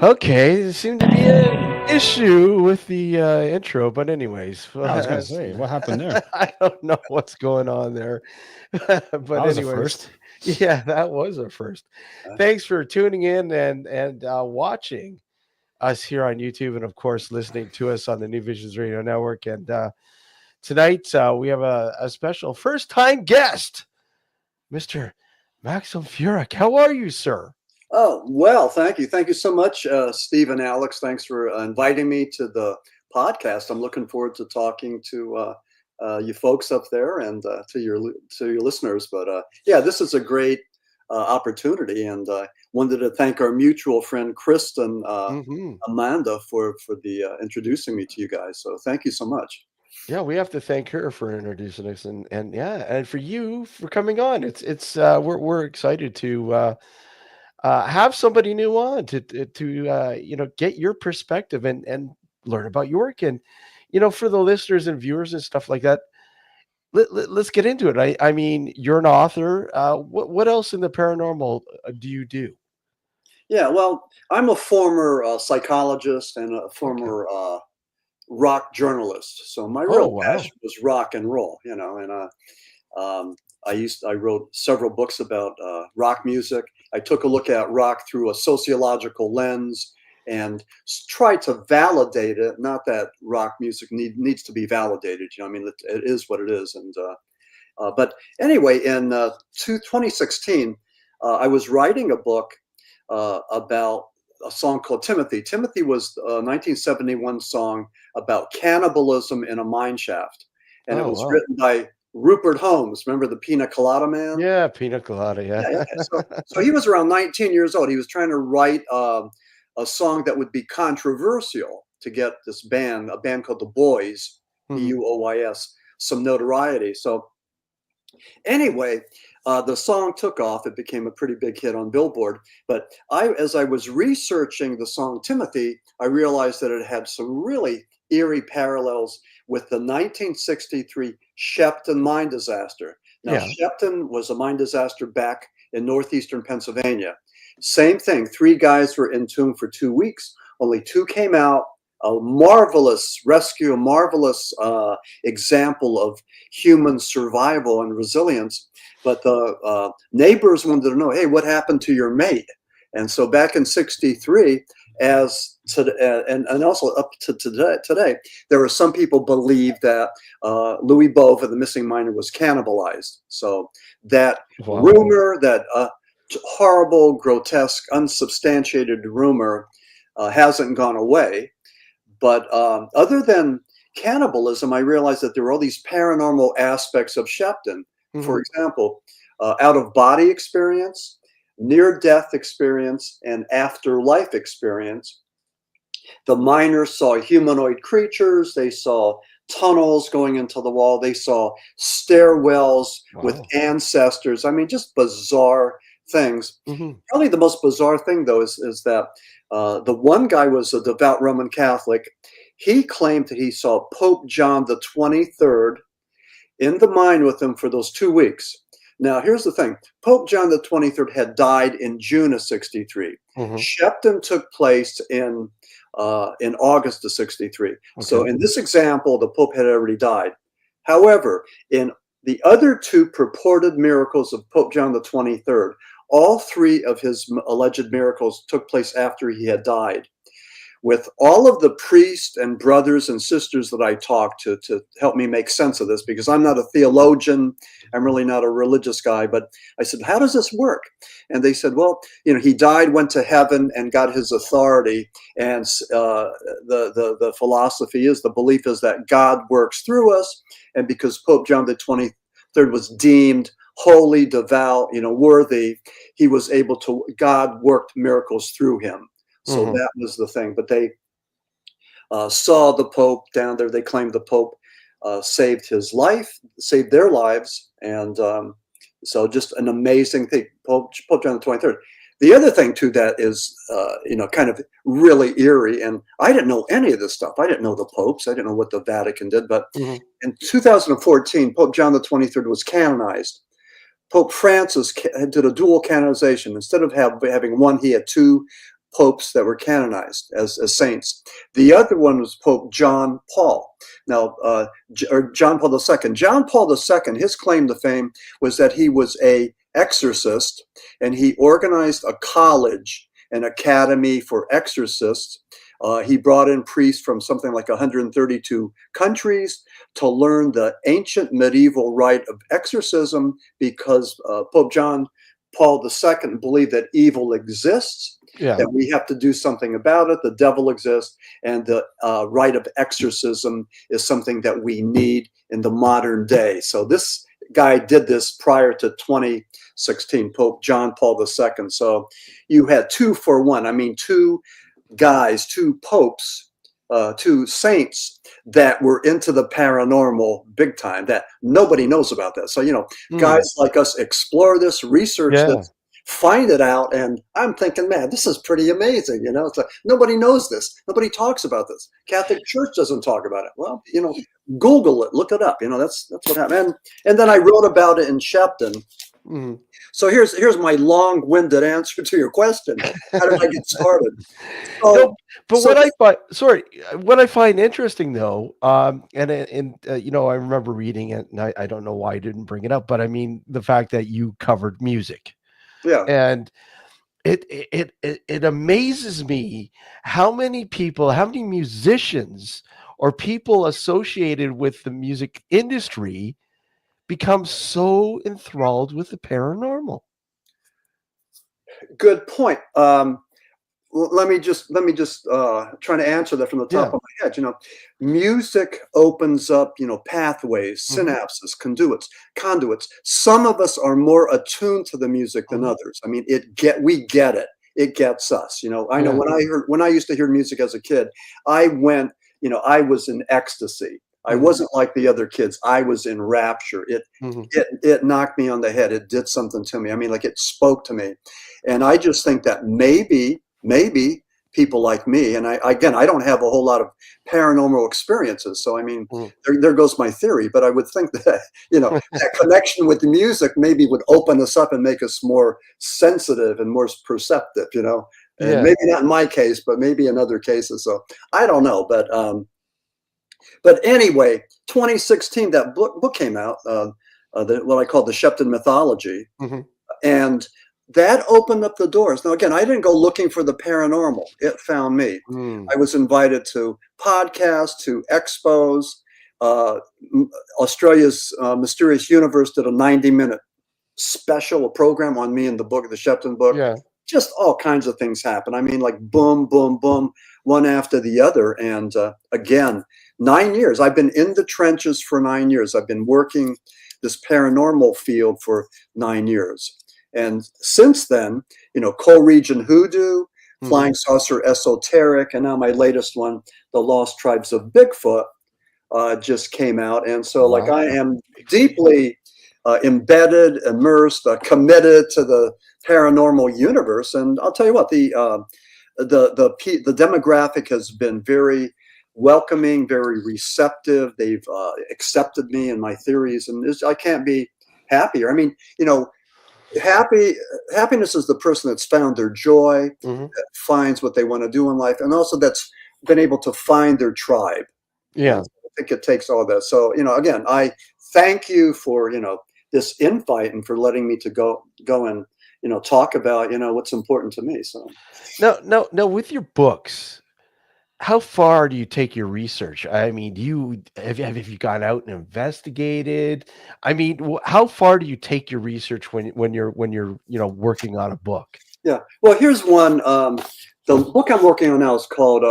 Okay, there seemed to be an issue with the intro, but anyways, I was going to say, what happened there? I don't know what's going on there. But That was a anyways, first. yeah, that was a first. Thanks for tuning in and watching us here on YouTube, and of course listening to us on the New Visions Radio Network. And tonight we have a special first time guest, Mr. Maxim Furek. How are you, sir? Oh, well, thank you. Thank you so much, Steve and Alex. Thanks for inviting me to the podcast. I'm looking forward to talking to you folks up there and to your listeners. But yeah, this is a great opportunity, and wanted to thank our mutual friend Kristen Amanda for the introducing me to you guys. So thank you so much. Yeah, we have to thank her for introducing us, and yeah, and for you for coming on. It's we're excited to have somebody new on to get your perspective and learn about your work, and for the listeners and viewers and stuff like that. Let's get into it. I mean, you're an author. What else in the paranormal do you do? Yeah, well, I'm a former psychologist and a Okay. former rock journalist. So my Oh real wow. passion was rock and roll, and I wrote several books about rock music. I took a look at rock through a sociological lens and tried to validate it. Not that rock music needs to be validated. I mean, it is what it is. And but anyway, in 2016, I was writing a book about a song called Timothy. Timothy was a 1971 song about cannibalism in a mine shaft. And it Oh was wow. written by Rupert Holmes. Remember the Pina Colada Man? Yeah, pina colada. Yeah, Yeah. yeah. So he was around 19 years old. He was trying to write a song that would be controversial to get a band called The Boys, Mhm. Buoys, some notoriety. So anyway, the song took off. It became a pretty big hit on Billboard. But as I was researching the song Timothy, I realized that it had some really eerie parallels with the 1963 Shepton mine disaster. Now, Yeah. Shepton was a mine disaster back in northeastern Pennsylvania. Same thing. 3 guys were entombed for 2 weeks. Only 2 came out. A marvelous rescue, a marvelous example of human survival and resilience. But the neighbors wanted to know, hey, what happened to your mate? And so back in '63, and also up to today, there were some people believe that Louis Bova, the missing miner, was cannibalized. So that Wow. rumor, that horrible, grotesque, unsubstantiated rumor, hasn't gone away. But other than cannibalism, I realized that there were all these paranormal aspects of Shepton. For Mhm. example, out of body experience, near death experience, and afterlife experience. The miners saw humanoid creatures, they saw tunnels going into the wall, they saw stairwells with Wow. ancestors. I mean, just bizarre things. Mhm. Probably the most bizarre thing, though, is that the one guy was a devout Roman Catholic. He claimed that he saw Pope John the 23rd in the mine with him for those 2 weeks. Now, here's the thing. Pope John the 23rd had died in June of '63. Mhm. Shepton took place in August of '63. So Okay. in this example, the Pope had already died. However, in the other 2 purported miracles of Pope John the 23rd, all 3 of his alleged miracles took place after he had died. With all of the priests and brothers and sisters that I talked to help me make sense of this, because I'm not a theologian, I'm really not a religious guy, but I said, how does this work? And they said, well, he died, went to heaven, and got his authority. And the philosophy is, the belief is that God works through us, and because Pope John the 23rd was deemed holy, devout, worthy, God worked miracles through him. So Mhm. that was the thing. But they saw the Pope down there. They claimed the Pope saved his life, saved their lives. And so just an amazing thing. Pope John the 23rd. The other thing, too, that is, kind of really eerie, and I didn't know any of this stuff. I didn't know the popes. I didn't know what the Vatican did. But Mhm. in 2014, Pope John the 23rd was canonized. Pope Francis did a dual canonization. Instead of having one, he had 2 popes that were canonized as saints. The other one was Pope John Paul. Now, or John Paul II. John Paul II, his claim to fame was that he was a exorcist, and he organized a college, an academy for exorcists. He brought in priests from something like 132 countries to learn the ancient medieval rite of exorcism, because Pope John Paul II believed that evil exists, that we have to do something about it. The devil exists, and the rite of exorcism is something that we need in the modern day. So this guy did this prior to 2016, Pope John Paul II. So you had 2 for 1. I mean, 2 guys, 2 popes, 2 saints that were into the paranormal big time, that nobody knows about that. So, guys like us explore this, research this, find it out. And I'm thinking, man, this is pretty amazing. It's like, nobody knows this. Nobody talks about this. Catholic Church doesn't talk about it. Well, Google it, look it up. That's what happened. And then I wrote about it in Shepton. Mm-hmm. So here's my long-winded answer to your question. How did I get started? What I find interesting though, I remember reading it, and I don't know why I didn't bring it up, but I mean the fact that you covered music, and it amazes me how many musicians or people associated with the music industry become so enthralled with the paranormal. Good point. Let me just try to answer that from the top of my head. Music opens up, pathways, synapses, conduits. Some of us are more attuned to the music than others. I mean, we get it. It gets us. I know when I used to hear music as a kid, I was in ecstasy. I wasn't like the other kids. I was in rapture. It knocked me on the head. It did something to me. I mean, like, it spoke to me. And I just think that maybe people like me, and I don't have a whole lot of paranormal experiences. So, I mean, there goes my theory. But I would think that, that connection with the music maybe would open us up and make us more sensitive and more perceptive, And maybe not in my case, but maybe in other cases. So I don't know. But anyway, 2016, that book came out, what I call the Shepton Mythology. And that opened up the doors. Now, again, I didn't go looking for the paranormal. It found me. I was invited to podcasts, to expos. Australia's Mysterious Universe did a 90-minute special, a program on me in the book, the Shepton book. Just all kinds of things happen. I mean, like, boom, boom, boom, one after the other. And again, 9 years. I've been in the trenches for 9 years. I've been working this paranormal field for 9 years. And since then, Co-Region Hoodoo, Flying Saucer Esoteric, and now my latest one, The Lost Tribes of Bigfoot, just came out. And so, like, I am deeply embedded, immersed, committed to the paranormal universe. And I'll tell you what, the demographic has been very welcoming, very receptive. They've accepted me and my theories, and I can't be happier. I mean, happiness is the person that's found their joy, that finds what they want to do in life, and also that's been able to find their tribe. I think it takes all that. So, again, I thank you for, this invite and for letting me to go and, talk about, what's important to me. So now with your books, how far do you take your research? I mean, have you gone out and investigated? I mean, how far do you take your research when you're working on a book? Yeah. Well, here's one. The book I'm working on now is called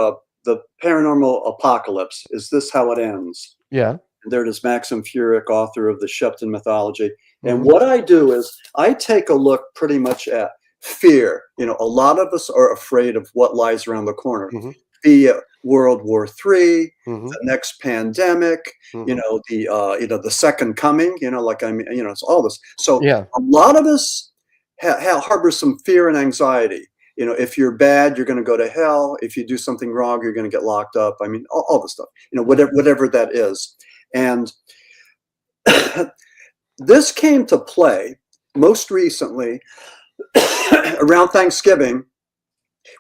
The Paranormal Apocalypse. Is This How It Ends? Yeah. And there it is, Maxim Furek, author of the Shepton Mythology. And what I do is I take a look pretty much at fear. A lot of us are afraid of what lies around the corner. Be it World War III, the next pandemic, the second coming, it's all this. So a lot of us harbor some fear and anxiety. If you're bad, you're going to go to hell. If you do something wrong, you're going to get locked up. I mean, all this stuff, whatever that is. And this came to play most recently around Thanksgiving.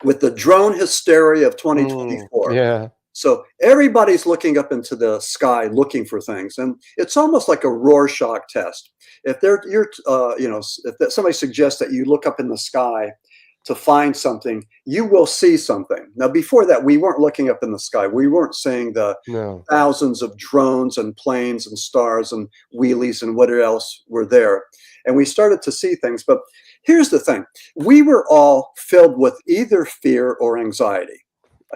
with the drone hysteria of 2024. Yeah. So everybody's looking up into the sky looking for things, and it's almost like a Rorschach test. If somebody suggests that you look up in the sky to find something, you will see something. Now, before that, we weren't looking up in the sky. We weren't seeing the thousands of drones and planes and stars and wheelies and whatever else were there. And we started to see things. But here's the thing. We were all filled with either fear or anxiety.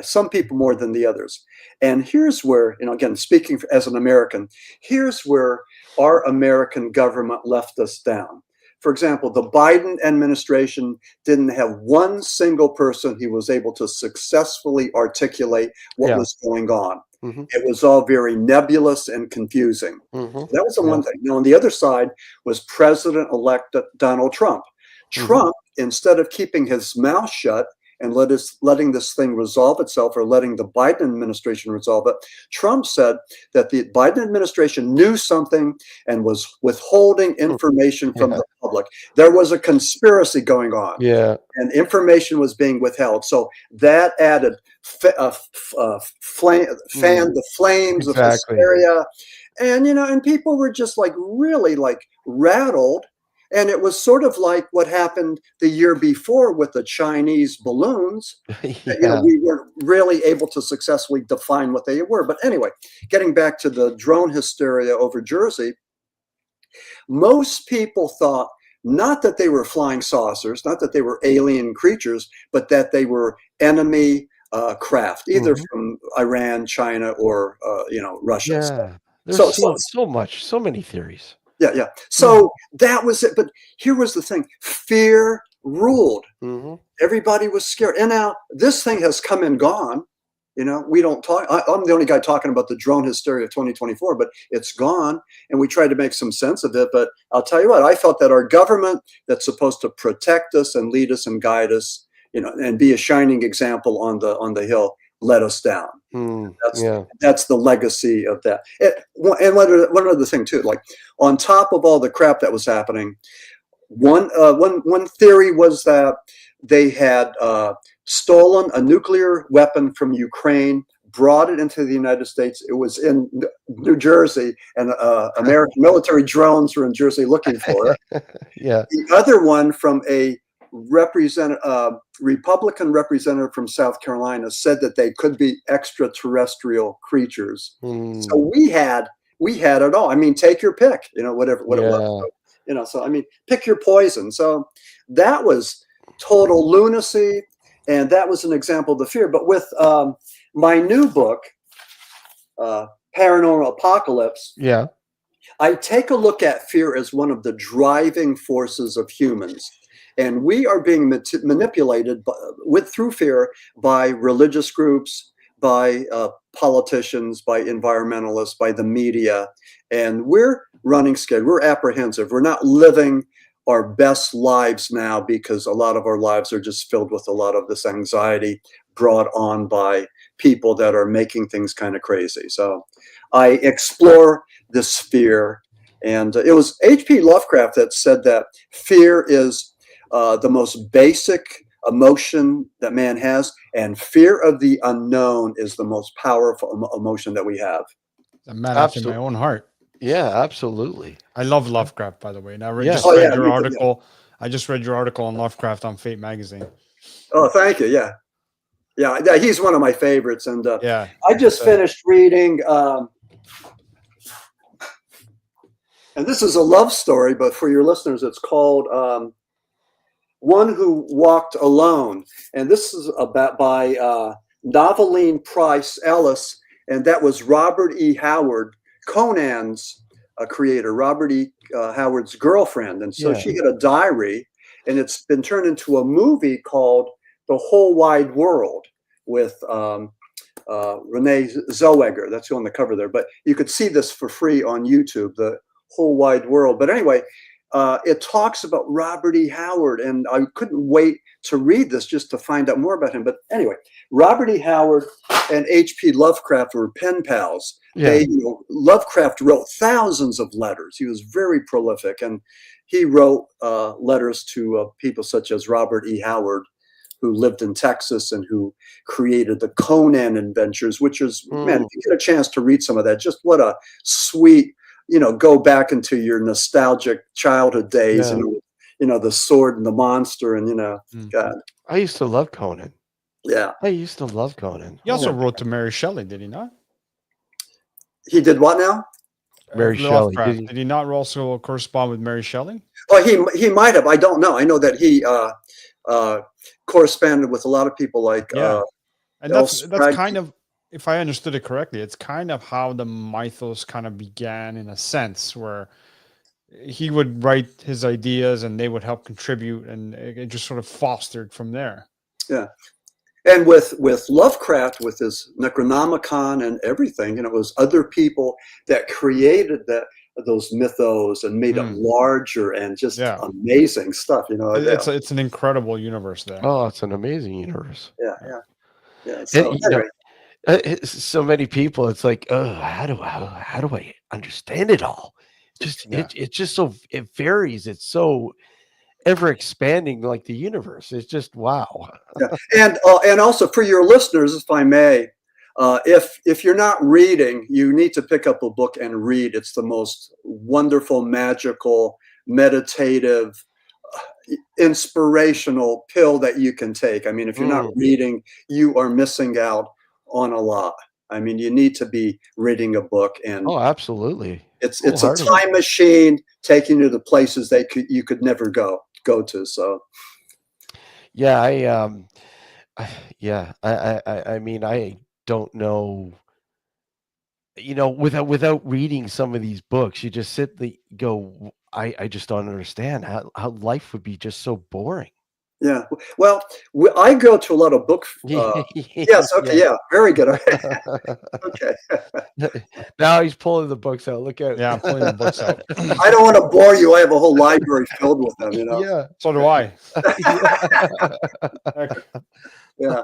Some people more than the others. And here's where, again, speaking as an American, here's where our American government left us down. For example, the Biden administration didn't have one single person who was able to successfully articulate what was going on. Mm-hmm. It was all very nebulous and confusing. Mm-hmm. That was the one thing. Now, on the other side was President-elect Donald Trump. Trump, instead of keeping his mouth shut and letting this thing resolve itself, or letting the Biden administration resolve it, Trump said that the Biden administration knew something and was withholding information from the public. There was a conspiracy going on, and information was being withheld. So that added fanned the flames of hysteria, and people were just really rattled. And it was sort of like what happened the year before with the Chinese balloons. We weren't really able to successfully define what they were. But anyway, getting back to the drone hysteria over Jersey, most people thought not that they were flying saucers, not that they were alien creatures, but that they were enemy craft, either from Iran, China, or Russia. There's so many theories. Yeah. So that was it. But here was the thing. Fear ruled. Mm-hmm. Everybody was scared. And now this thing has come and gone. We don't talk. I'm the only guy talking about the drone hysteria of 2024, but it's gone. And we tried to make some sense of it. But I'll tell you what, I felt that our government that's supposed to protect us and lead us and guide us, and be a shining example on the hill, let us down. That's the legacy of that. And one other thing too, on top of all the crap that was happening, one theory was that they had stolen a nuclear weapon from Ukraine, brought it into the United States. It was in New Jersey, and American military drones were in Jersey looking for it. The other one from a Republican representative from South Carolina said that they could be extraterrestrial creatures. So we had it all. I mean, take your pick, whatever it was. So pick your poison. So that was total lunacy, and that was an example of the fear. But with my new book, Paranormal Apocalypse, I take a look at fear as one of the driving forces of humans. And we are being manipulated through fear by religious groups, by politicians, by environmentalists, by the media. And we're running scared. We're apprehensive. We're not living our best lives now, because a lot of our lives are just filled with a lot of this anxiety brought on by people that are making things kind of crazy. So I explore this fear. And it was H.P. Lovecraft that said that fear is the most basic emotion that man has, and fear of the unknown is the most powerful emotion that we have. A man after my own heart. Yeah, absolutely. I love Lovecraft, by the way. And I just read your article. I just read your article on Lovecraft on Fate magazine. Oh, thank you. Yeah, he's one of my favorites. And I just finished reading. And this is a love story, but for your listeners, it's called One Who Walked Alone. And this is by Noveline Price Ellis. And that was Robert E. Howard, Conan's creator, Robert E. Howard's girlfriend. And so she had a diary, and it's been turned into a movie called The Whole Wide World with Renee Zellweger. That's on the cover there. But you could see this for free on YouTube, The Whole Wide World. But anyway, it talks about Robert E. Howard, and I couldn't wait to read this just to find out more about him. But anyway, Robert E. Howard and H.P. Lovecraft were pen pals. Lovecraft wrote thousands of letters. He was very prolific, and he wrote letters to people such as Robert E. Howard, who lived in Texas and who created the Conan adventures, which is, man, if you get a chance to read some of that, just what a sweet, go back into your nostalgic childhood days, the sword and the monster and, God. I used to love Conan. Yeah. I used to love Conan. He also wrote to Mary Shelley, did he not? He did what now? Mary Shelley. Did he not also correspond with Mary Shelley? Oh, he might have. I don't know. I know that he corresponded with a lot of people like and that's kind of, if I understood it correctly, it's kind of how the mythos kind of began, in a sense, where he would write his ideas and they would help contribute, and it just sort of fostered from there. Yeah. And with Lovecraft, with his Necronomicon and everything, it was other people that created those mythos and made them larger and just amazing stuff. It's an incredible universe there. Oh, it's an amazing universe. Yeah. So, so many people, it's like, oh, how do I understand it all? It's just so, it varies. It's so ever expanding, like the universe. It's just wow. And also for your listeners, if I may, if you're not reading, you need to pick up a book and read. It's the most wonderful, magical, meditative, inspirational pill that you can take. I mean, if you're not reading, you are missing out on a lot. I mean, you need to be reading a book, and absolutely, it's a time machine taking you to places that you could never go to. So I mean, I don't know, without reading some of these books, you just go, I just don't understand how life would be just so boring. Yeah. Well, I go to a lot of book. Yes. Okay. Yeah. Very good. Okay. Now he's pulling the books out. Look at. Yeah, I'm pulling the books out. I don't want to bore you. I have a whole library filled with them. Yeah. So do I. Yeah.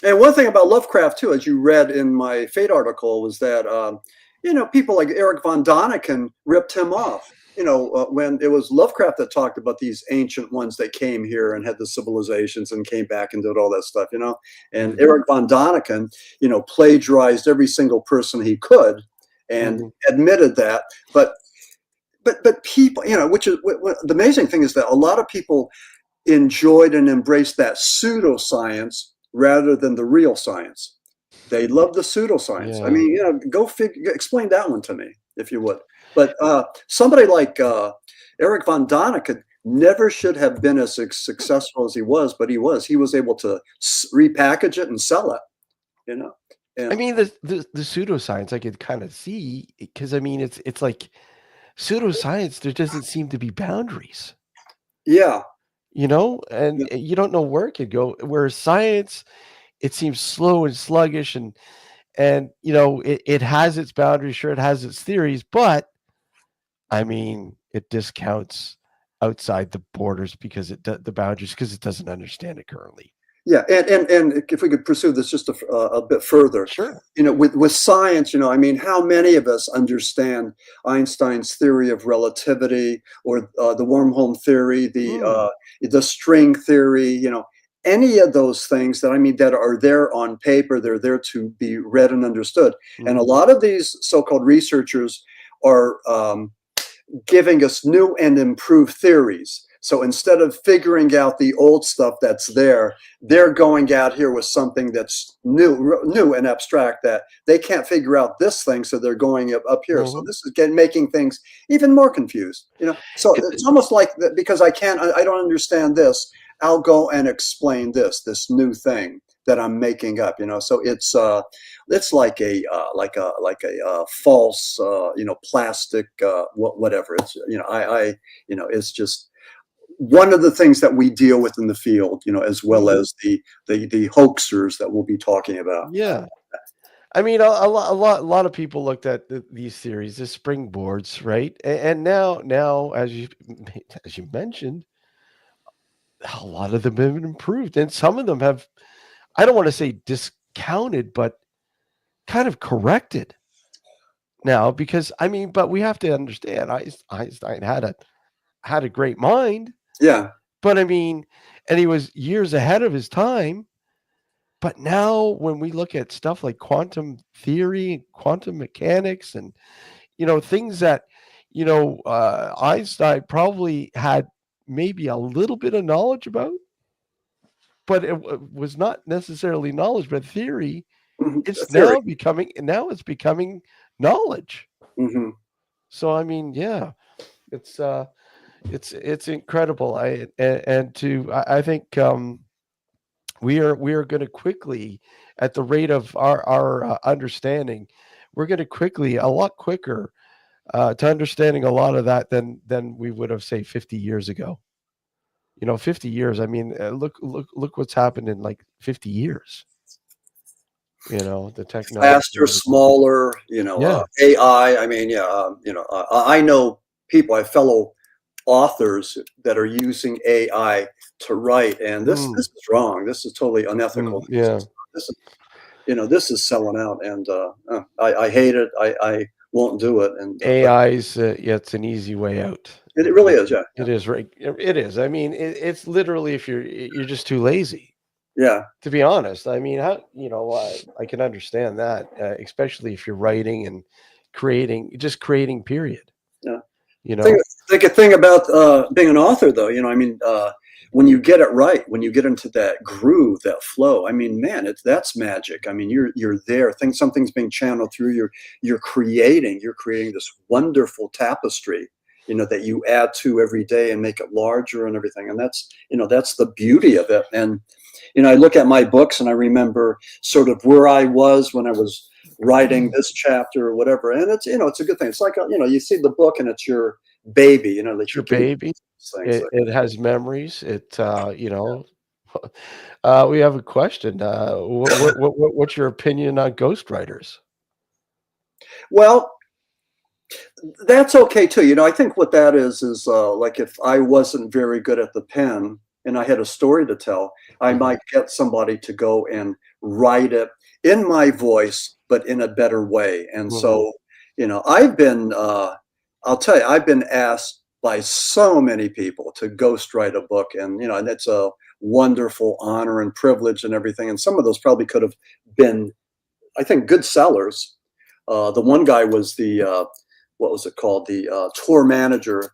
And one thing about Lovecraft too, as you read in my Fate article, was that people like Eric von Daniken ripped him off. When it was Lovecraft that talked about these ancient ones that came here and had the civilizations and came back and did all that stuff, and Eric von Daniken, plagiarized every single person he could and admitted that. But people, which is the amazing thing is that a lot of people enjoyed and embraced that pseudoscience rather than the real science. They love the pseudoscience. Yeah. I mean, go explain that one to me, if you would. But somebody like Eric von Daniken never should have been as successful as he was, but he was. He was able to repackage it and sell it. And, I mean, the pseudoscience I could kind of see, because I mean, it's like pseudoscience. There doesn't seem to be boundaries. Yeah. And you don't know where it could go. Whereas science, it seems slow and sluggish, and it has its boundaries. Sure, it has its theories, but I mean, it discounts outside the borders because the boundaries, because it doesn't understand it currently. Yeah, and if we could pursue this just a bit further, sure. With science, I mean, how many of us understand Einstein's theory of relativity, or the wormhole theory, the string theory, any of those things that are there on paper, they're there to be read and understood. And a lot of these so-called researchers are giving us new and improved theories. So instead of figuring out the old stuff that's there, they're going out here with something that's new and abstract that they can't figure out this thing. So they're going up here. So this is making things even more confused. So it's almost like that, because I don't understand this, I'll go and explain this new thing that I'm making up. So it's like a false, plastic, whatever. It's, it's just one of the things that we deal with in the field, as well as the hoaxers that we'll be talking about. Yeah. I mean, a lot of people looked at these theories as springboards, right? And now, as you mentioned, a lot of them have been improved, and some of them have, I don't want to say discounted, but kind of corrected now, because but we have to understand, Einstein had a great mind, Yeah. But I mean, and he was years ahead of his time. But now when we look at stuff like quantum theory, quantum mechanics, and, things that, Einstein probably had maybe a little bit of knowledge about, but it was not necessarily knowledge, but theory. It's Theory. now it's becoming knowledge. Mm-hmm. So I mean, yeah, it's it's incredible. I think we are going to quickly, at the rate of our understanding, we're going to quickly, a lot quicker, to understanding a lot of that than we would have, say, 50 years ago. 50 years. I mean, look what's happened in like 50 years. The technology. Faster, smaller, Yeah. AI. I mean, I know people, I have fellow authors that are using AI to write, and this is wrong. This is totally unethical. Yeah. This is selling out, and I hate it. I won't do it. And AI's, it's an easy way out. it really is. Yeah. It is, right. It is. I mean, it's literally, if you're just too lazy. Yeah. To be honest, I mean, I can understand that, especially if you're writing and creating, period. Yeah. The thing about being an author, though, I mean, when you get it right, when you get into that groove, that flow, I mean, man, that's magic. I mean, you're there. Something's being channeled through. You're creating this wonderful tapestry, that you add to every day and make it larger and everything. And that's the beauty of it. And I look at my books and I remember sort of where I was when I was writing this chapter or whatever. And it's, it's a good thing. It's like, you see the book and it's your baby, that your baby. It has memories. We have a question. What's your opinion on ghostwriters? Well, that's okay too. I think what that is like, if I wasn't very good at the pen and I had a story to tell, I might get somebody to go and write it in my voice, but in a better way. And so, I've been, I'll tell you, I've been asked by so many people to ghostwrite a book, and and it's a wonderful honor and privilege and everything. And some of those probably could have been, I think, good sellers. The one guy was the what was it called? The tour manager,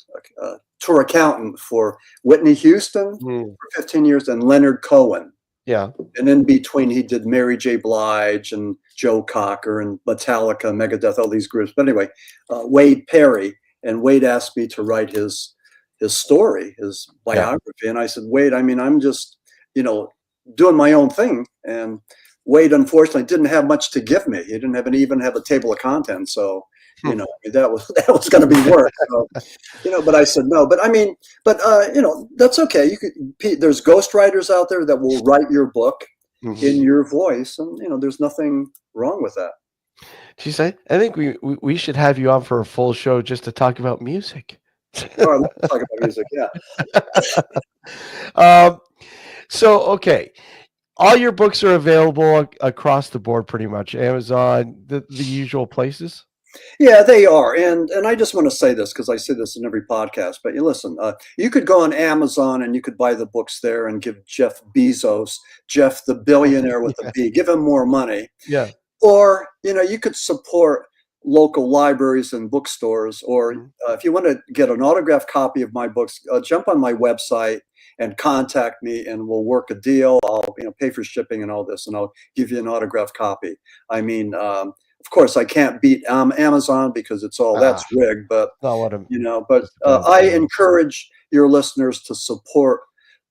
tour accountant for Whitney Houston for 15 years, and Leonard Cohen. Yeah. And in between, he did Mary J. Blige and Joe Cocker and Metallica, Megadeth, all these groups. But anyway, Wade Perry. And Wade asked me to write his story, his biography. Yeah. And I said, Wade, I mean, I'm just, doing my own thing. And Wade, unfortunately, didn't have much to give me. He didn't even have a table of contents. So, that was going to be work. So, but I said no. But I mean, that's okay. There's ghostwriters out there that will write your book in your voice, and there's nothing wrong with that. She said, I think we should have you on for a full show just to talk about music. Oh, let's talk about music, yeah. So, okay. All your books are available across the board, pretty much. Amazon, the usual places? Yeah, they are. And I just want to say this, because I say this in every podcast, but you listen, you could go on Amazon and you could buy the books there and give Jeff Bezos, Jeff the billionaire with the B, give him more money. Yeah. Or, you could support local libraries and bookstores. Or if you want to get an autographed copy of my books, jump on my website and contact me, and we'll work a deal. I'll pay for shipping and all this, and I'll give you an autographed copy. I mean, of course, I can't beat Amazon because it's all that's rigged. But I encourage your listeners to support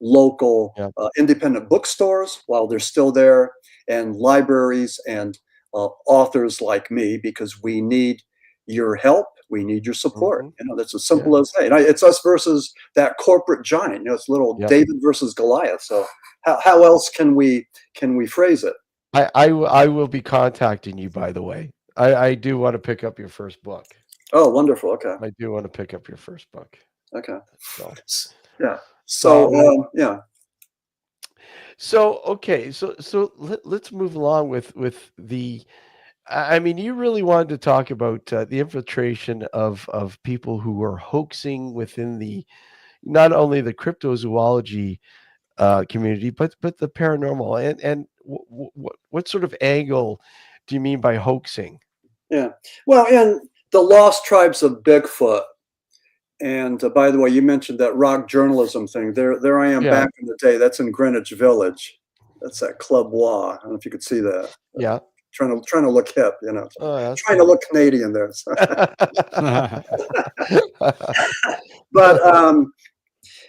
local independent bookstores while they're still there, and libraries and authors like me, because we need your help. We need your support. That's as simple as that. It's us versus that corporate giant. It's little David versus Goliath. So how else can we phrase it? I will be contacting you, by the way. I do want to pick up your first book. Oh, wonderful. Okay. I do want to pick up your first book. Okay. So, yeah. So yeah. So okay, so let's move along with the. I mean, you really wanted to talk about the infiltration of people who are hoaxing within the, not only the cryptozoology community, but the paranormal. And what sort of angle do you mean by hoaxing? Yeah. Well, in the Lost Tribes of Bigfoot, and by the way, you mentioned that rock journalism thing. There I am Yeah. back in the day. That's in Greenwich Village. That's at Club Wa. I don't know if you could see that. Yeah. Trying to look hip, you know. Oh, Trying to look Canadian there. So. But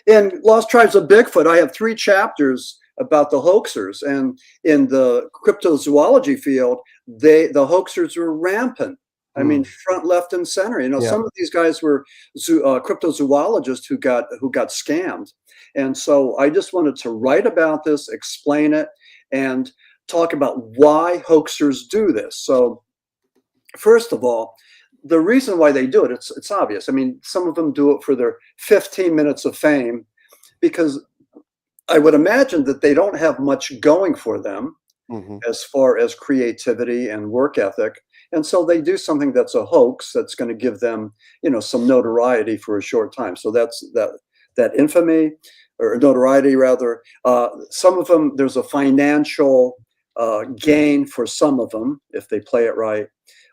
in Lost Tribes of Bigfoot, I have 3 chapters about the hoaxers, and in the cryptozoology field, the hoaxers were rampant. I mean, front, left, and center. You know, some of these guys were cryptozoologists who got scammed, and so I just wanted to write about this, explain it, and talk about why hoaxers do this. So, first of all, the reason why they do it, it's obvious. I mean, some of them do it for their 15 minutes of fame, because I would imagine that they don't have much going for them as far as creativity and work ethic. And so they do something that's a hoax that's going to give them, you know, some notoriety for a short time. So that's that infamy, or notoriety rather. Some of them, there's a financial gain for some of them if they play it right.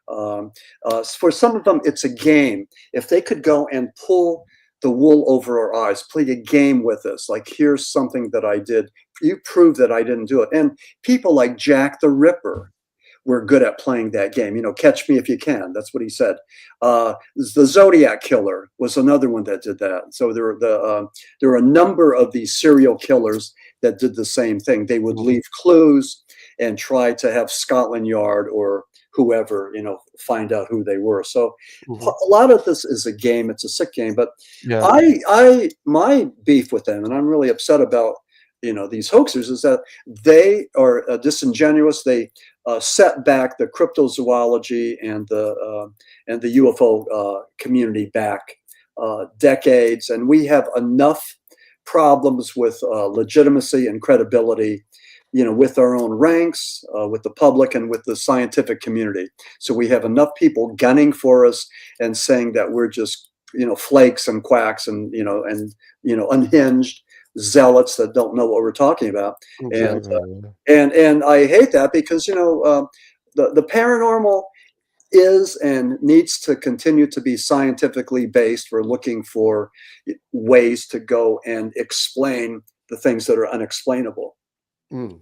For some of them, it's a game. If they could go and pull the wool over our eyes, play a game with us, like, here's something that I did, you prove that I didn't do it. And people like Jack the Ripper were good at playing that game. You know, catch me if you can. That's what he said. The Zodiac Killer was another one that did that. So there were a number of these serial killers that did the same thing. They would leave clues and try to have Scotland Yard or whoever, you know, find out who they were. So a lot of this is a game. It's a sick game. But my beef with them, and I'm really upset about, you know, these hoaxers, is that they are disingenuous. They set back the cryptozoology and the UFO community back decades, and we have enough problems with legitimacy and credibility, you know, with our own ranks, with the public, and with the scientific community. So we have enough people gunning for us and saying that we're just, you know, flakes and quacks and unhinged zealots that don't know what we're talking about. Exactly. And I hate that, because, you know, the paranormal is and needs to continue to be scientifically based. We're looking for ways to go and explain the things that are unexplainable. And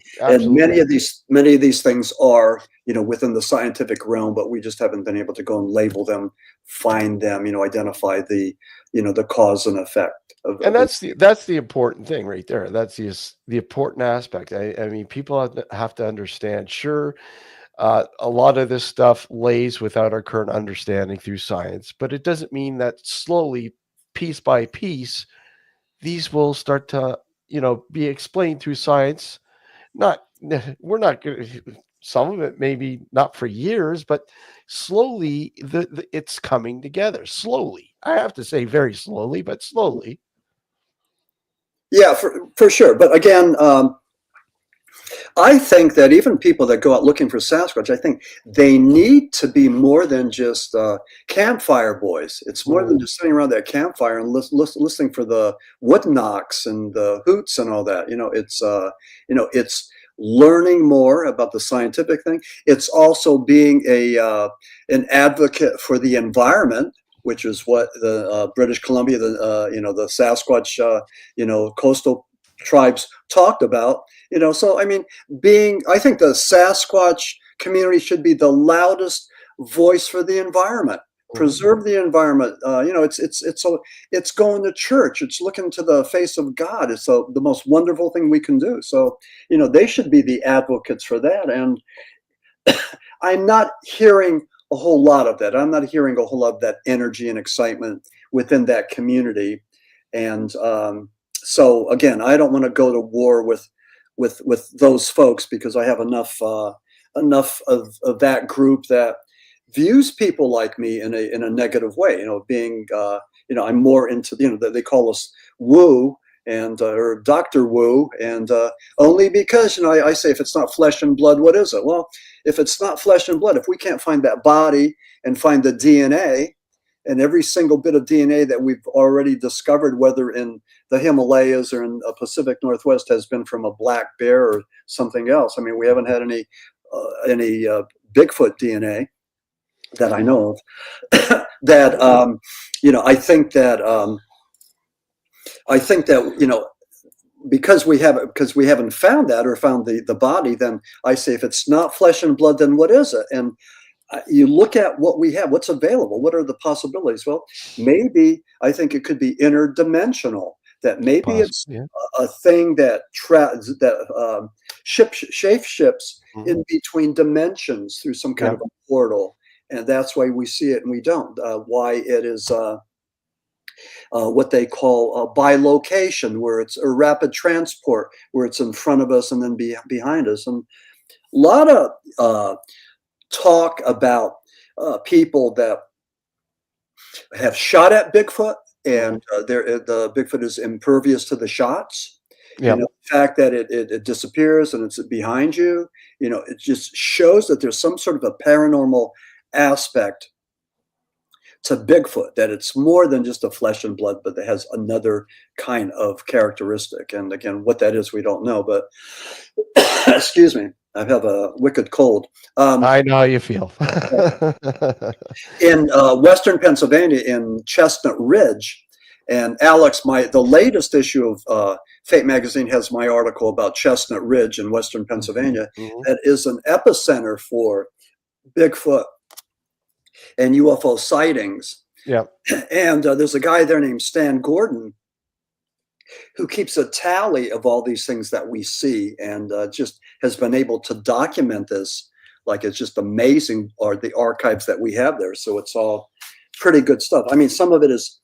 many of these things are, you know, within the scientific realm, but we just haven't been able to go and label them, find them, you know, identify the, you know, the cause and effect. And that's the important thing right there. That's the important aspect. I mean, people have to understand. Sure, a lot of this stuff lays without our current understanding through science, but it doesn't mean that slowly, piece by piece, these will start to, you know, be explained through science. We're not going to, some of it maybe not for years, but slowly it's coming together. Slowly, I have to say, very slowly, but slowly. Yeah, for sure. But again, I think that even people that go out looking for Sasquatch, I think they need to be more than just campfire boys. It's more than just sitting around that campfire and listening for the wood knocks and the hoots and all that. You know, it's learning more about the scientific thing. It's also being an advocate for the environment, which is what the British Columbia, the Sasquatch, coastal tribes talked about. You know, so I mean, I think the Sasquatch community should be the loudest voice for the environment. Preserve the environment. It's going to church. It's looking to the face of God. It's the most wonderful thing we can do. So, you know, they should be the advocates for that. And I'm not hearing a whole lot of that. I'm not hearing a whole lot of that energy and excitement within that community. And so again, I don't want to go to war with those folks, because I have enough of that group that views people like me in a negative way. You know, being I'm more into, they call us woo and or Dr. Woo, and only because I say, if it's not flesh and blood, what is it? Well, if it's not flesh and blood, if we can't find that body and find the DNA And every single bit of DNA that we've already discovered, whether in the Himalayas or in the Pacific Northwest, has been from a black bear or something else. I mean, we haven't had any Bigfoot DNA that I know of. That you know, I think that you know, because we haven't found that, or found the body, then I say, if it's not flesh and blood, then what is it? And you look at what we have, what's available, what are the possibilities? Well, maybe I think it could be interdimensional. That maybe it's a thing that shapeshifts in between dimensions through some kind of a portal, and that's why we see it and we don't. Why it is what they call bilocation, where it's a rapid transport, where it's in front of us and then behind us. And a lot of talk about people that have shot at Bigfoot, and the Bigfoot is impervious to the shots. You know, the fact that it disappears and it's behind you, you know, it just shows that there's some sort of a paranormal aspect to Bigfoot, that it's more than just a flesh and blood, but it has another kind of characteristic. And again, what that is, we don't know. But excuse me, I have a wicked cold. I know how you feel. In Western Pennsylvania, in Chestnut Ridge, and Alex, the latest issue of Fate magazine has my article about Chestnut Ridge in Western Pennsylvania. That is an epicenter for Bigfoot and UFO sightings. And there's a guy there named Stan Gordon who keeps a tally of all these things that we see, and just has been able to document this. Like, it's just amazing, or the archives that we have there. So it's all pretty good stuff. I mean, some of it is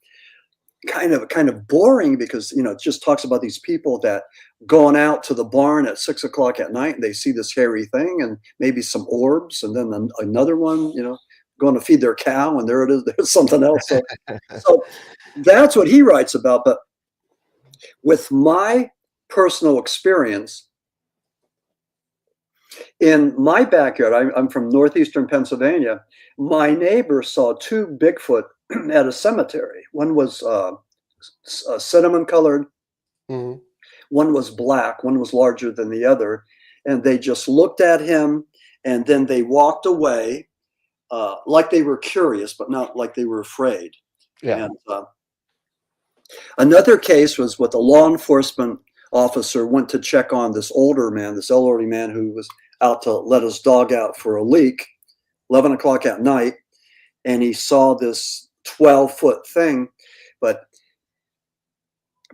kind of boring, because, you know, it just talks about these people that going out to the barn at 6 o'clock at night and they see this hairy thing and maybe some orbs, and then another one, you know, going to feed their cow, and there it is, there's something else. So that's what he writes about. But with my personal experience in my backyard, I'm from northeastern Pennsylvania. My neighbor saw 2 Bigfoot at a cemetery. One was cinnamon colored, one was black, one was larger than the other, and they just looked at him, and then they walked away, like they were curious, but not like they were afraid. And another case was with a law enforcement officer went to check on this elderly man who was out to let his dog out for a leak, 11 o'clock at night, and he saw this 12-foot thing. But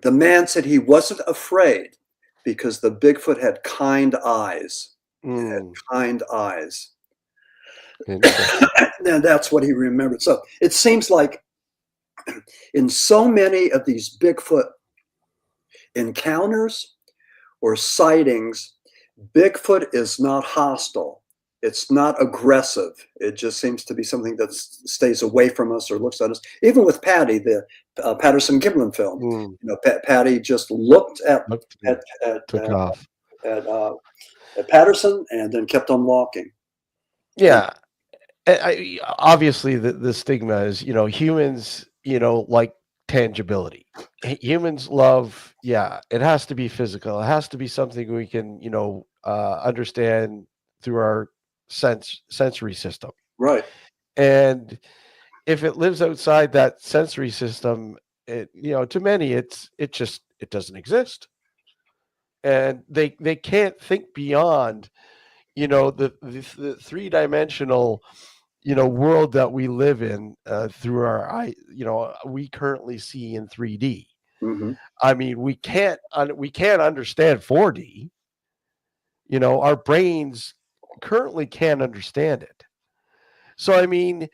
the man said he wasn't afraid because the Bigfoot had kind eyes. It had kind eyes. And that's what he remembered. So it seems like in so many of these Bigfoot encounters or sightings, Bigfoot is not hostile. It's not aggressive. It just seems to be something that stays away from us or looks at us. Even with Patty, the Patterson-Gimlin film, you know, Patty just looked at Patterson and then kept on walking. Yeah. Obviously, the stigma is, you know, humans, you know, like tangibility. Humans love, it has to be physical. It has to be something we can, you know, understand through our sensory system. Right. And if it lives outside that sensory system, it, you know, to many, it doesn't exist. And they can't think beyond, you know, the 3-dimensional, you know, world that we live in through our eye. You know, we currently see in 3D. I mean, we can't understand 4D. You know, our brains currently can't understand it. So, I mean,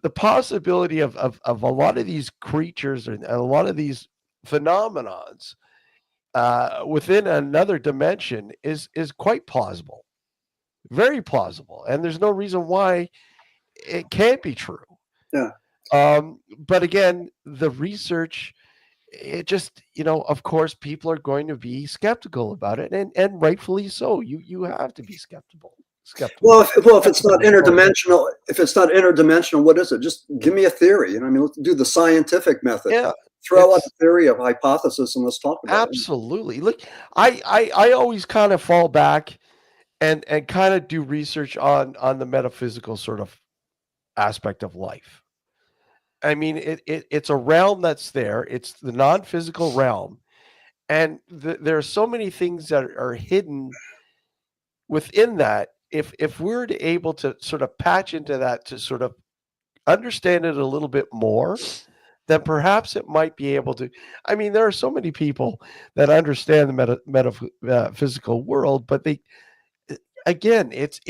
the possibility of a lot of these creatures and a lot of these phenomenons within another dimension is quite plausible, very plausible, and there's no reason why it can't be true. But again, the research, it just, you know, of course, people are going to be skeptical about it, and rightfully so. You have to be skeptical. skeptical. Well, if it's not interdimensional, what is it? Just give me a theory. I mean, let's do the scientific method. Yeah, throw out a theory of hypothesis and let's talk about absolutely. Look, I always kind of fall back and kind of do research on the metaphysical sort of aspect of life. I mean, it's a realm that's there. It's the non-physical realm, and there are so many things that are hidden within that. If we're able to sort of patch into that to sort of understand it a little bit more, then perhaps it might be able to. I mean, there are so many people that understand the metaphysical world, but they, again, it's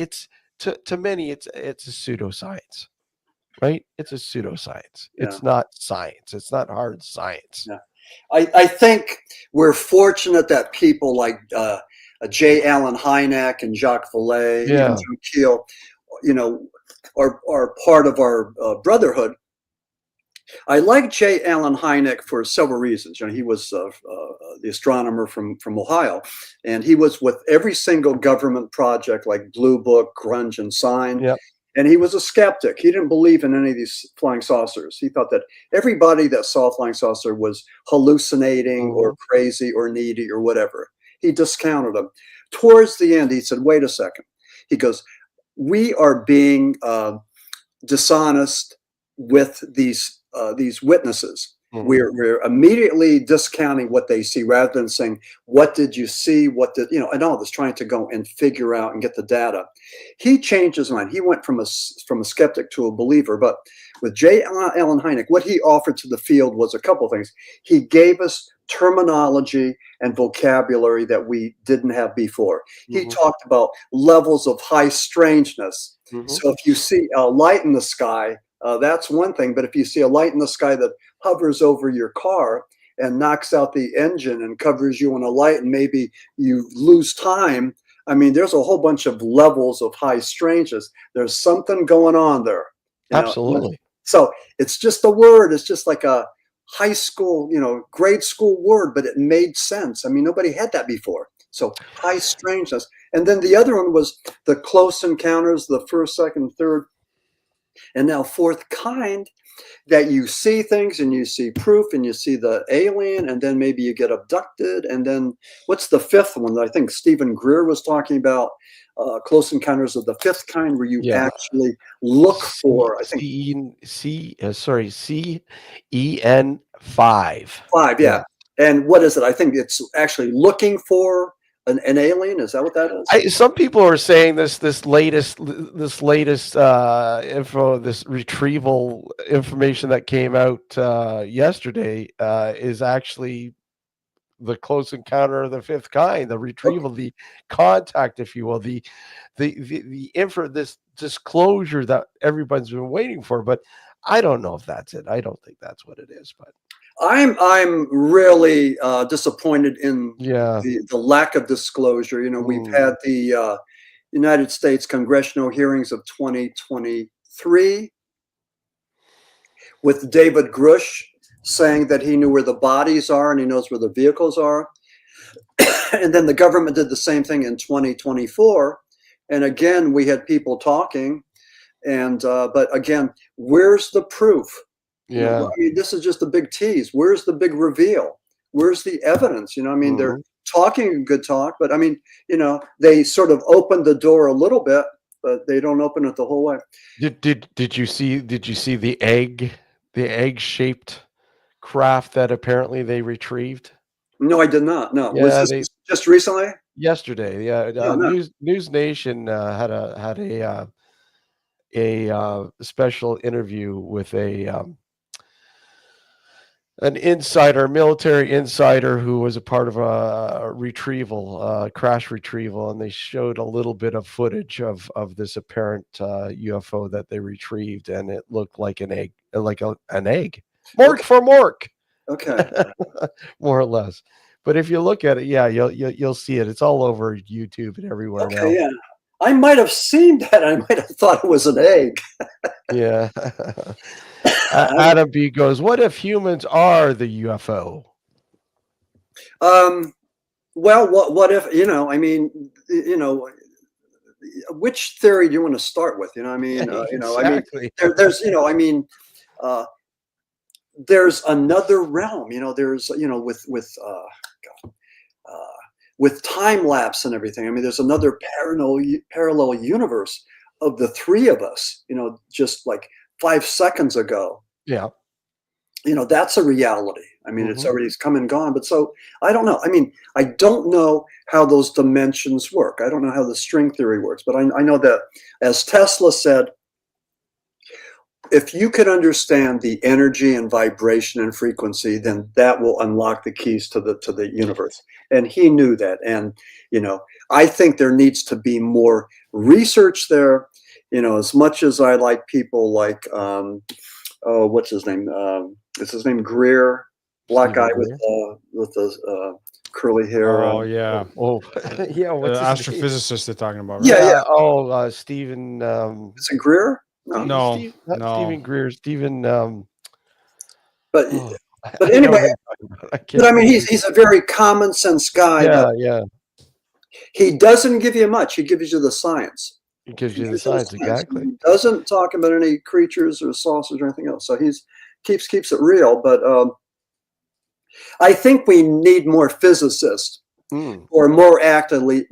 to many, it's a pseudoscience, right? It's a pseudoscience. Yeah. It's not science. It's not hard science. Yeah. I think we're fortunate that people like J. Allen Hynek and Jacques Vallée and Joe Keel, are part of our brotherhood. I like J. Allen Hynek for several reasons. He was the astronomer from Ohio, and he was with every single government project like Blue Book, Grunge, and Sign. Yep. And he was a skeptic. He didn't believe in any of these flying saucers. He thought that everybody that saw a flying saucer was hallucinating or crazy or needy or whatever. He discounted them. Towards the end, he said, wait a second. He goes, we are being dishonest with these witnesses. We're immediately discounting what they see rather than saying, what did you see? What did, and all this, trying to go and figure out and get the data. He changed his mind. He went from a skeptic to a believer. But with J. Allen Hynek, what he offered to the field was a couple of things. He gave us terminology and vocabulary that we didn't have before. He talked about levels of high strangeness. So if you see a light in the sky, that's one thing. But if you see a light in the sky that hovers over your car and knocks out the engine and covers you in a light and maybe you lose time, I mean, there's a whole bunch of levels of high strangeness. There's something going on there. Absolutely. So it's just a word. It's just like a high school, grade school word, but it made sense. I mean, nobody had that before. So high strangeness. And then the other one was the close encounters, the first, second, third, and now fourth kind, that you see things and you see proof and you see the alien and then maybe you get abducted. And then what's the fifth one that I think Stephen Greer was talking about, close encounters of the fifth kind, where you actually look for, I think CEN5. 5, yeah. And what is it? I think it's actually looking for an alien. Is that what that is? Some people are saying this latest this retrieval information that came out yesterday is actually the close encounter of the fifth kind, the retrieval, the contact, if you will, this disclosure that everybody's been waiting for. But I don't know if that's it. I don't think that's what it is. But I'm really disappointed in the lack of disclosure. We've had the United States congressional hearings of 2023 with David Grush saying that he knew where the bodies are and he knows where the vehicles are. And then the government did the same thing in 2024. And again, we had people talking. And but again, where's the proof? I mean, this is just a big tease. Where's the big reveal? Where's the evidence? I mean, they're talking a good talk, but I mean, they sort of opened the door a little bit, but they don't open it the whole way. Did you see the egg-shaped craft that apparently they retrieved? No, I did not. No. Yeah, was this just recently? Yesterday. Yeah. News Nation had a special interview with an insider, military insider, who was a part of a crash retrieval, and they showed a little bit of footage of this apparent UFO that they retrieved, and it looked like an egg, an egg. Mork for Mork. Okay. More or less. But if you look at it, you'll see it. It's all over YouTube and everywhere now. Yeah. I might have seen that. I might have thought it was an egg. Yeah. Adam B goes, what if humans are the UFO? Well, what if, I mean, which theory do you want to start with? You know, I mean, exactly. there's, there's another realm. There's, with time lapse and everything. I mean, there's another parallel universe of the three of us. Just like 5 seconds ago. Yeah. That's a reality. I mean, Mm-hmm. it's already come and gone. But so I don't know. I mean, I don't know how those dimensions work. I don't know how the string theory works. But I know that, as Tesla said, if you can understand the energy and vibration and frequency, then that will unlock the keys to the universe. And he knew that. And I think there needs to be more research there. As much as I like people like what's his name? Is his name Greer? Black guy with the curly hair. Oh yeah. Yeah. What's the astrophysicist they're talking about? Right? Yeah. Oh, Stephen. Is it Greer? No, not Stephen Greer. Stephen. But anyway, but I mean, he's a very common sense guy. Yeah. He doesn't give you much. He gives you the science. He gives you the science, exactly. He doesn't talk about any creatures or saucers or anything else. So he's keeps it real. But I think we need more physicists who are more actively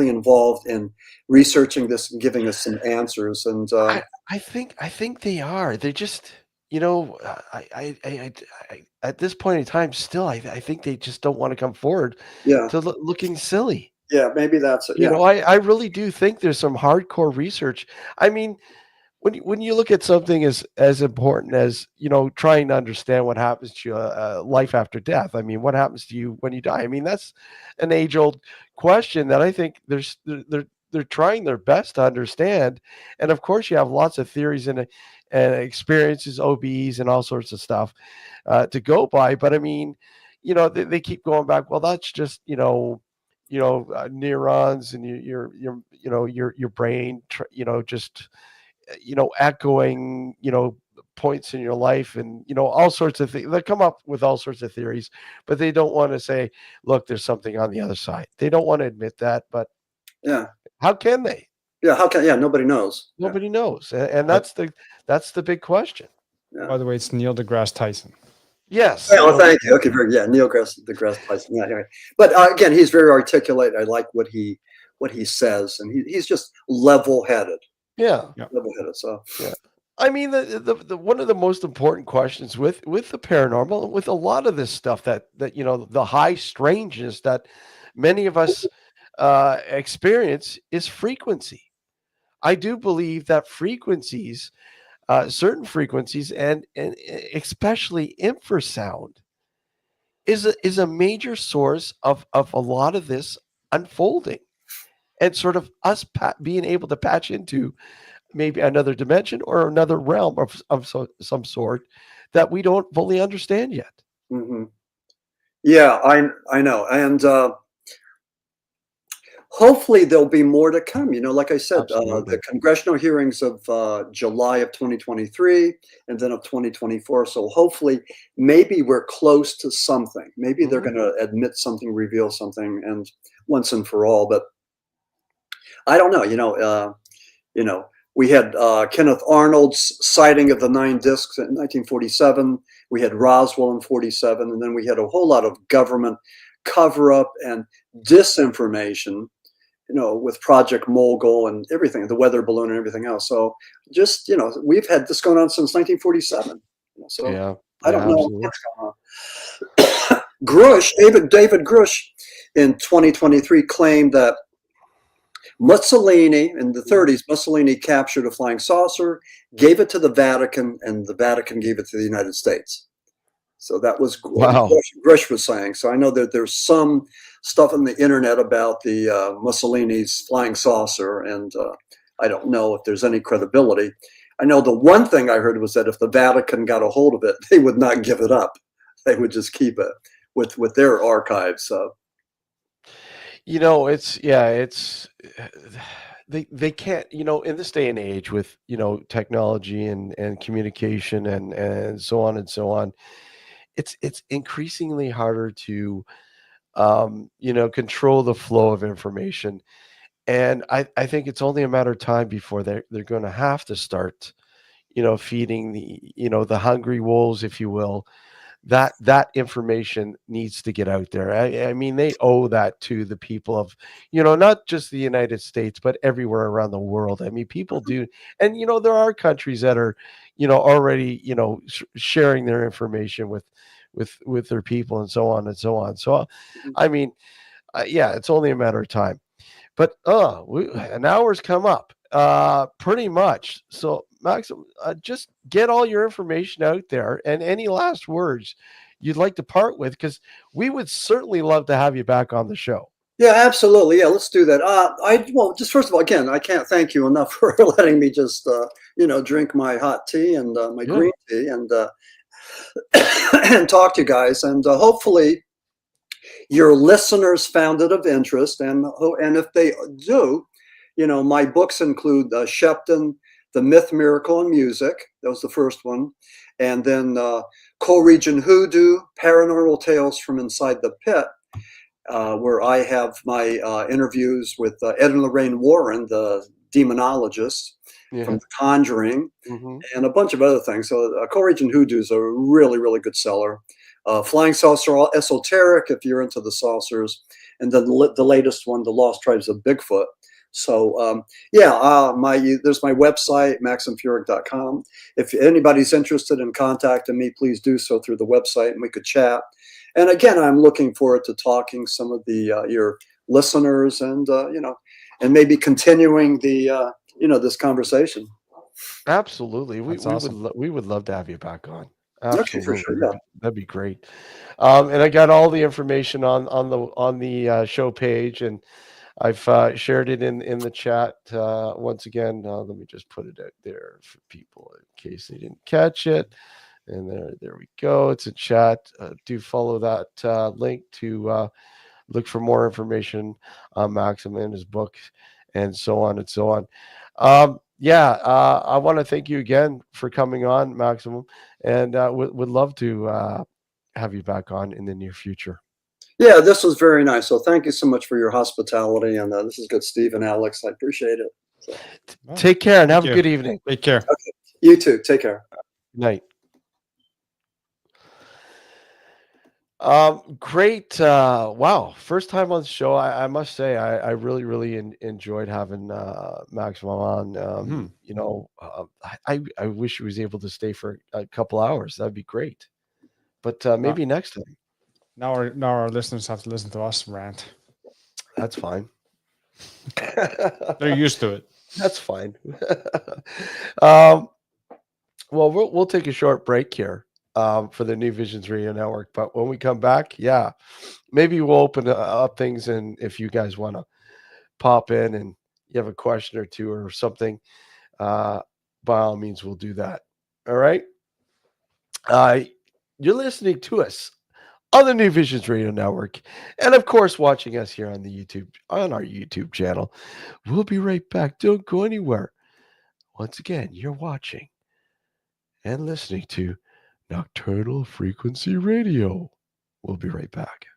involved in researching this and giving us some answers. And I think they are. They just, I at this point in time, still, I think they just don't want to come forward to looking silly. Yeah, maybe that's it. I really do think there's some hardcore research. I mean, when you look at something as important as trying to understand what happens to you, life after death. I mean, what happens to you when you die? I mean, that's an age-old question that I think they're trying their best to understand. And of course, you have lots of theories and experiences, OBs, and all sorts of stuff to go by. But I mean, they keep going back. Well, that's just neurons and your brain, just echoing points in your life, and all sorts of things. They come up with all sorts of theories, but they don't want to say, look, there's something on the other side. They don't want to admit that. But how can they? Nobody knows. Nobody knows, and that's the big question. By the way, it's Neil deGrasse Tyson. Yes. Well, thank you. Okay, Neil deGrasse Tyson. Yeah, anyway. But again, he's very articulate. I like what he says, and he's just level-headed. Yeah. Level-headed. So yeah. I mean, the one of the most important questions with the paranormal, with a lot of this stuff that the high strangeness that many of us experience, is frequency. I do believe that frequencies, certain frequencies, and especially infrasound, is a major source of a lot of this unfolding, and sort of us being able to patch into maybe another dimension or another realm of some sort that we don't fully understand yet. Mm-hmm. Yeah, I know, and hopefully there'll be more to come. Like I said, the congressional hearings of July of 2023 and then of 2024. So hopefully, maybe we're close to something. Maybe they're going to admit something, reveal something, and once and for all. But I don't know. We had Kenneth Arnold's sighting of the 9 discs in 1947. We had Roswell in 47, and then we had a whole lot of government cover-up and disinformation, with Project Mogul and everything, the weather balloon and everything else. So just, we've had this going on since 1947. So I don't know what's going on. Grush, David Grush in 2023 claimed that Mussolini, in the 30s, Mussolini captured a flying saucer, gave it to the Vatican, and the Vatican gave it to the United States. So that was what Grush was saying. So I know that there's some stuff on the internet about the Mussolini's flying saucer, and I don't know if there's any credibility. I know the one thing I heard was that if the Vatican got a hold of it, they would not give it up. They would just keep it with their archives. So. They can't, in this day and age with, technology and communication and so on and so on, it's increasingly harder to, control the flow of information. And I think it's only a matter of time before they're going to have to start, feeding the hungry wolves, if you will. That information needs to get out there. I mean, they owe that to the people of, not just the United States, but everywhere around the world. I mean, people do, and there are countries that are, already, sharing their information with their people and so on and so on. So, I mean, yeah, it's only a matter of time. But an hour's come up, pretty much. So, Maxim, just get all your information out there, and any last words you'd like to part with, because we would certainly love to have you back on the show. Yeah, absolutely. Yeah, let's do that. Well, just first of all, again, I can't thank you enough for letting me just drink my hot tea and my green tea and and talk to you guys, and hopefully your listeners found it of interest, and if they do, my books include Shepton, The Myth, Miracle, and Music. That was the first one. And then Co-Region Hoodoo, Paranormal Tales from Inside the Pit, where I have my interviews with Ed and Lorraine Warren, the demonologists from The Conjuring, and a bunch of other things. So Co-Region Hoodoo is a really, really good seller. Flying Saucer Esoteric, if you're into the saucers. And then the latest one, The Lost Tribes of Bigfoot. So, there's my website, maximfurek.com. If anybody's interested in contacting me, please do so through the website and we could chat. And again, I'm looking forward to talking some of the your listeners and, and maybe continuing the, this conversation. Absolutely. We would love to have you back on. Absolutely. Okay, for sure, yeah. That'd be great. And I got all the information on the show page, and I've shared it in the chat once again. Let me just put it out there for people in case they didn't catch it. And there we go. It's a chat. Do follow that link to look for more information on Maxim and his book, and so on and so on. I want to thank you again for coming on, Maximum, and would love to have you back on in the near future. Yeah, this was very nice. So thank you so much for your hospitality. And this is good, Steve and Alex. I appreciate it. So. Take care and have a good evening. Take care. Okay. You too. Take care. Good night. Great. Wow. First time on the show. I must say, I really, really enjoyed having Maximum on. I wish he was able to stay for a couple hours. That'd be great. But maybe next time. Now our listeners have to listen to us rant. That's fine. They're used to it. That's fine. Well, we'll take a short break here for the New Visions Radio Network. But when we come back, maybe we'll open up things. And if you guys want to pop in and you have a question or two or something, by all means, we'll do that. All right. You're listening to us on the New Visions Radio Network, and of course, watching us here on our YouTube channel. We'll be right back. Don't go anywhere. Once again, you're watching and listening to Nocturnal Frequency Radio. We'll be right back.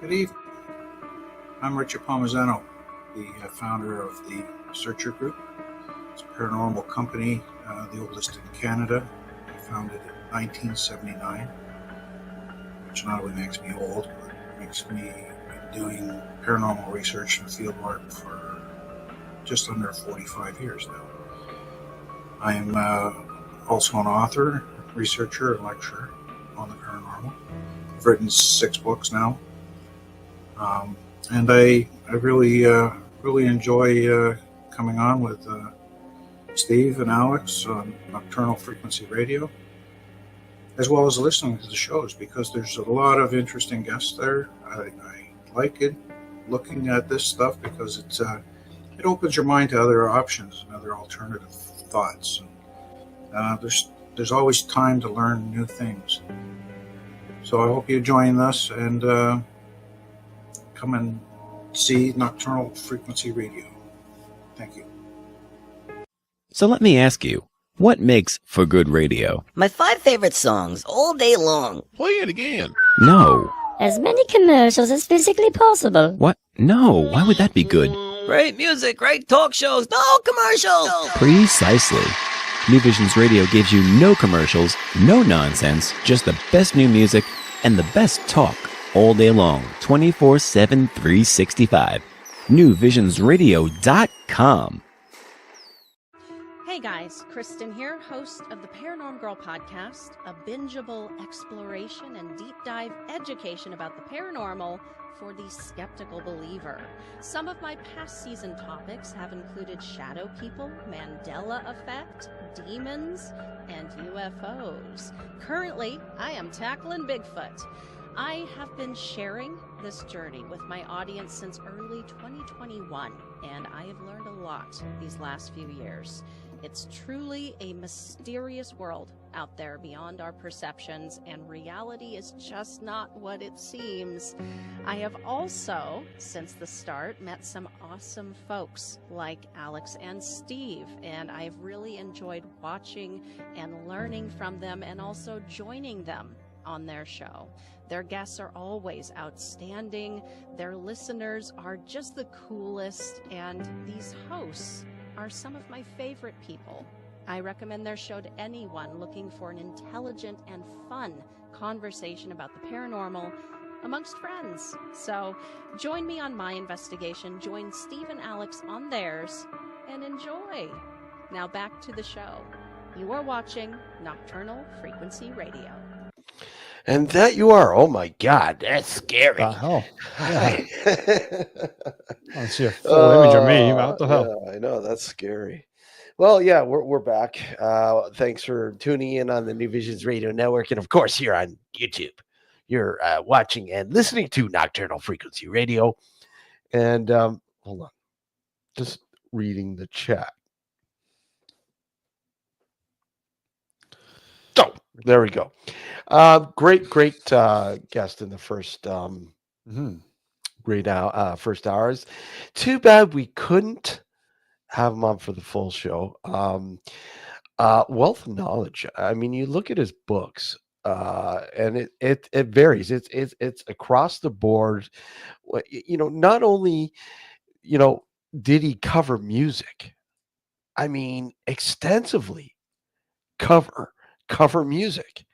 Good evening. I'm Richard Palmisano, the founder of the Searcher Group. It's a paranormal company, the oldest in Canada. I founded it in 1979, which not only makes me old, but makes me doing paranormal research and field work for just under 45 years now. I am also an author, researcher, and lecturer on the paranormal. I've written 6 books now. And I really enjoy coming on with Steve and Alex on Nocturnal Frequency Radio, as well as listening to the shows, because there's a lot of interesting guests there. I like it, looking at this stuff, because it opens your mind to other options and other alternative thoughts. There's always time to learn new things. So I hope you join us and come and see Nocturnal Frequency Radio. Thank you. So let me ask you, what makes for good radio? My 5 favorite songs all day long. Play it again. No. As many commercials as physically possible. What? No, why would that be good? Great music, great talk shows, no commercials. Precisely. New Visions Radio gives you no commercials, no nonsense, just the best new music and the best talk all day long, 24/7, 365. NewVisionsRadio.com. Hey guys, Kristen here, host of the Paranormal Girl podcast, a bingeable exploration and deep dive education about the paranormal for the skeptical believer. Some of my past season topics have included shadow people, Mandela effect, demons, and UFOs. Currently, I am tackling Bigfoot. I have been sharing this journey with my audience since early 2021, and I have learned a lot these last few years. It's truly a mysterious world out there beyond our perceptions, and reality is just not what it seems. I have also, since the start, met some awesome folks like Alex and Steve, and I've really enjoyed watching and learning from them and also joining them on their show. Their guests are always outstanding, their listeners are just the coolest, and these hosts are some of my favorite people. I recommend their show to anyone looking for an intelligent and fun conversation about the paranormal amongst friends. So join me on my investigation, join Steve and Alex on theirs, and enjoy. Now back to the show. You are watching Nocturnal Frequency Radio. And that you are. Oh my God, that's scary. Oh, yeah. I see a full image of me. What the hell? Yeah, I know, that's scary. Well, yeah, we're back. Thanks for tuning in on the New Visions Radio Network, and of course here on YouTube. You're watching and listening to Nocturnal Frequency Radio. And hold on, just reading the chat. So there we go. Great guest in the first first hours. Too bad we couldn't have him on for the full show. Wealth of knowledge. I mean, you look at his books, and it varies. It's across the board. You know, not only did he cover music, I mean, extensively cover music,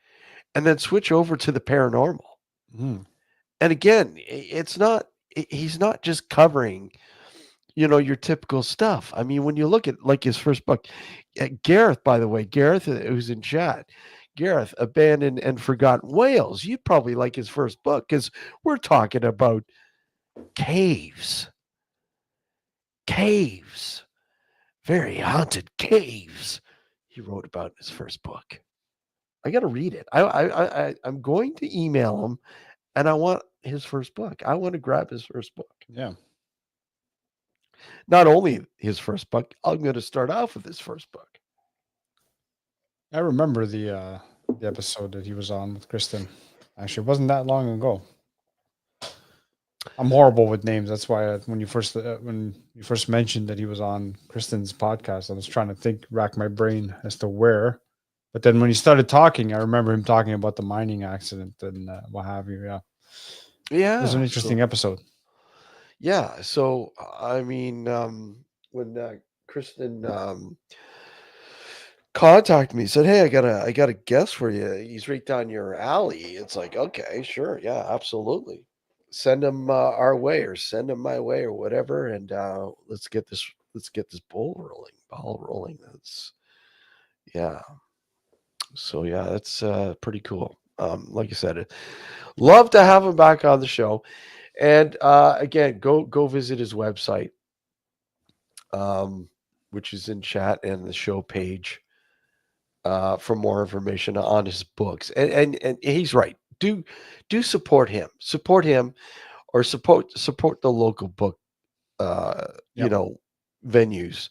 and then switch over to the paranormal. And again, he's not just covering your typical stuff. I mean, when you look at like his first book, Gareth, by the way, who's in chat, Gareth, Abandoned and Forgotten Whales, you'd probably like his first book, because we're talking about caves, very haunted caves he wrote about in his first book. I got to read it. I'm going to email him, and I want his first book. I want to grab his first book. Yeah. Not only his first book, I'm going to start off with his first book. I remember the episode that he was on with Kristen. Actually, it wasn't that long ago. I'm horrible with names. That's why when you first mentioned that he was on Kristen's podcast, I was trying to rack my brain as to where. But then when he started talking, I remember him talking about the mining accident and what have you. Yeah. Yeah. It was an interesting episode. Yeah. So, I mean, when Kristen contacted me, said, "Hey, I got a guest for you. He's right down your alley." It's like, okay, sure, yeah, absolutely. Send him our way, or send him my way, or whatever, and let's get this ball rolling. That's yeah. So yeah, that's pretty cool. Like I said, love to have him back on the show. And again, go visit his website, which is in chat and the show page, for more information on his books. And he's right. Do support him. Support him, or support the local book, you Yep. know, venues.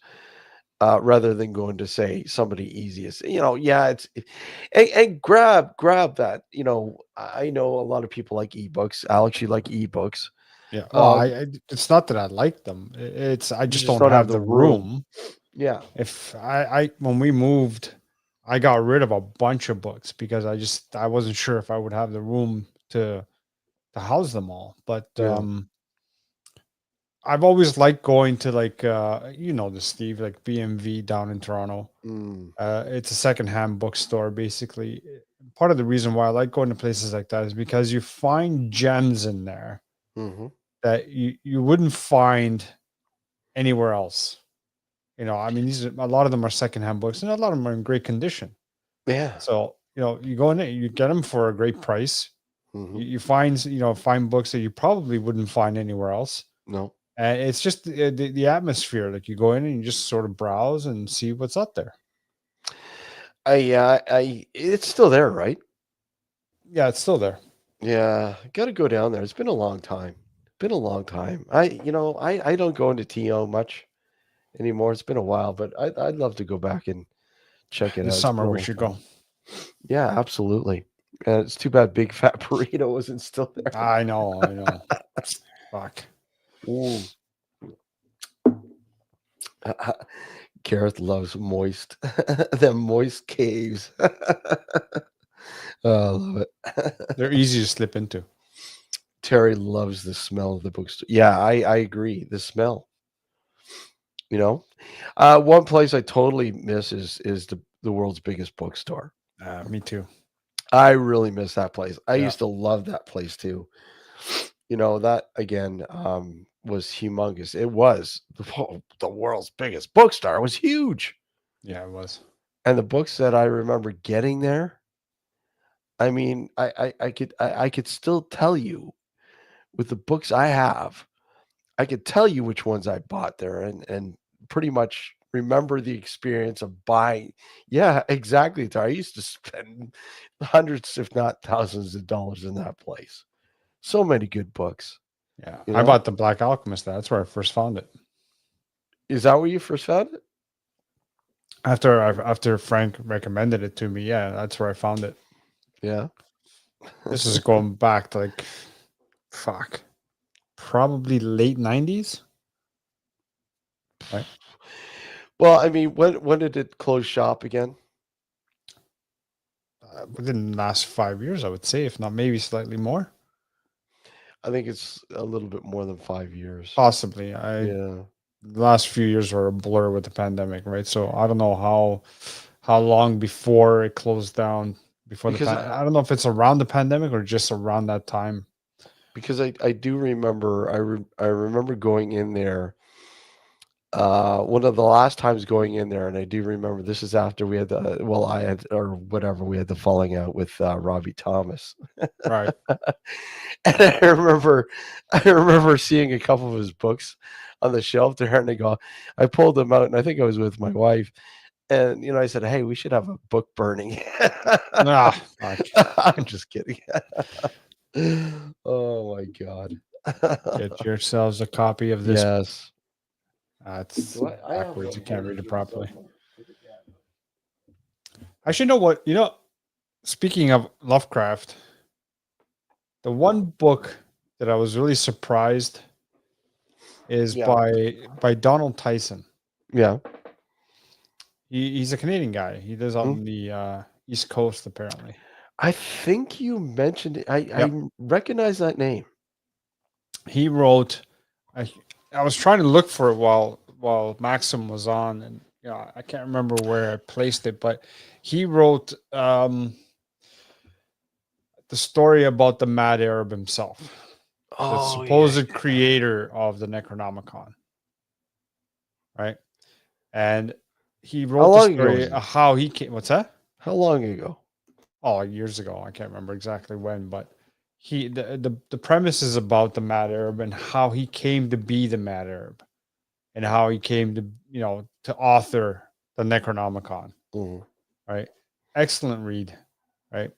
Rather than going to say somebody easiest, yeah, and grab that. I know a lot of people like ebooks. Alex, you like ebooks. Yeah. Well, it's not that I like them. It's I You just just don't don't have have the the room. room. Yeah. If I when we moved, I got rid of a bunch of books because I wasn't sure if I would have the room to house them all. But Yeah. I've always liked going to the Steve, like BMV down in Toronto. Mm. It's a secondhand bookstore, basically. Part of the reason why I like going to places like that is because you find gems in there Hmm. that you wouldn't find anywhere else. I mean, a lot of them are secondhand books, and a lot of them are in great condition. Yeah. So you go in there, you get them for a great price. Hmm. You find books that you probably wouldn't find anywhere else. No. And it's just the atmosphere. Like you go in and you just sort of browse and see what's up there. It's still there, right? Yeah, it's still there. Yeah, got to go down there. It's been a long time. Been a long time. I don't go into TO much anymore. It's been a while, but I'd love to go back and check it This out. It's been summer a we long should time. go. Yeah, absolutely. It's too bad Big Fat Burrito wasn't still there. I know. Fuck. Ooh. Gareth loves moist, them moist caves. Oh, I love it. They're easy to slip into. Terry loves the smell of the bookstore. Yeah, I agree. The smell. One place I totally miss is the world's biggest bookstore. Me too. I really miss that place. I Yeah. used to love that place too. That again was humongous. It was the world's biggest bookstore. It was huge. Yeah, it was. And the books that I remember getting there, I mean, I could still tell you with the books I have, I could tell you which ones I bought there, and pretty much remember the experience of buying. Yeah, exactly. I used to spend hundreds, if not thousands of dollars in that place. So many good books. Yeah. I bought the Black Alchemist. That's where I first found it. Is that where you first found it? After Frank recommended it to me, yeah, that's where I found it. Yeah. This is going back to probably late 90s. Right. Well, I mean, when did it close shop again? Within the last 5 years, I would say, if not maybe slightly more. I think it's a little bit more than 5 years. Possibly. Yeah. The last few years were a blur with the pandemic, right? So I don't know how long before it closed down. I don't know if it's around the pandemic or just around that time. Because I do remember, I remember going in there. One of the last times going in there, and I do remember this is after we had we had the falling out with Robbie Thomas. Right. And I remember seeing a couple of his books on the shelf there, and I pulled them out, and I think I was with my wife, and I said, "Hey, we should have a book burning." I'm just kidding. Oh my God! Get yourselves a copy of this. Yes. It's backwards. You can't read it properly. Actually, know what? Speaking of Lovecraft, the one book that I was really surprised is by Donald Tyson. Yeah. He's a Canadian guy. He lives on the East Coast, apparently. I think you mentioned it. I recognize that name. he wrote. I was trying to look for it while Maxim was on, and I can't remember where I placed it, but he wrote the story about the Mad Arab himself, the supposed creator of the Necronomicon, right? And he wrote the story of how he came. What's that? How long ago? Oh, years ago. I can't remember exactly when, but the premise is about the Mad Arab and how he came to be the Mad Arab, and how he came to to author the Necronomicon. Right, excellent read, right?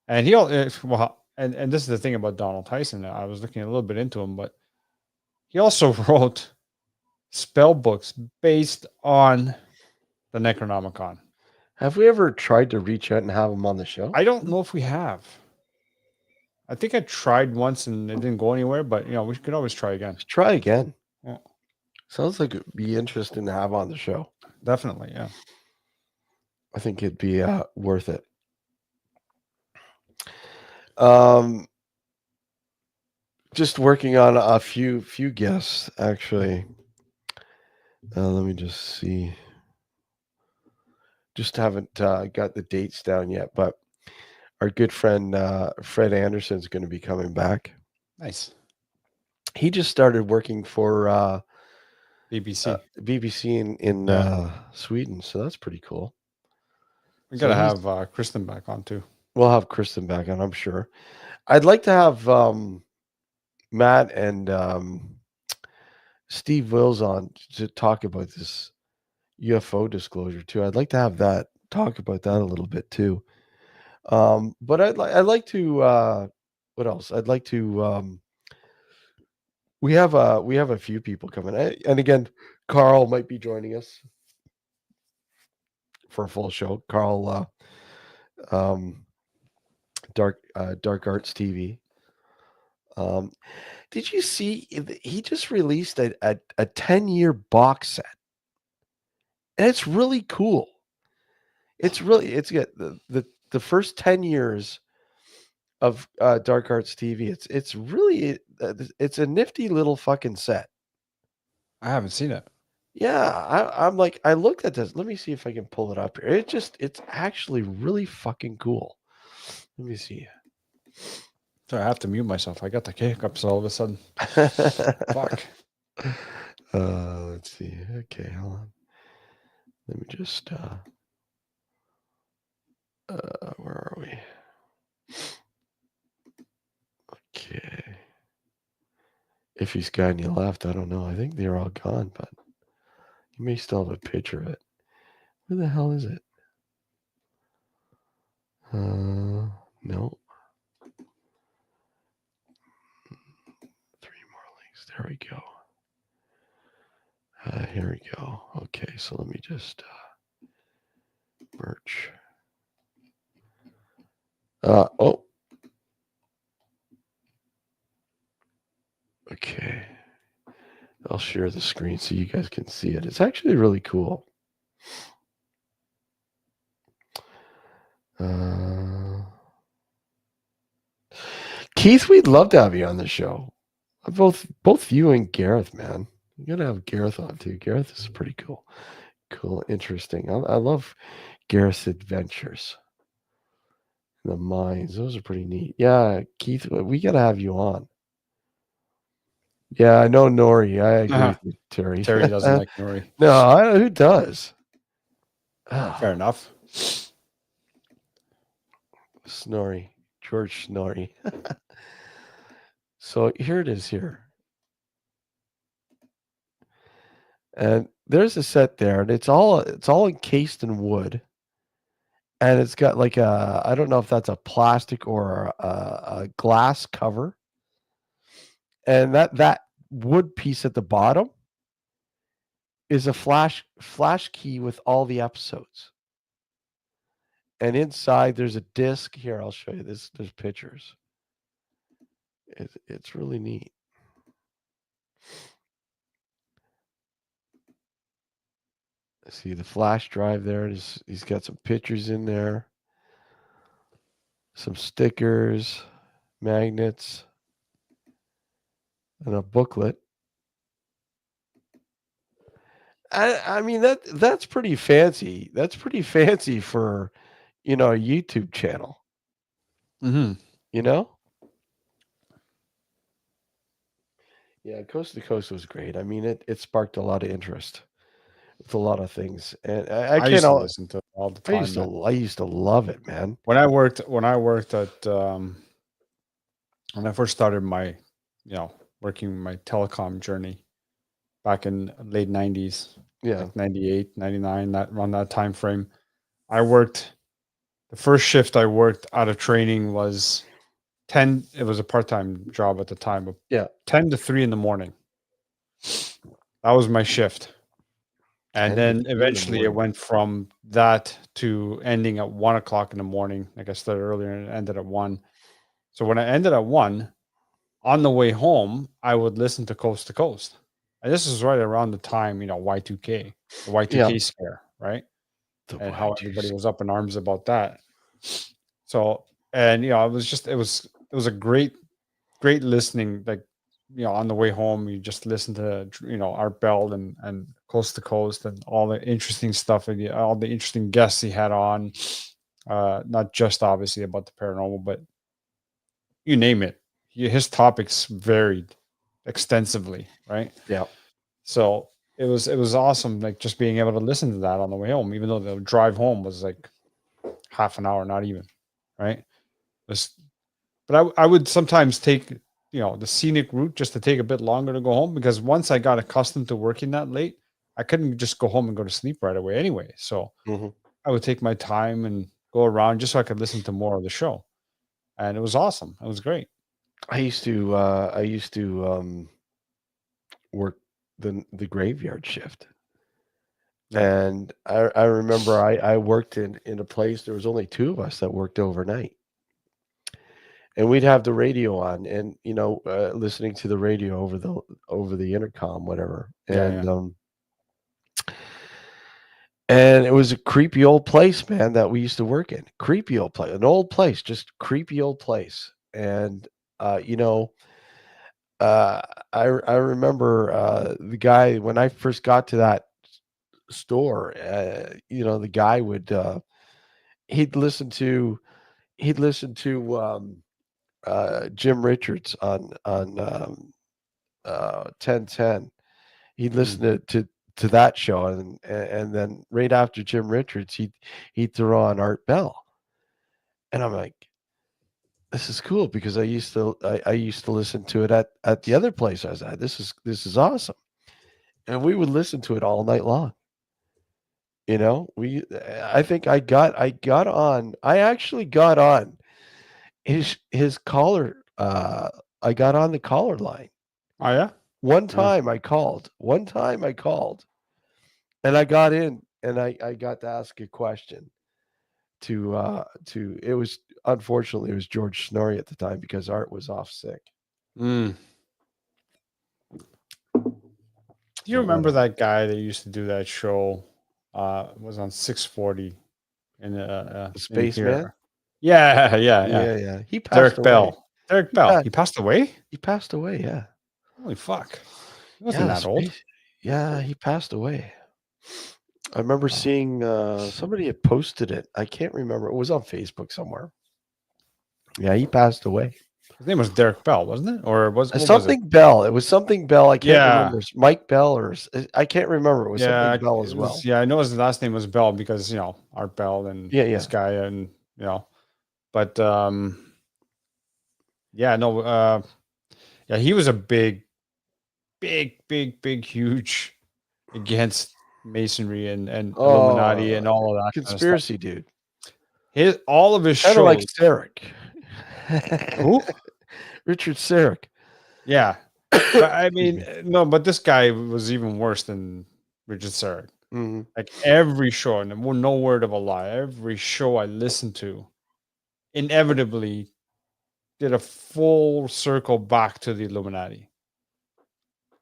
And he well, and this is the thing about Donald Tyson. I was looking a little bit into him, but he also wrote spell books based on the Necronomicon. Have we ever tried to reach out and have him on the show? I don't know if we have. I think I tried once and it didn't go anywhere, but we could always try again. Let's try again. Yeah. Sounds like it'd be interesting to have on the show. Definitely, yeah. I think it'd be worth it. Just working on a few guests actually. Let me just see. Just haven't got the dates down yet, but our good friend Fred Anderson is going to be coming back. Nice. He just started working for BBC in Sweden, so that's pretty cool. We got to have Kristen back on too. We'll have Kristen back on, I'm sure. I'd like to have Matt and Steve Wills on to talk about this UFO disclosure too. I'd like to have that talk about that a little bit too. But I'd like to what else? I'd like to we have a few people coming, and again, Carl might be joining us for a full show. Carl, Dark Arts TV. Did you see he just released a 10-year box set? And it's really cool. It's good. The first 10 years of Dark Arts TV. It's really it's a nifty little fucking set. I haven't seen it. Yeah, I'm like, I looked at this. Let me see if I can pull it up here. It's actually really fucking cool. Let me see. So I have to mute myself. I got the hiccups all of a sudden. Fuck. Let's see. Okay, hold on. Let me just where are we? Okay. If he's got any left, I don't know. I think they're all gone, but you may still have a picture of it. Where the hell is it? No. 3 more links. There we go. Here we go. Okay, so let me just merch. Oh. Okay. I'll share the screen so you guys can see it. It's actually really cool. Keith, we'd love to have you on the show. Both you and Gareth, man. You gotta have Gareth on too. Gareth is pretty cool. Cool, interesting. I love Gareth's adventures. The mines, those are pretty neat. Yeah, Keith, we gotta have you on. Yeah, I know Noory. I agree with you, Terry. Terry doesn't like Noory. No, who does? Fair enough. Snorri. George Noory. So here it is here. And there's a set there, and it's all encased in wood. And it's got like I don't know if that's a plastic or a glass cover. And that wood piece at the bottom is a flash key with all the episodes. And inside there's a disc. Here, I'll show you this. There's pictures. It's really neat. See the flash drive there. He's got some pictures in there. Some stickers, magnets. and a booklet. I mean that's pretty fancy. That's pretty fancy for, a YouTube channel. Mm-hmm. You know? Yeah, Coast to Coast was great. I mean, it sparked a lot of interest with a lot of things, and I I can't. used to listen to it all the time, man. I used to love it, man. When I worked at when I first started my, working my telecom journey back in late 90s, Yeah, like 98, 99, that around that time frame, I worked the first shift I worked out of training was 10. It was a part-time job at the time, but yeah. 10 to 3 in the morning. That was my shift. And 10 to then 3 in the eventually it morning. went from that to ending at 1 o'clock in the morning. Like I started earlier and it ended at 1. So when I ended at 1, on the way home, I would listen to Coast to Coast. And this is right around the time, Y2K, the Y2K Yeah. scare, right? The And how everybody Y2K. was up in arms about that. So, and it was a great listening, like, on the way home, you just listen to, Art Bell and Coast to Coast and all the interesting stuff and all the interesting guests he had on, not just obviously about the paranormal, but you name it. His topics varied extensively, right? Yeah. So it was awesome, like just being able to listen to that on the way home, even though the drive home was like half an hour, not even, right? But I would sometimes take, the scenic route just to take a bit longer to go home, because once I got accustomed to working that late, I couldn't just go home and go to sleep right away anyway. So Mhm. I would take my time and go around just so I could listen to more of the show. And it was awesome. It was great. I used to work the graveyard shift. Yeah. And I remember I worked in a place, there was only 2 of us that worked overnight. And we'd have the radio on and, listening to the radio over the intercom, whatever. Yeah. Yeah. And it was a creepy old place, man, that we used to work in. Creepy old place, an old place, just creepy old place. And, uh, you know, uh, I remember the guy when I first got to that store. The guy would he'd listen to he'd listen to Jim Richards on 1010. He'd listen to that show, and then right after Jim Richards, he'd throw on Art Bell, and I'm like, this is cool because I used to listen to it at the other place I was at. This is awesome, and we would listen to it all night long. I think I got on. I actually got on his caller. I got on the caller line. Oh yeah. One Yeah. time I called. And I got in and I got to ask a question to it was unfortunately it was George Noory at the time because Art was off sick. Do you remember that guy that used to do that show? Was on 640 in The in Spaceman? here. Yeah. Yeah. He passed Derek away. Bell. Derek Bell. Yeah. He passed away? He passed away, yeah. Holy fuck. He wasn't that old. Yeah, he passed away. I remember seeing somebody had posted it. I can't remember. It was on Facebook somewhere. Yeah, he passed away. His name was Derek Bell, wasn't it? Or what was Something it? Bell. It was something Bell. I can't Yeah. remember. Mike Bell or I can't remember. It was Yeah, something Bell as well. I know his last name was Bell because, Art Bell and this guy and, but he was a big, huge against Masonry and Illuminati and all of that conspiracy kind of stuff. dude. All of his Kind shows. of like Sarek. Who? Richard Sarek. Yeah. But, I mean, no, but this guy was even worse than Richard Sarek. Mm-hmm. Like every show, and no word of a lie, every show I listened to inevitably did a full circle back to the Illuminati.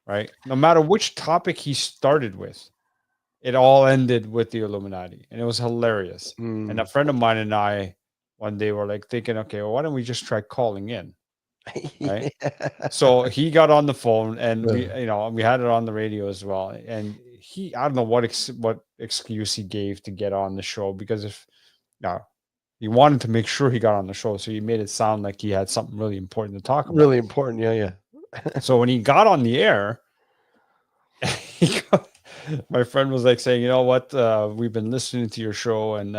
Right? No matter which topic he started with, it all ended with the Illuminati. And it was hilarious. And a friend of mine and I one day were like thinking, okay, well, why don't we just try calling in? right? Yeah. So he got on the phone, and we, Yeah. we had it on the radio as well. And I don't know what excuse he gave to get on the show, because if he wanted to make sure he got on the show, so he made it sound like he had something really important to talk about. Really important, yeah. So when he got on the air, my friend was like saying, "You know what? We've been listening to your show, and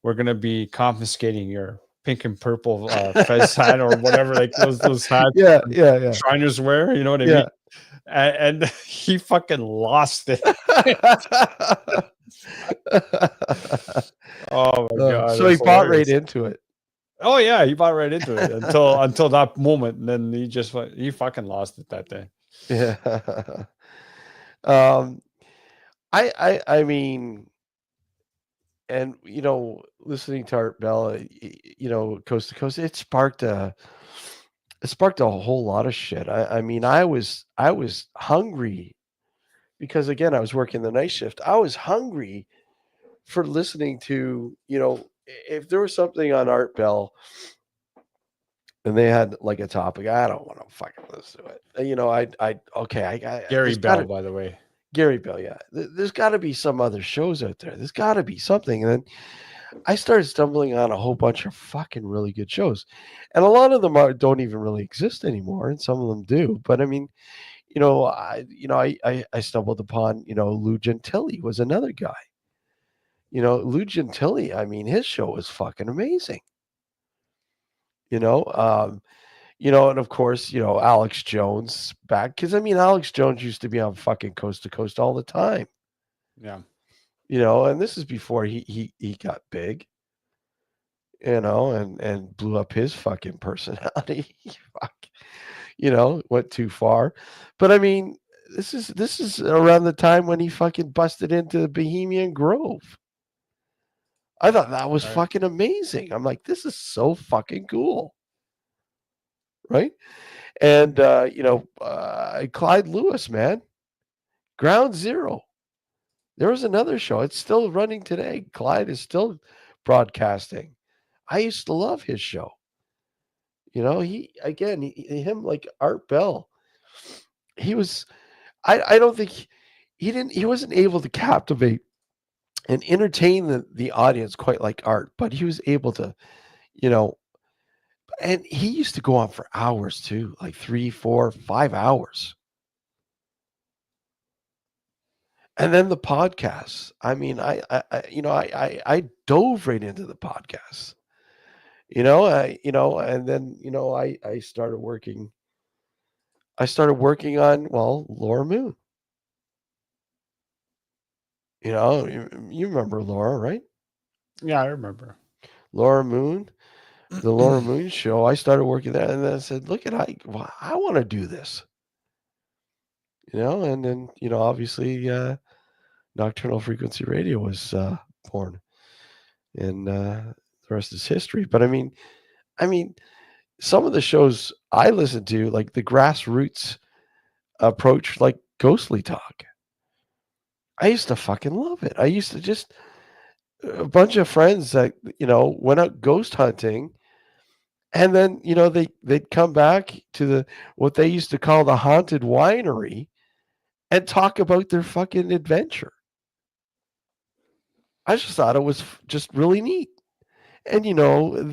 we're gonna be confiscating your pink and purple fez hat or whatever, like those hats Yeah. Shriners wear." You know what I mean? And he fucking lost it. Oh my god! So he bought right into it. Oh yeah, he bought right into it until that moment, and then he fucking lost it that day. Yeah. I mean, and listening to Art Bell, coast to coast, it sparked a whole lot of shit. I mean, I was hungry because, again, I was working the night shift. I was hungry for listening to, if there was something on Art Bell and they had like a topic, I don't want to fucking listen to it. Gary Bell, by the way. Gary Bell, yeah. There's got to be some other shows out there. There's got to be something. And then I started stumbling on a whole bunch of fucking really good shows. And a lot of them don't even really exist anymore, and some of them do. But I mean, I stumbled upon, Lou Gentili was another guy. Lou Gentili, I mean, his show was fucking amazing. And of course, Alex Jones back, because I mean, Alex Jones used to be on fucking Coast to Coast all the time. Yeah. And this is before he got big, and blew up his fucking personality. Fuck. Went too far. But I mean, this is around the time when he fucking busted into Bohemian Grove. I thought that was fucking amazing. I'm like, this is so fucking cool. Right? And Clyde Lewis, man. Ground Zero. There was another show. It's still running today. Clyde is still broadcasting. I used to love his show. Him like Art Bell. He was, I don't think he wasn't able to captivate and entertain the audience quite like Art, but he was able to, and he used to go on for hours too, like 3, 4, 5 hours. And then the podcasts. I mean, I dove right into the podcasts. And then I started working. I started working on Laura Moon. You remember Laura, right? Yeah, I remember Laura Moon, the Laura Moon show. I started working there, and then I said, "Look at I want to do this." And then obviously, Nocturnal Frequency Radio was born, and the rest is history. But I mean, some of the shows I listen to, like the grassroots approach, like Ghostly Talk. I used to fucking love it. I used to just a bunch of friends that went out ghost hunting, and then they'd come back to what they used to call the haunted winery and talk about their fucking adventure. I just thought it was just really neat. And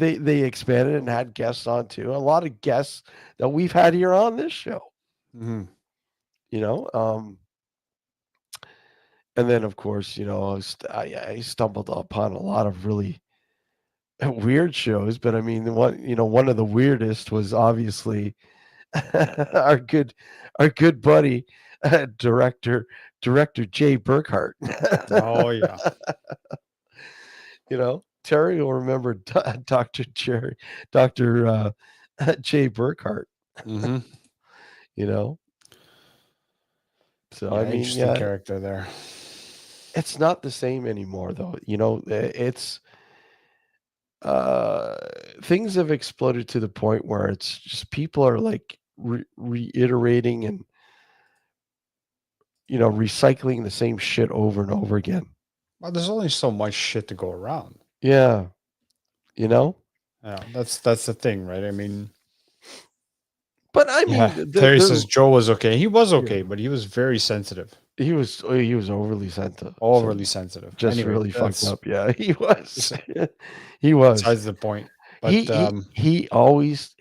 they expanded and had guests on too. A lot of guests that we've had here on this show. Mm-hmm. And then of course, I stumbled upon a lot of really weird shows. But I mean, one of the weirdest was obviously our good buddy, director Jay Burkhart. Oh yeah. Terry will remember Dr. Jay Burkhart. Mm-hmm. So yeah, I mean, interesting character there. It's not the same anymore, though. It's things have exploded to the point where it's just people are like reiterating and recycling the same shit over and over again. Well, there's only so much shit to go around. Yeah. Yeah, that's the thing, right? I mean, But I mean, Terry says Joe was okay. He was okay, but he was very sensitive. He was overly sensitive. Overly sensitive. Just anyway, really fucked up. Yeah, he was. He was. Besides the point. But he always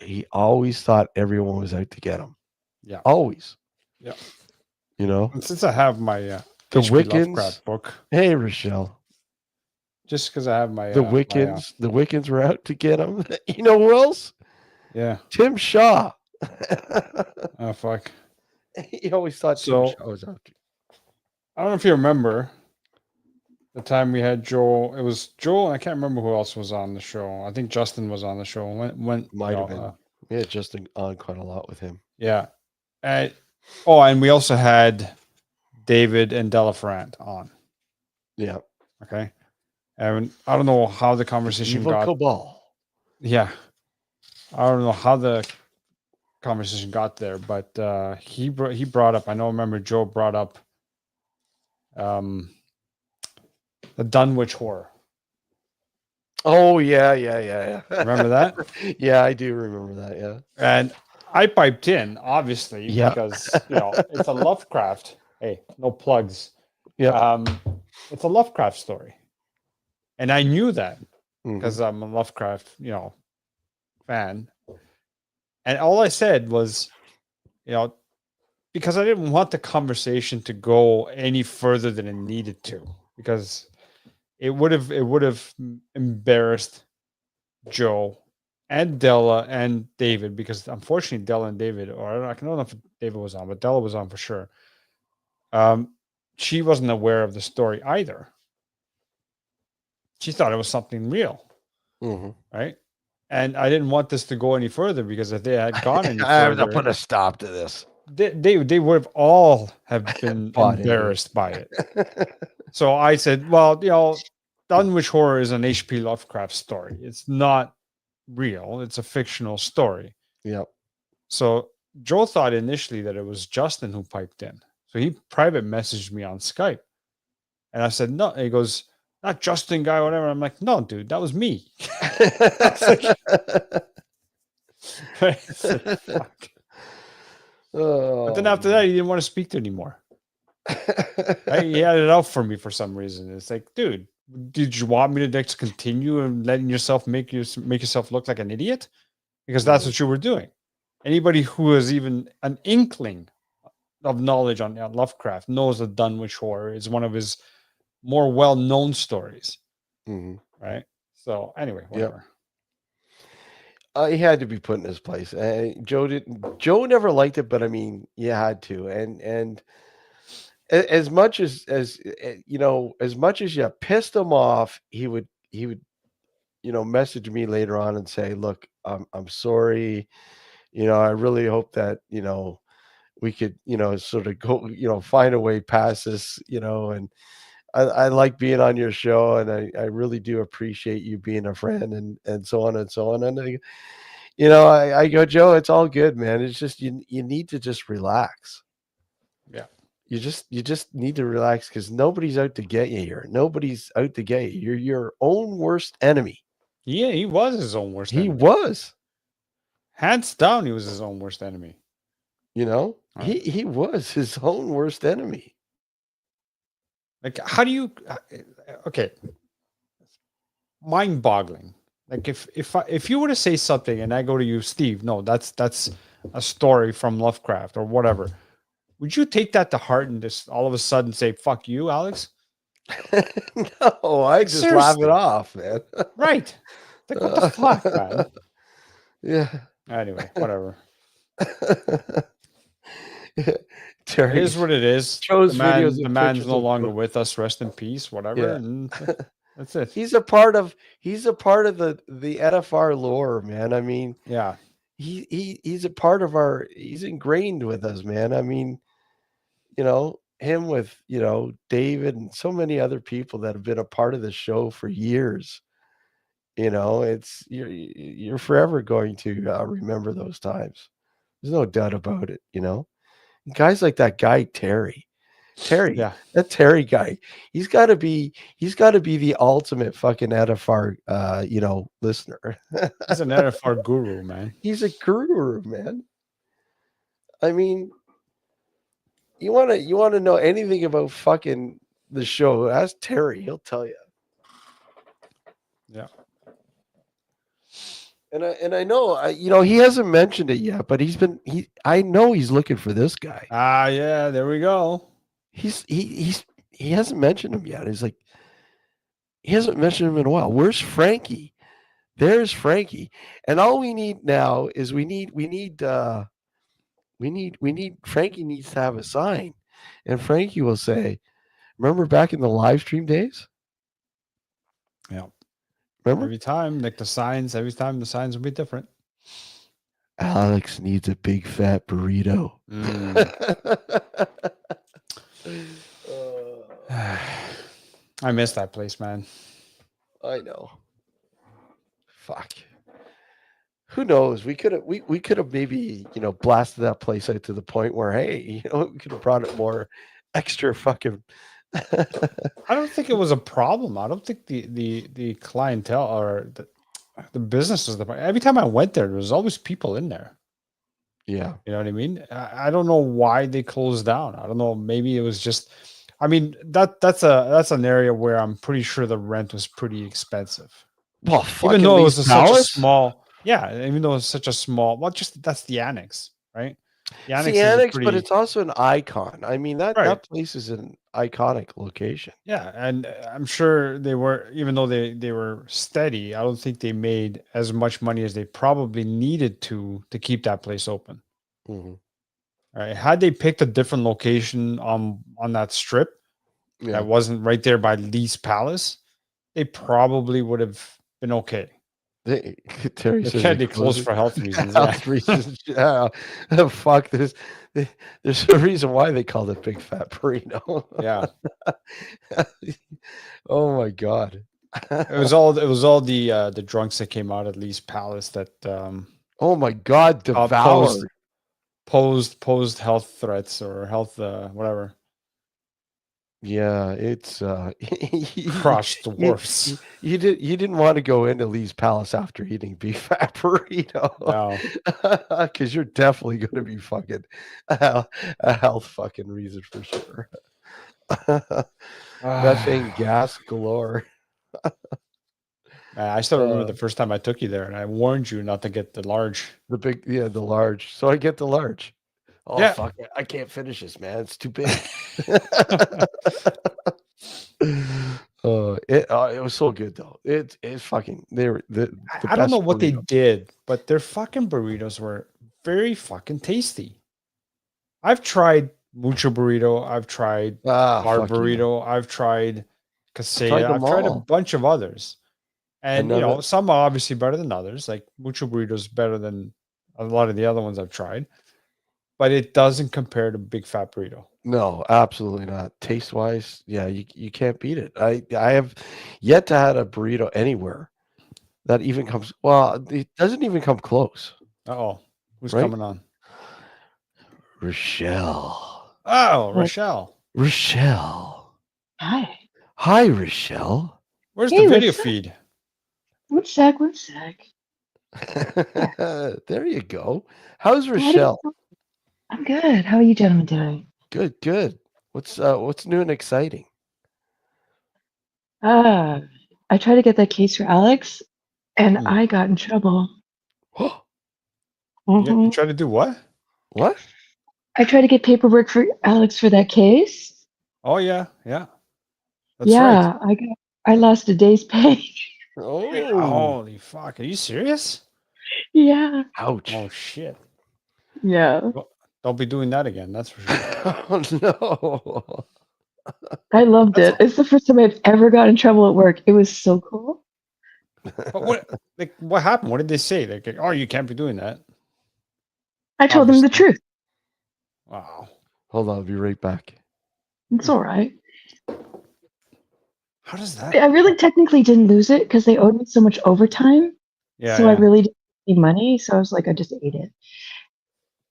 thought everyone was out to get him. Yeah. Always. Yeah. You know? And since I have my the Wiccans Lovecraft book. Hey, Rochelle. Just because I have my the Wiccans were out to get him. You know who else? Yeah. Tim Shaw. Oh fuck. He always thought Tim Shaw was out to. I don't know if you remember the time we had Joel. It was Joel. I can't remember who else was on the show. I think Justin was on the show. When might have been. We had Justin on quite a lot with him. Yeah. And we also had David and Delafrant on. Yeah. Okay. And I don't know how the conversation got. Cabal. Yeah. I don't know how the conversation got there, but he brought up. I remember Joe brought up the Dunwich Horror. Oh yeah. Remember that? Yeah, I do remember that. Yeah. And I piped in, obviously, because it's a Lovecraft. Hey, no plugs. Yeah. It's a Lovecraft story, and I knew that because I'm a Lovecraft, fan. And all I said was, because I didn't want the conversation to go any further than it needed to, because it would have embarrassed Joe and Della and David, because unfortunately Della and David, or I don't know if David was on, but Della was on for sure. She wasn't aware of the story either. She thought it was something real, right? And I didn't want this to go any further, because if they had gone any further, I have to put a stop to this. They would have all have been embarrassed by it. So I said, well, Dunwich Horror is an H.P. Lovecraft story. It's not real. It's a fictional story. Yep. So Joe thought initially that it was Justin who piped in. So he private messaged me on Skype. And I said, no. And he goes, not Justin guy, whatever. I'm like, no, dude, that was me. I said, fuck. But then after that, he didn't want to speak to it anymore. He had it out for me for some reason. It's like, dude, did you want me to next continue and letting yourself make yourself look like an idiot? Because that's what you were doing. Anybody who has even an inkling of knowledge on Lovecraft knows that Dunwich Horror is one of his more well-known stories. Right? So anyway, whatever. He had to be put in his place. Joe never liked it, but I mean, you had to. And as much as you pissed him off, he would message me later on and say, look, I'm sorry. I really hope that, we could, sort of go, find a way past this, and I like being on your show, and I really do appreciate you being a friend, and so on and so on. And I go, Joe, it's all good, man. It's just you need to just relax. Yeah. You just need to relax, because nobody's out to get you here. Nobody's out to get you. You're your own worst enemy. Yeah, he was his own worst enemy. He was. Hands down, he was his own worst enemy. He was his own worst enemy. Like, how do you? Okay, mind-boggling. Like, if you were to say something and I go to you, Steve, no, that's a story from Lovecraft or whatever, would you take that to heart and just all of a sudden say, "Fuck you, Alex"? No, I just laugh it off, man. Right? Like, what the fuck, man? Yeah. Anyway, whatever. Terry, it is what it is. The man's no longer with us. Rest in peace. Whatever. Yeah. And that's it. He's a part of the NFR lore, man. I mean, yeah, he's a part of he's ingrained with us, man. I mean, him with David and so many other people that have been a part of the show for years. It's you're forever going to remember those times. There's no doubt about it. Guys like that guy Terry, yeah, that Terry guy, he's got to be the ultimate fucking NFR listener. He's an NFR guru, man. He's a guru, man. I mean, you want to know anything about fucking the show? Ask Terry; he'll tell you. Yeah. And I know he hasn't mentioned it yet, but I know he's looking for this guy. Yeah, there we go. He hasn't mentioned him yet. He's like, he hasn't mentioned him in a while. Where's Frankie? There's Frankie. And all we need now is we need Frankie needs to have a sign. And Frankie will say, remember back in the live stream days? Yeah. Remember? Every time the signs will be different. Alex needs a big fat burrito. I miss that place, man. I know. Fuck. Who knows? We could have maybe, blasted that place out to the point where, hey, we could have brought it more extra fucking. I don't think it was a problem. I don't think the clientele or the business was the problem. Every time I went there was always people in there. Yeah. You know what I mean? I don't know why they closed down. I don't know. Maybe it was just, I mean, that's an area where I'm pretty sure the rent was pretty expensive. Well, even though it was such a small, even though it's such a small, that's the annex, right? The annex, but it's also an icon. I mean, that place is an iconic location. Yeah, and I'm sure they were, even though they were steady, I don't think they made as much money as they probably needed to keep that place open. Mm-hmm. Right? Had they picked a different location on that strip that wasn't right there by Lee's Palace, they probably would have been okay. Terry says they closed for health reasons. Health reasons. Yeah. Fuck this. There's a reason why they called it Big Fat Burrito. Yeah. Oh my god. It was all the drunks that came out at Lee's Palace that oh my god, devoured. Posed health threats or health whatever. Yeah, it's crushed dwarfs. You didn't want to go into Lee's Palace after eating beef fat burrito. No. Because you're definitely going to be fucking a health fucking reason for sure. Methane gas galore. I still remember the first time I took you there, and I warned you not to get the large. The large. So I get the large. Oh, yeah. Fuck it. I can't finish this, man. It's too big. It was so good though. It's fucking I don't know what they did, but their fucking burritos were very fucking tasty. I've tried mucho burrito, I've tried bar burrito, I've tried quesadilla, I've tried a bunch of others. And some are obviously better than others. Like mucho burrito is better than a lot of the other ones I've tried. But it doesn't compare to Big Fat Burrito. No, absolutely not. Taste wise, yeah, you can't beat it. I have yet to have a burrito anywhere that even comes. Well, it doesn't even come close. Who's coming on? Rochelle. Oh, Rochelle. Rochelle. Hi, Rochelle. Where's the video feed? One sec. There you go. How's Rochelle? I'm good. How are you gentlemen doing? Good. What's new and exciting? I tried to get that case for Alex, and I got in trouble. You tried to do what? What? I tried to get paperwork for Alex for that case. Oh yeah. That's right. I lost a day's pay. Oh, holy fuck! Are you serious? Yeah. Ouch. Oh shit. Yeah. Well, don't be doing that again. That's for sure. Oh no. I loved it. It's the first time I've ever got in trouble at work. It was so cool. But what happened? What did they say? Like, oh, you can't be doing that. I told them the truth. Wow. Hold on, I'll be right back. It's all right. How does that? I really technically didn't lose it because they owed me so much overtime. Yeah. So I really didn't need money. So I was like, I just ate it.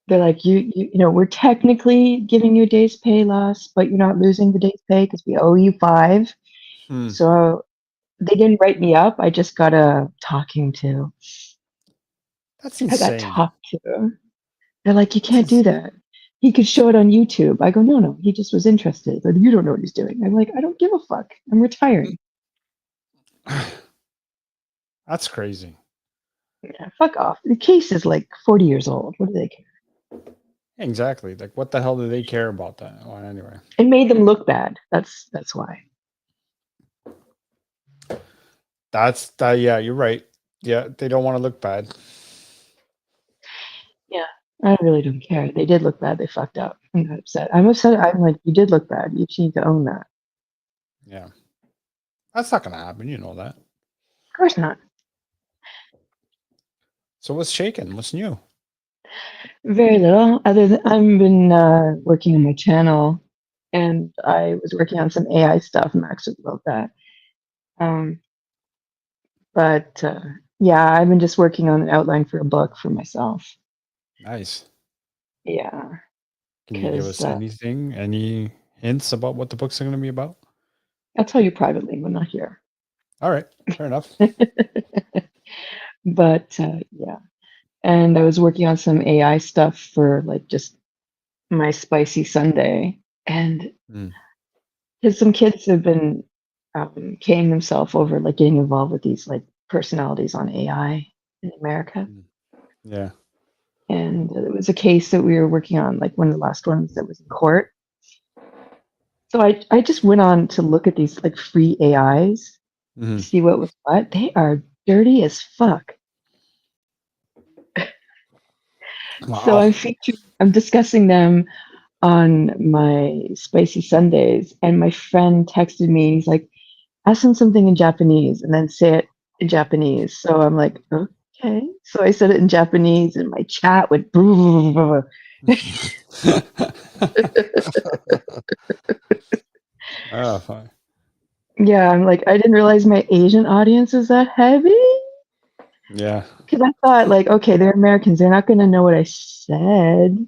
They're like, you know, we're technically giving you a day's pay loss, but you're not losing the day's pay because we owe you 5. So they didn't write me up. I just got a talking to. That's insane. I got talked to. They're like, you can't do that. he could show it on YouTube. I go, no, he just was interested. But you don't know what he's doing. I'm like, I don't give a fuck. I'm retiring. That's crazy. Yeah, fuck off. The case is like 40 years old. What do they care? Exactly. Like, what the hell do they care about that? Well, anyway. It made them look bad. That's why. Yeah, you're right. Yeah, they don't want to look bad. Yeah, I really don't care. They did look bad. They fucked up. I'm not upset. I'm upset. I'm like, you did look bad. You need to own that. Yeah. That's not going to happen. You know that. Of course not. So what's shaking? What's new? Very little. Other than I've been working on my channel, and I was working on some AI stuff. Max wrote that. But yeah, I've been just working on an outline for a book for myself. Nice. Yeah. Can you give us anything? Any hints about what the books are going to be about? I'll tell you privately when not here. All right. Fair enough. But yeah. And I was working on some AI stuff for like just my spicy Sunday. And because some kids have been K'ing themselves over like getting involved with these like personalities on AI in America. Yeah. And it was a case that we were working on, like one of the last ones that was in court. So I just went on to look at these like free AIs to see what was what. They are dirty as fuck. Wow. So I'm discussing them on my Spicy Sundays, and my friend texted me. He's like, ask him something in Japanese and then say it in Japanese. So I'm like, okay. So I said it in Japanese, and my chat went oh, fine. Yeah, I'm like, I didn't realize my Asian audience is that heavy. Yeah. Because I thought, like, okay, they're Americans. They're not going to know what I said.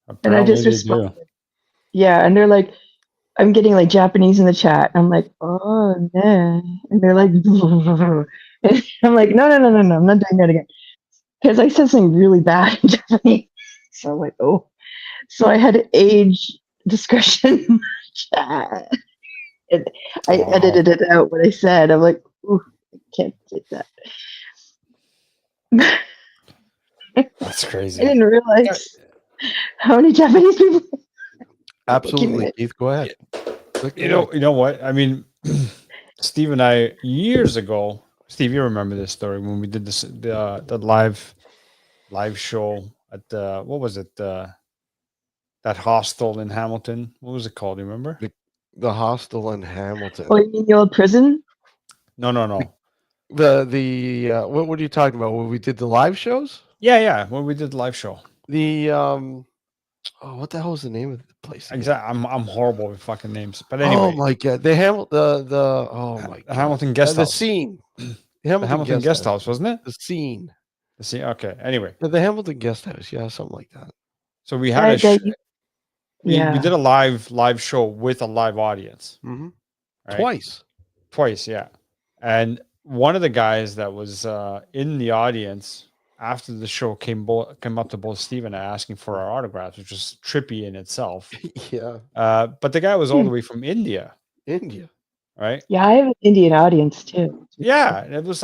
Apparently and I just responded. Yeah, and they're like, I'm getting like Japanese in the chat. I'm like, oh, no. And they're like, and I'm like, no, I'm not doing that again. Because I said something really bad in Japanese. So I'm like, oh. So I had age discretion in my chat. And I edited it out what I said. I'm like, ooh, I can't say that. That's crazy. I didn't realize how many Japanese people. Absolutely, Keith. Go ahead. You know what? I mean, Steve and I years ago. Steve, you remember this story when we did this the live show at what was it? That hostel in Hamilton. What was it called? Do you remember? The hostel in Hamilton. Oh, you mean the old prison? No. The what are you talking about? When we did the live shows? Yeah. When we did the live show. The what the hell is the name of the place? Exactly. I'm horrible with fucking names. But anyway. Oh my god. The Hamilton guest house. The scene. The Hamilton guest house, wasn't it? The scene. The scene. Okay. Anyway. The Hamilton guest house. Yeah, something like that. So we had we did a live show with a live audience. Mm-hmm. Right? Twice, yeah. And one of the guys that was in the audience after the show came up to both Steve and I asking for our autographs, which was trippy in itself. Yeah. But the guy was all the way from India. Right? Yeah, I have an Indian audience too. Yeah, it was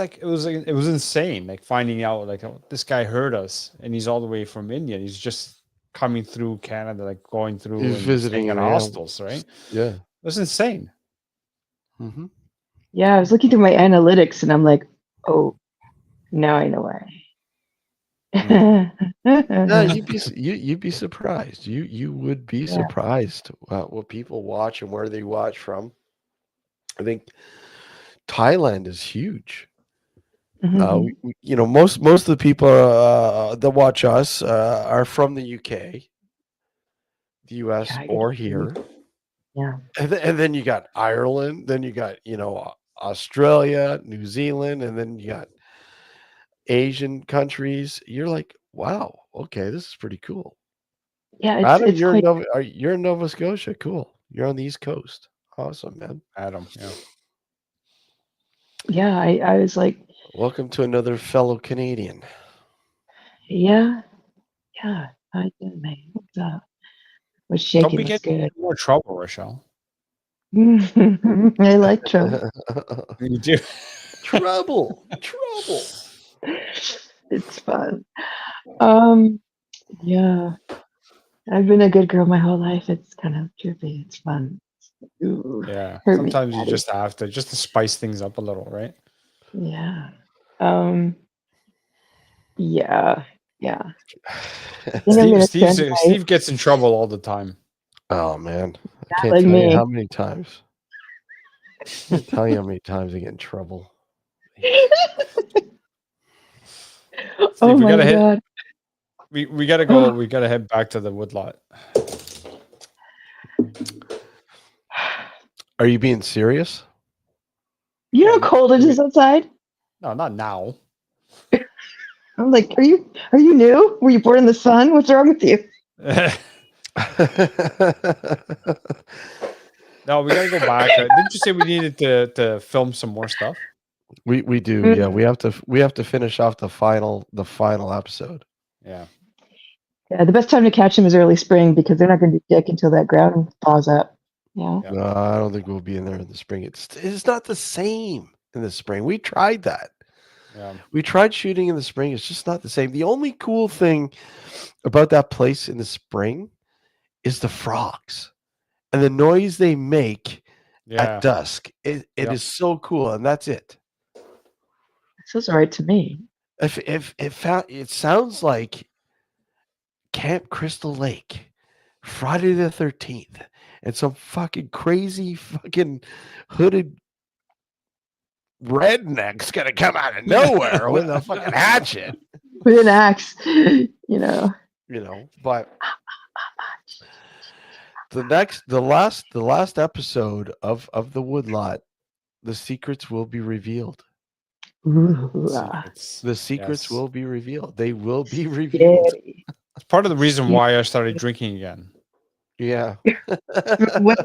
insane. Like finding out like this guy heard us and he's all the way from India. He's just coming through Canada, like going through and visiting in hostels, right? Yeah, it was insane. Mm-hmm. Yeah, I was looking through my analytics and I'm like, oh, now I know why. No, you'd be surprised. You would be surprised what people watch and where they watch from. I think Thailand is huge. Most of the people that watch us are from the UK, the US, or here. Yeah, and then you got Ireland, then you got Australia, New Zealand, and then you got Asian countries. You're like, wow, okay, this is pretty cool. Yeah, Adam, it's quite... you're in Nova Scotia. Cool. You're on the East Coast. Awesome, man. Adam, yeah. Yeah, I was like, welcome to another fellow Canadian. Yeah. Hi, man. What's up? Was shaking. Don't be Was getting good. in more trouble, Rochelle. I like trouble. You do. Trouble. It's fun. Yeah. I've been a good girl my whole life. It's kind of trippy. It's fun. Ooh, Yeah. hurt me, Sometimes you Daddy. just have to spice things up a little, right? Yeah. Yeah. Yeah. I think I'm gonna spend my, Steve gets in trouble all the time. Oh man, I not can't like tell you me. how many times. I can't tell you how many times I get in trouble. Oh Steve, we my gotta God. we gotta go. We gotta head back to the woodlot. Are you being serious? You know how cold it is outside? No, not now. I'm like, are you new? Were you born in the sun? What's wrong with you? No, we gotta go back. Didn't you say we needed to film some more stuff? We do, yeah. We have to finish off the final episode. Yeah. Yeah, the best time to catch them is early spring because they're not going to do dick until that ground thaws up. Yeah. No, I don't think we'll be in there in the spring. It's not the same in the spring. We tried that. Yeah. We tried shooting in the spring. It's just not the same. The only cool thing about that place in the spring is the frogs and the noise they make at dusk. It is so cool, and that's it. This is all right to me. If it sounds like Camp Crystal Lake, Friday the 13th, and some fucking crazy fucking hooded redneck's gonna come out of nowhere with a fucking hatchet. With an axe, you know. But the last episode of the Woodlot, the secrets will be revealed. Ooh, The secrets will be revealed. They will be revealed. Scary. That's part of the reason why I started drinking again. Yeah. What?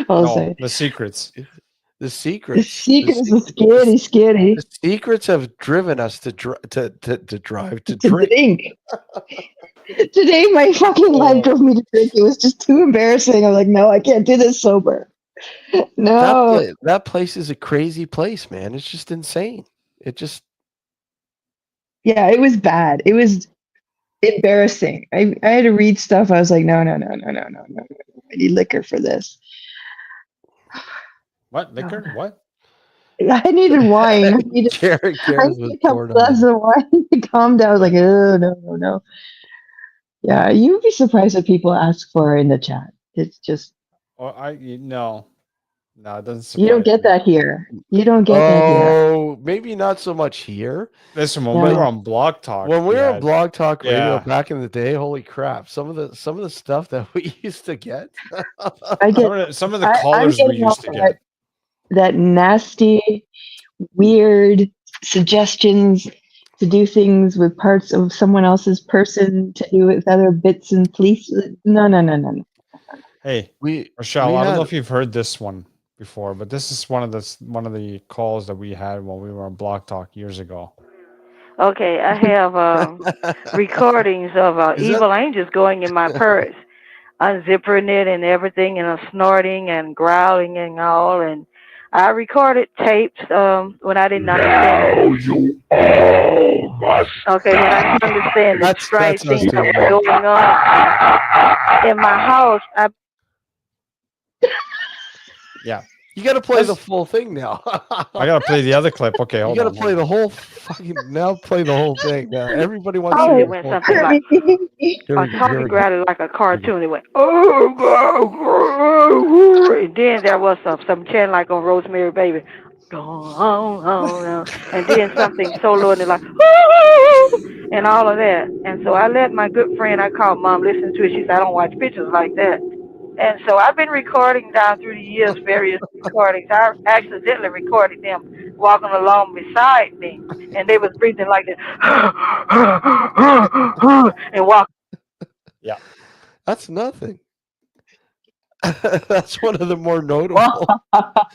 No, the secrets. The secrets. The secrets are scary. The secrets have driven us to drive to drink. Today, my fucking life drove me to drink. It was just too embarrassing. I'm like, no, I can't do this sober. No. That place is a crazy place, man. It's just insane. Yeah, it was bad. It was embarrassing. I had to read stuff. I was like, no. I need liquor for this. What? Liquor? What? I needed wine. I needed Karen a couple glasses of wine to calm down. I was like, oh, no. Yeah, you'd be surprised what people ask for in the chat. It's just... No, it doesn't surprise You don't get that here. You don't get that here. Oh, maybe not so much here. Listen, when we were on Blog Talk. When we were on Blog Talk Radio Yeah. back in the day, holy crap. Some of the stuff that we used to get. I get some of the callers we used to get. That nasty, weird suggestions to do things with parts of someone else's person, to do with other bits and pieces. No. Hey, Rochelle, I don't know if you've heard this one before, but this is one of the calls that we had when we were on Blog Talk years ago. Okay, I have recordings of evil angels going in my purse, unzipping it and everything, and snorting and growling and all. And I recorded tapes when I didn't understand. Okay, when I didn't understand the strange things that were going on in my house. Yeah. You got to play the full thing now. I got to play the other clip. Okay, hold on. You got to play the whole play the whole thing. Now everybody wants Oh, to it went something like Tommy grabbed it like a cartoon. It went, and then there was some chanting like on Rosemary Baby. And then something so low and like, and all of that. And so I let my good friend, I called Mom, listen to it. She said, I don't watch pictures like that. And so I've been recording down through the years, various recordings. I accidentally recorded them walking along beside me, and they was breathing like that, and walking. Yeah, that's nothing. That's one of the more notable.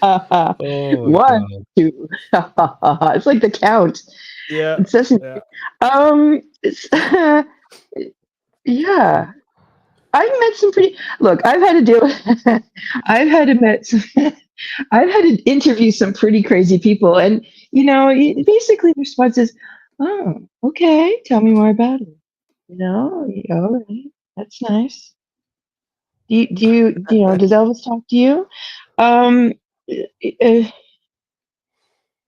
One, two. It's like the count. Yeah. It says, Yeah. I've met some pretty. Look, I've had to deal. I've had to met. Some, I've had to interview some pretty crazy people, and basically the response is, "Oh, okay, tell me more about it." All right, that's nice. Does Elvis talk to you?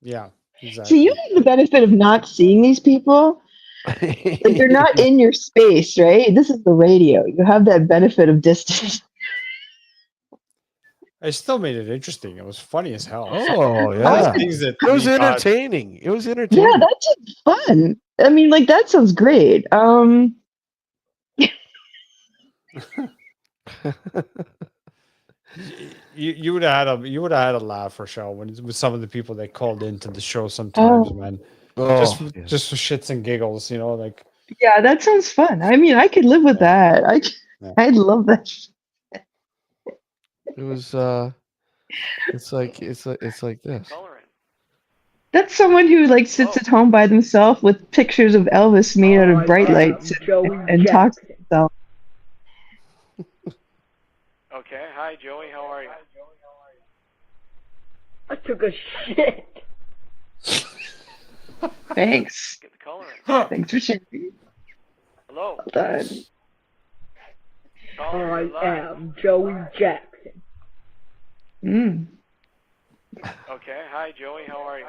Yeah, So you exactly. have the benefit of not seeing these people. Like they're not in your space, right? This is the radio. You have that benefit of distance. I still made it interesting. It was funny as hell. Oh yeah, it was entertaining. It was entertaining. Yeah, that's just fun. I mean, like that sounds great. You would have had a laugh for sure with some of the people that called into the show sometimes, man. Just for shits and giggles, like. Yeah, that sounds fun. I mean, I could live with that. I'd love that. It was it's like this. That's someone who like sits at home by themselves with pictures of Elvis made out of bright lights and talks to himself. Okay, hi Joey, how are you? I took a shit. Thanks. Get the color in. Thanks for sharing. Hello. Well done. I am Joey Jackson. Okay, hi Joey, how are you?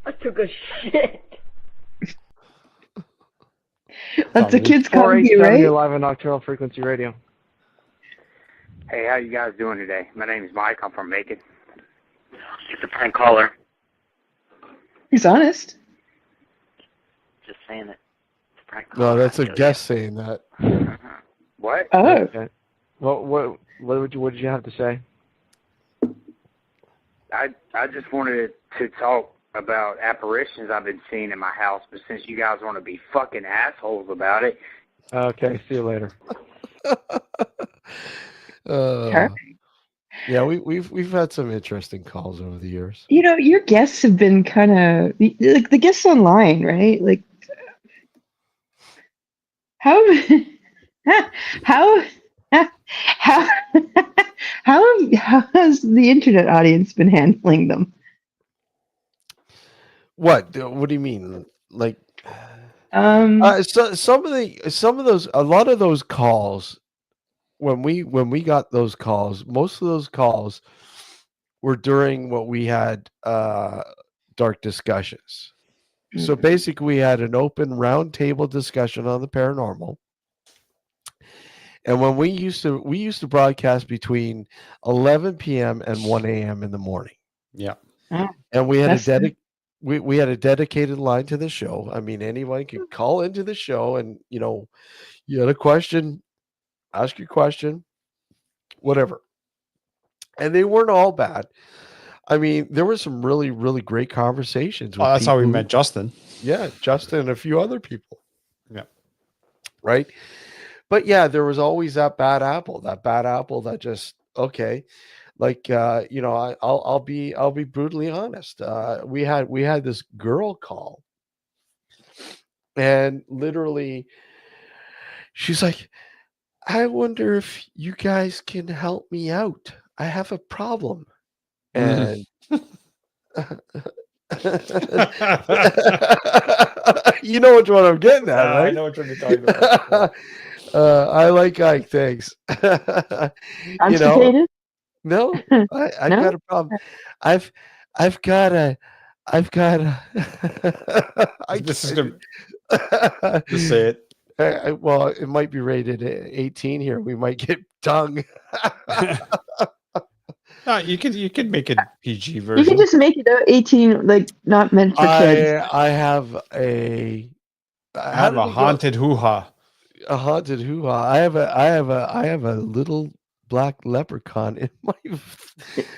I took a shit. That's the kids calling you, right? You're live on Nocturnal Frequency Radio. Hey, how you guys doing today? My name is Mike. I'm from Macon. It's a prank caller. He's honest. Just saying it. It's a prank caller. No, that's a guest saying that. What? Oh. Okay. What did you have to say? I just wanted to talk about apparitions I've been seeing in my house, but since you guys want to be fucking assholes about it. Okay, see you later. Perfect. Yeah, we've had some interesting calls over the years. Your guests have been kind of like the guests online, right? Like how has the internet audience been handling them? What do you mean? Like, some of those, a lot of those calls, when we got those calls, most of those calls were during what we had dark discussions. So basically, we had an open round table discussion on the paranormal. And when we used to broadcast between 11 p.m. and 1 a.m. in the morning. Yeah. And we had we had a dedicated line to the show. I mean, anyone could call into the show and, you had a question, ask your question, whatever. And they weren't all bad. I mean, there were some really, really great conversations. Well, that's how we met Justin. Yeah, Justin and a few other people. Yeah. Right? But yeah, there was always that bad apple that just, okay. Like, I'll be brutally honest. We had this girl call, and literally she's like, I wonder if you guys can help me out. I have a problem. And you know which one I'm getting at, right? I know what you're talking about. I like Ike, thanks. No, I No? got a problem. I've got a. This is good. Just say it. Well, it might be rated 18 here. We might get tongue. No, you could make it PG version. You can just make it 18, like not meant for kids. I have a haunted hoo-ha. A haunted hoo-ha. I have a little black leprechaun in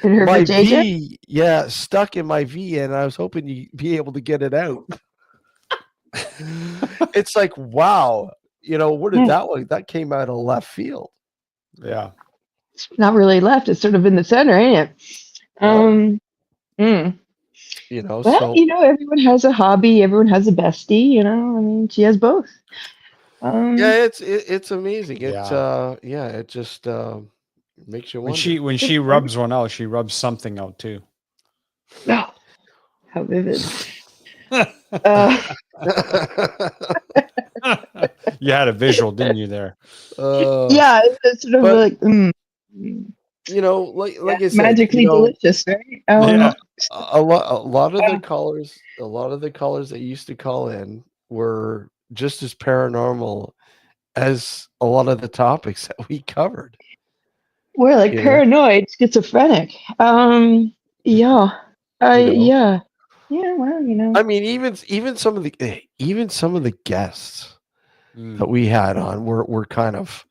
my V. Yeah, stuck in my V, and I was hoping you'd be able to get it out. It's like, wow, where did that came out of left field? Yeah. It's not really left. It's sort of in the center, ain't it? So everyone has a hobby. Everyone has a bestie. I mean, she has both. Yeah, it's amazing. Yeah. It just makes you When wonder. when she rubs one out, she rubs something out too. No, how vivid. You had a visual, didn't you? There. Yeah, it's sort of like you know, like I said, magically delicious, right? Yeah. A lot of the callers that used to call in were just as paranormal as a lot of the topics that we covered. We're like paranoid, schizophrenic. Yeah. Yeah. Yeah, well, you know. I mean, even some of the guests that we had on were kind of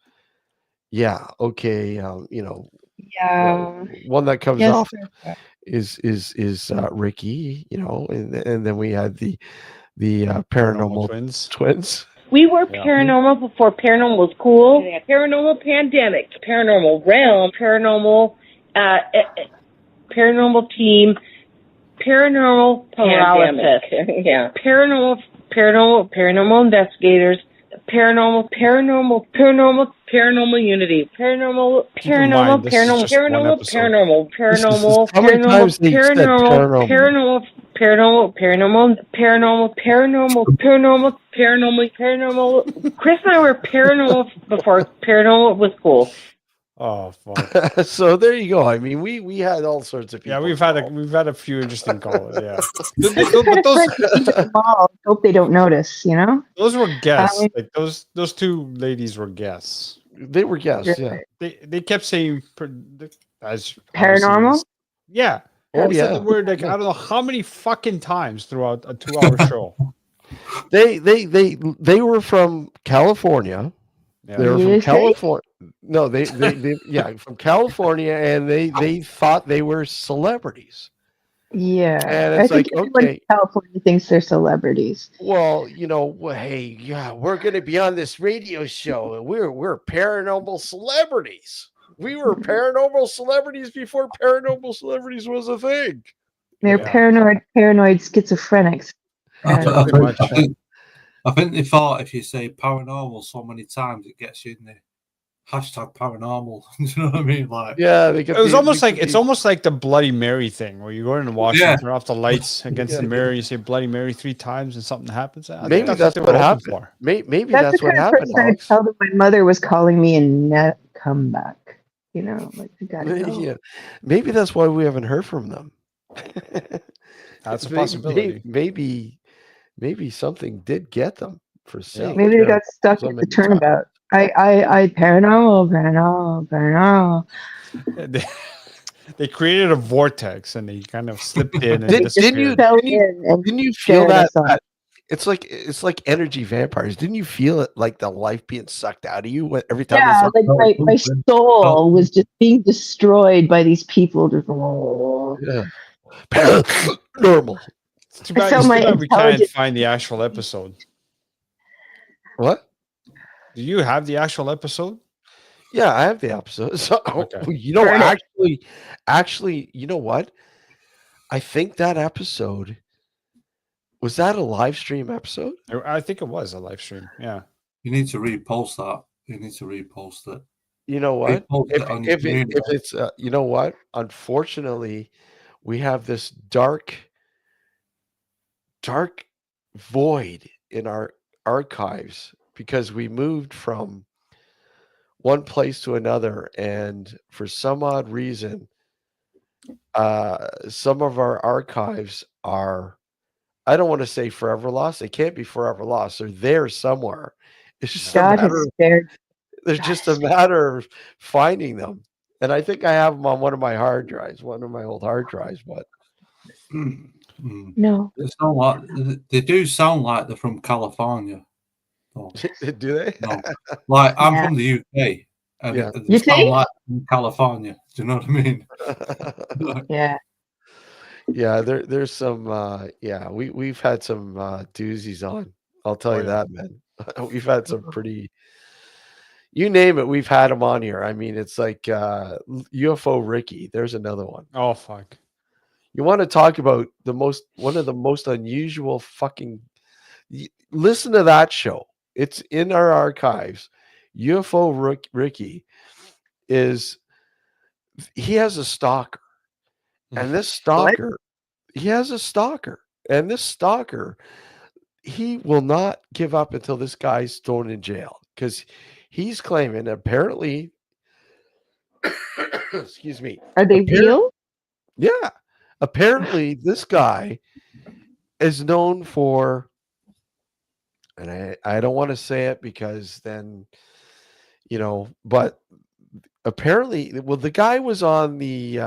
okay, you know. Yeah. One that comes Yes, off is Ricky, you know, and then we had the paranormal twins. We were paranormal before paranormal was cool. Paranormal pandemic, paranormal realm, paranormal team, paranormal paralysis. Yeah. Paranormal investigators, paranormal unity, paranormal. Chris and I were paranormal before paranormal was cool. Oh, fuck. So there you go. I mean, we had all sorts of people. Yeah, we've had a few interesting calls. Yeah, hope they don't notice. You know, those were guests. Like those two ladies were guests. They were guests. Yeah, they kept saying as paranormal. Yeah. Oh They yeah. said the word like I don't know how many fucking times throughout a 2-hour show. They were from California. Yeah. They were from California. No, they from California, and they thought they were celebrities. Yeah, and it's I think like, everyone okay, in California thinks they're celebrities. well, you know, hey, yeah, we're gonna be on this radio show, and we're paranormal celebrities. We were paranormal celebrities before paranormal celebrities was a thing. They're paranoid schizophrenics. I think they thought if you say paranormal so many times, it gets you in the hashtag paranormal. Do you know what I mean? Like, yeah, it was almost like the Bloody Mary thing, where you go in and watch and turn off the lights against the mirror. You say Bloody Mary 3 times, and something happens. Maybe that's what happened. Maybe that's what happened. I told them my mother was calling me and not come back. You know, like we gotta go. Yeah, maybe that's why we haven't heard from them. That's a possibility. Maybe something did get them for saying. Maybe they got stuck at the turnabout. I paranormal. They created a vortex and they kind of slipped in. And didn't you feel that? It's like energy vampires. Didn't you feel it, like the life being sucked out of you every time? Yeah, like my soul was just being destroyed by these people. Just normal. It's too bad we can't find the actual episode. What? Do you have the actual episode? Yeah, I have the episode. So, you know, actually, you know what? I think that episode was that a live stream episode? I think it was a live stream. Yeah. You need to repost that. You need to repost it. You know what? If community. it's you know what? Unfortunately, we have this dark void in our archives because we moved from one place to another, and for some odd reason, some of our archives are, I don't want to say forever lost. They can't be forever lost. They're there somewhere. It's just there's just a matter of finding them. And I think I have them on one of my hard drives, one of my old hard drives, but no. They do sound like they're from California. Oh. Do they? No. Like, I'm from the UK. And they sound like from California. Do you know what I mean? Yeah. Yeah, there's some we've had some doozies on. I'll tell you that, man. We've had some pretty, you name it, we've had them on here. I mean, it's like UFO Ricky. There's another one. Oh fuck. You want to talk about one of the most unusual fucking, listen to that show. It's in our archives. UFO Ricky he has a stalker. And this stalker, he has a stalker. And this stalker, he will not give up until this guy's thrown in jail, because he's claiming, apparently, excuse me. Are they real? Yeah. Apparently, this guy is known for, and I don't want to say it because then, but apparently, well, the guy was on he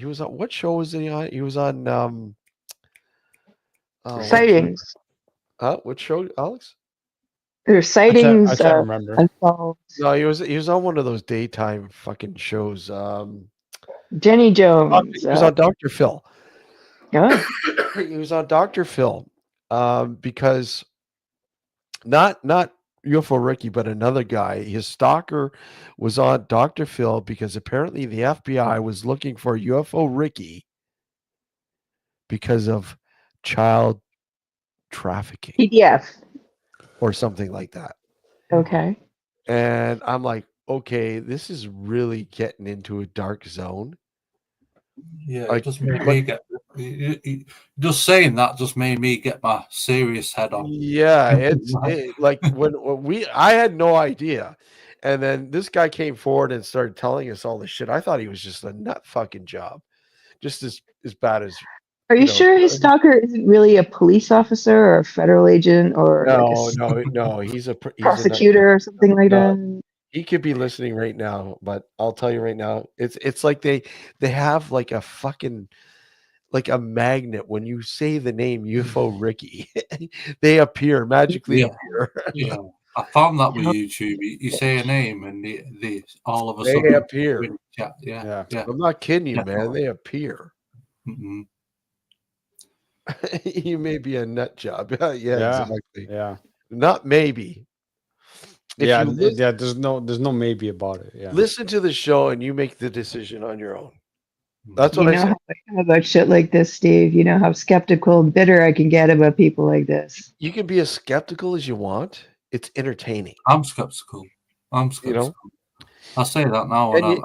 was on, what show was he on? He was on, Sightings. What show, Alex? There's sightings. I can't remember. Unsolved. No, he was on one of those daytime fucking shows. Jenny Jones. He was on Dr. Phil. Yeah. He was on Dr. Phil, because not UFO Ricky, but another guy, his stalker was on Dr. Phil because apparently the FBI was looking for UFO Ricky because of child trafficking. PDF. Or something like that. Okay. And I'm like, okay, this is really getting into a dark zone. Yeah, it just made me get. Just saying that just made me get my serious head on. Yeah, it's like when I had no idea, and then this guy came forward and started telling us all this shit. I thought he was just a nut fucking job, just as bad as. Are you sure his stalker isn't really a police officer or a federal agent or No, he's a prosecutor or something like that? He could be listening right now, but I'll tell you right now, it's like they have like a fucking like a magnet. When you say the name UFO Ricky, they magically appear. Yeah, I found that with YouTube. You say a name and they all of a they sudden appear. Yeah. I'm not kidding you, man. They appear. Mm-hmm. You may be a nut job. Yeah, exactly. Yeah. Not maybe. There's no maybe about it. Yeah. Listen to the show and you make the decision on your own. That's what I said. How about shit like this, Steve? You know how skeptical and bitter I can get about people like this. You can be as skeptical as you want. It's entertaining. I'm skeptical. I say that now, and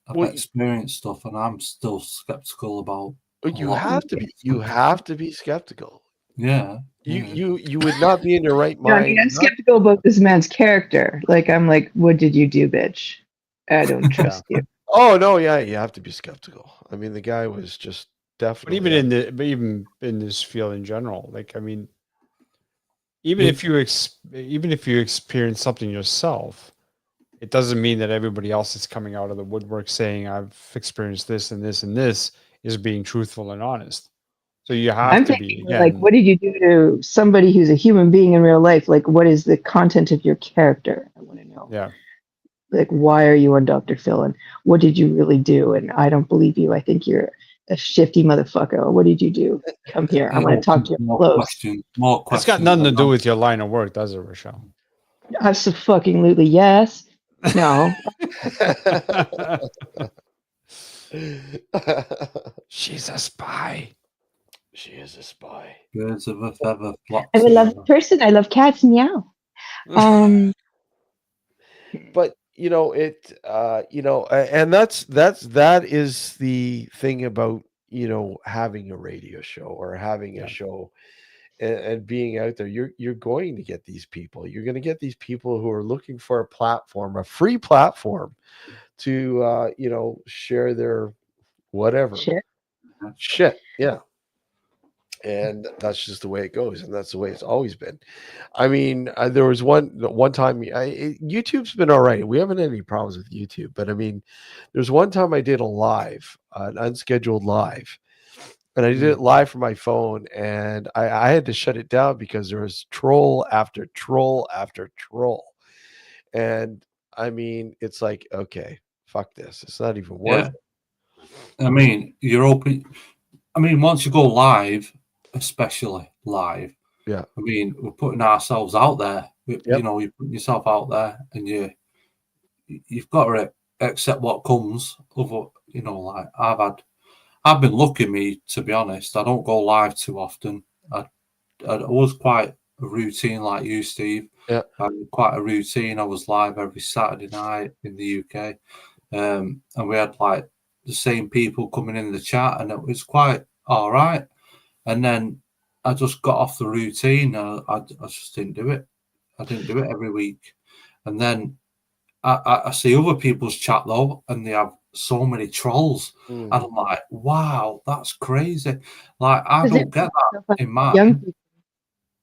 I've experienced stuff, and I'm still skeptical about. You have to be. You have to be skeptical. Yeah. You would not be in your right mind. I'm skeptical about this man's character. Like, I'm like, what did you do, bitch? I don't trust you. Oh no, yeah, you have to be skeptical. I mean, the guy was just definitely. But even in this field in general, like, I mean, even if you experience something yourself, it doesn't mean that everybody else is coming out of the woodwork saying I've experienced this and this and this is being truthful and honest. So you have to be. Again, like, what did you do to somebody who's a human being in real life? Like, what is the content of your character? I want to know. Yeah. Like, why are you on Dr. Phil? And what did you really do? And I don't believe you. I think you're a shifty motherfucker. What did you do? Come here. I want to talk to you close. More questions. It's got nothing to do with your line of work, does it, Rochelle? Absolutely, yes. No. She's a spy. She is a spy. Birds of a feather flock. I'm a lovely person. I love cats. Meow. But and that is the thing about having a radio show or having a show and being out there. You're going to get these people. You're going to get these people who are looking for a platform, a free platform to share their whatever shit. Yeah. And that's just the way it goes, and that's the way it's always been. I mean, there was one time. YouTube's been all right. We haven't had any problems with YouTube, but I mean, there's one time I did a live, an unscheduled live, and I did it live from my phone, and I had to shut it down because there was troll after troll after troll, and I mean, it's like, okay, fuck this. It's not even worth it. I mean, you're open. I mean, once you go live. Especially live. Yeah. I mean, we're putting ourselves out there. You know, you're putting yourself out there, and you've got to accept what comes. Like I've been lucky, to be honest. I don't go live too often. I was quite routine like you, Steve. Yeah. Quite a routine. I was live every Saturday night in the UK. And we had like the same people coming in the chat, and it was quite all right. And then I just got off the routine. I just didn't do it. I didn't do it every week. And then I see other people's chat though, and they have so many trolls. And I'm like, wow, that's crazy. Like, I don't get that in mine, young people.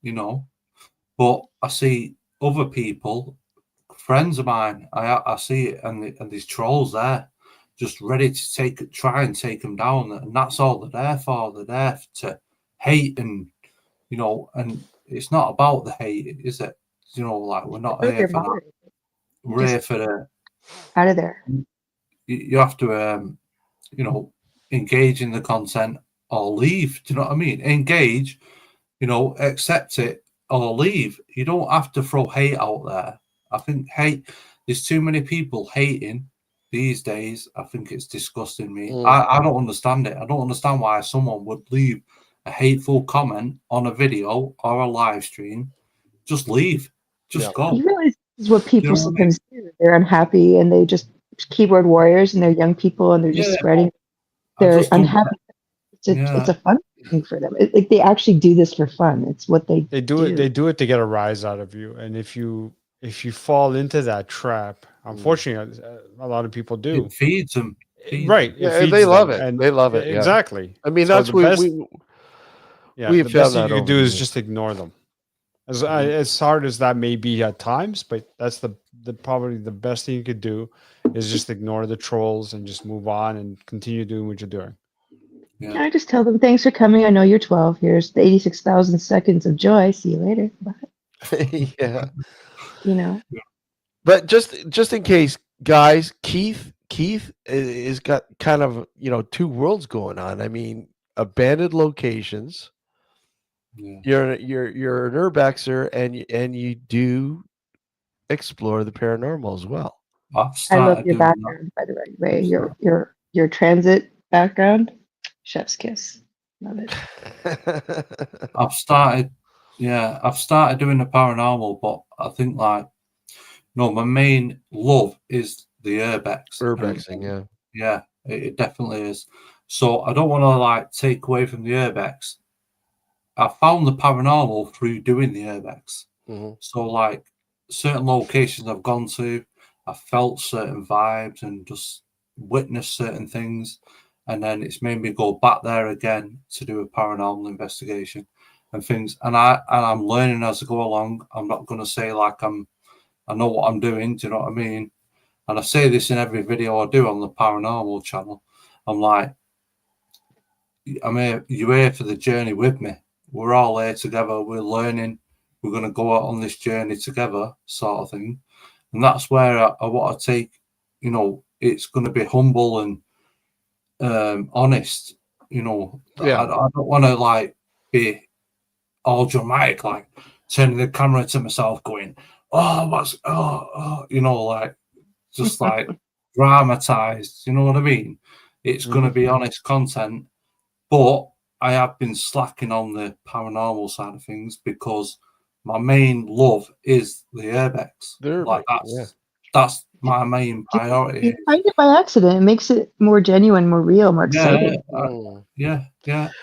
You know. But I see other people, friends of mine, I see it, and these trolls there, just ready to try and take them down. And that's all they're there for. They're there to hate, and, you know, and it's not about the hate, is it? You know, like, we're not here for that. We're here for the... Out of there. You have to, you know, engage in the content or leave. Do you know what I mean? Engage, you know, accept it or leave. You don't have to throw hate out there. I think there's too many people hating these days. I think it's disgusting me. I don't understand it. I don't understand why someone would leave a hateful comment on a video or a live stream. Just leave. Just go. You realize this is what people sometimes do. They're unhappy and they just keyboard warriors, and they're young people, and they're just spreading. They're unhappy. It's a fun thing for them. Like, they actually do this for fun. It's what they do. They do it to get a rise out of you. And if you fall into that trap, unfortunately, a lot of people do. It feeds them. Right. Yeah, they love it. They love it. Exactly. I mean, So that's the what best, we have the best found thing that you can do over is the just ignore them. As hard as that may be at times, but that's the probably the best thing you could do is just ignore the trolls and just move on and continue doing what you're doing. Yeah. I just tell them, thanks for coming. I know you're 12. Here's the 86,000 seconds of joy. See you later. Bye. Yeah. You know. But just in case, guys, Keith is got kind of, you know, two worlds going on. I mean, abandoned locations. Yeah. You're an urbexer, and you do explore the paranormal as well. I love your background, by the way, Ray. Your transit background, chef's kiss. Love it. I've started doing the paranormal, but I think, like, no, my main love is the urbex. Urbexing, yeah. Yeah, it definitely is. So I don't want to, like, take away from the urbex. I found the paranormal through doing the urbex. So, like, certain locations I've gone to, I felt certain vibes and just witnessed certain things, and then it's made me go back there again to do a paranormal investigation and things. And I'm learning as I go along. I'm not going to say like I know what I'm doing. Do you know what I mean? And I say this in every video I do on the paranormal channel. I'm like, you're here for the journey with me. We're all here together. We're learning. We're going to go out on this journey together, sort of thing. And that's where I want to take, you know, it's going to be humble and honest, you know. Yeah. I don't want to, like, be all dramatic, like turning the camera to myself going, you know, like, just like dramatized, you know what I mean? It's going to be honest content, but I have been slacking on the paranormal side of things because my main love is the urbex. Like, that's my main priority. You find it by accident. It makes it more genuine, more real, more exciting. Yeah.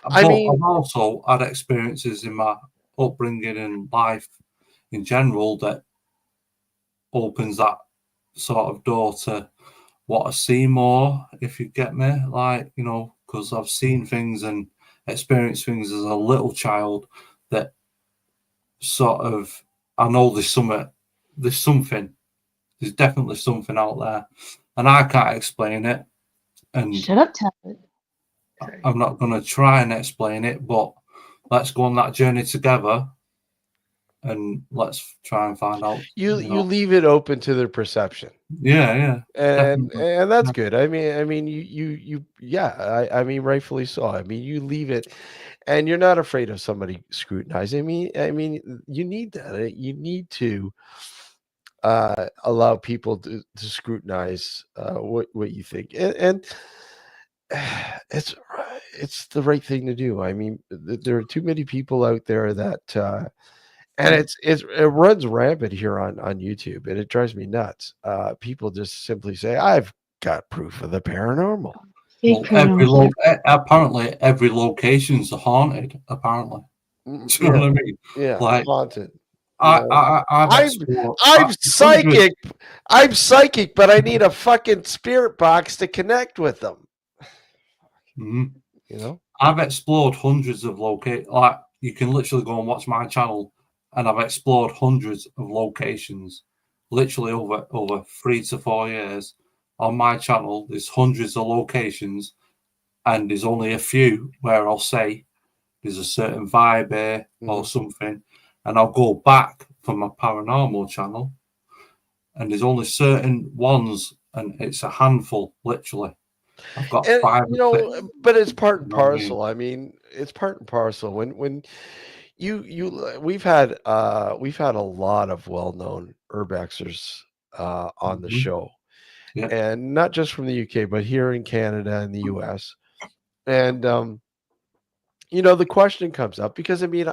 I mean, I've also had experiences in my upbringing and life in general that opens that sort of door to what I see more, if you get me. Like, you know, because I've seen things and experienced things as a little child that sort of, I know there's definitely something out there, and I can't explain it. And shut up, Tablet. I'm not going to try and explain it, but let's go on that journey together, and let's try and find out. You leave it open to their perception. Yeah, and that's good. I mean, you I mean, rightfully so. I mean, you leave it, and you're not afraid of somebody scrutinizing. I mean, you need that. You need to allow people to scrutinize what you think, and it's the right thing to do. I mean, there are too many people out there that And it runs rampant here on YouTube, and it drives me nuts. People just simply say, "I've got proof of the paranormal." Well, apparently every location's haunted. Apparently, do you know what I mean? Yeah, Like haunted. I'm psychic. I'm psychic, but I need a fucking spirit box to connect with them. You know, I've explored hundreds of locations. Like, you can literally go and watch my channel, and I've explored hundreds of locations, literally over 3 to 4 years. On my channel, there's hundreds of locations, and there's only a few where I'll say there's a certain vibe here or something, and I'll go back from my paranormal channel, and there's only certain ones, and it's a handful, literally. I've got 5 or 6. But it's part and You know what I mean? parcel. I mean, it's part and parcel. When we've had a lot of well-known urbexers on the show, and not just from the UK, but here in Canada and the US. And the question comes up because I mean,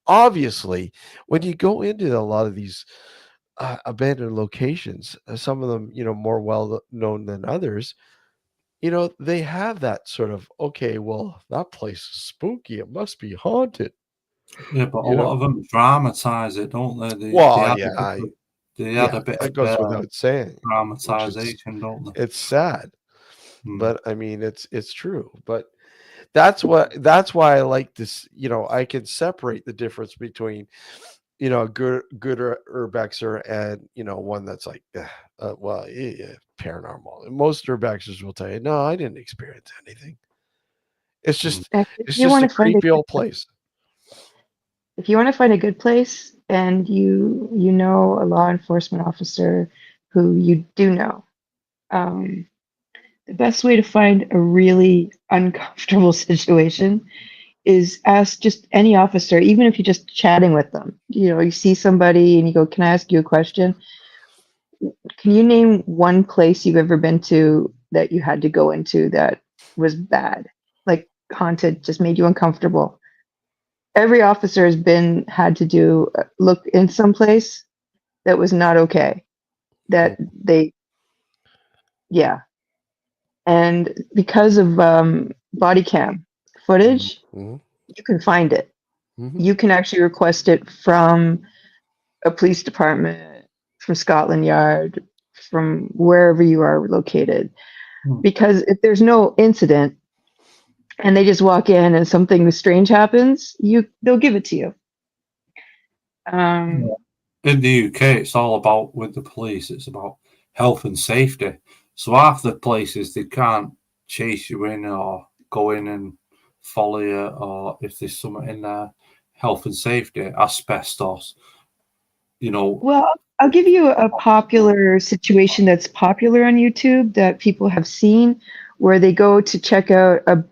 obviously, when you go into a lot of these abandoned locations, some of them, more well known than others, they have that sort of, okay, well, that place is spooky. It must be haunted. Yeah, but a lot of them dramatize it, don't they? They add a bit that of goes without saying. dramatization, don't they? It's sad, but I mean, it's true. But that's why I like this. I can separate the difference between, a good urbexer and one that's like, paranormal. And most urbexers will tell you, no, I didn't experience anything. It's just a creepy old place. If you want to find a good place and you know a law enforcement officer who you do know, the best way to find a really uncomfortable situation is ask just any officer, even if you're just chatting with them. You see somebody and you go, "Can I ask you a question? Can you name one place you've ever been to that you had to go into that was bad, like haunted, just made you uncomfortable?" Every officer has had to do look in some place that was not okay. That and because of body cam footage, you can find it. You can actually request it from a police department, from Scotland Yard, from wherever you are located. Because if there's no incident and they just walk in and something strange happens, they'll give it to you. In the UK, it's all about, with the police, it's about health and safety. So half the places, they can't chase you in or go in and follow you, or if there's something in there, health and safety, asbestos, Well, I'll give you a popular situation that's popular on YouTube that people have seen, where they go to check out a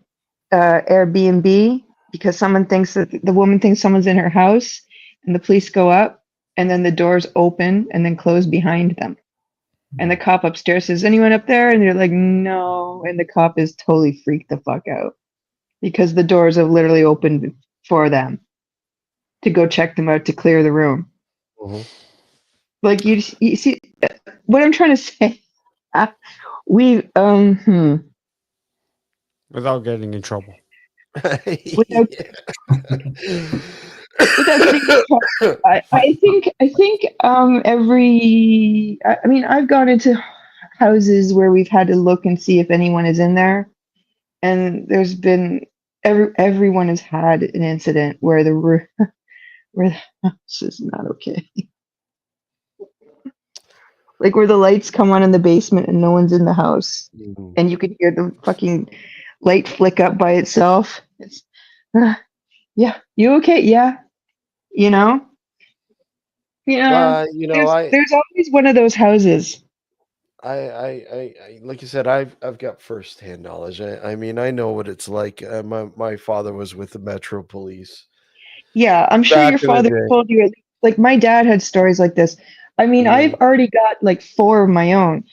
Airbnb because someone thinks that the woman thinks someone's in her house, and the police go up, and then the doors open and then close behind them. And the cop upstairs says, "Anyone up there?" And they're like, "No." And the cop is totally freaked the fuck out because the doors have literally opened for them to go check them out to clear the room. Like you see what I'm trying to say. Without getting in trouble. Without getting in trouble. I think I've gone into houses where we've had to look and see if anyone is in there, and there's been everyone has had an incident where the house is not okay. Like where the lights come on in the basement and no one's in the house, and you can hear the fucking light flick up by itself. It's, yeah, you okay? Yeah, there's always one of those houses. I like you said, I've got firsthand knowledge. I mean, I know what it's like. My father was with the Metro Police. Yeah, I'm sure your father told you. Like my dad had stories like this. I mean, I've already got like 4 of my own.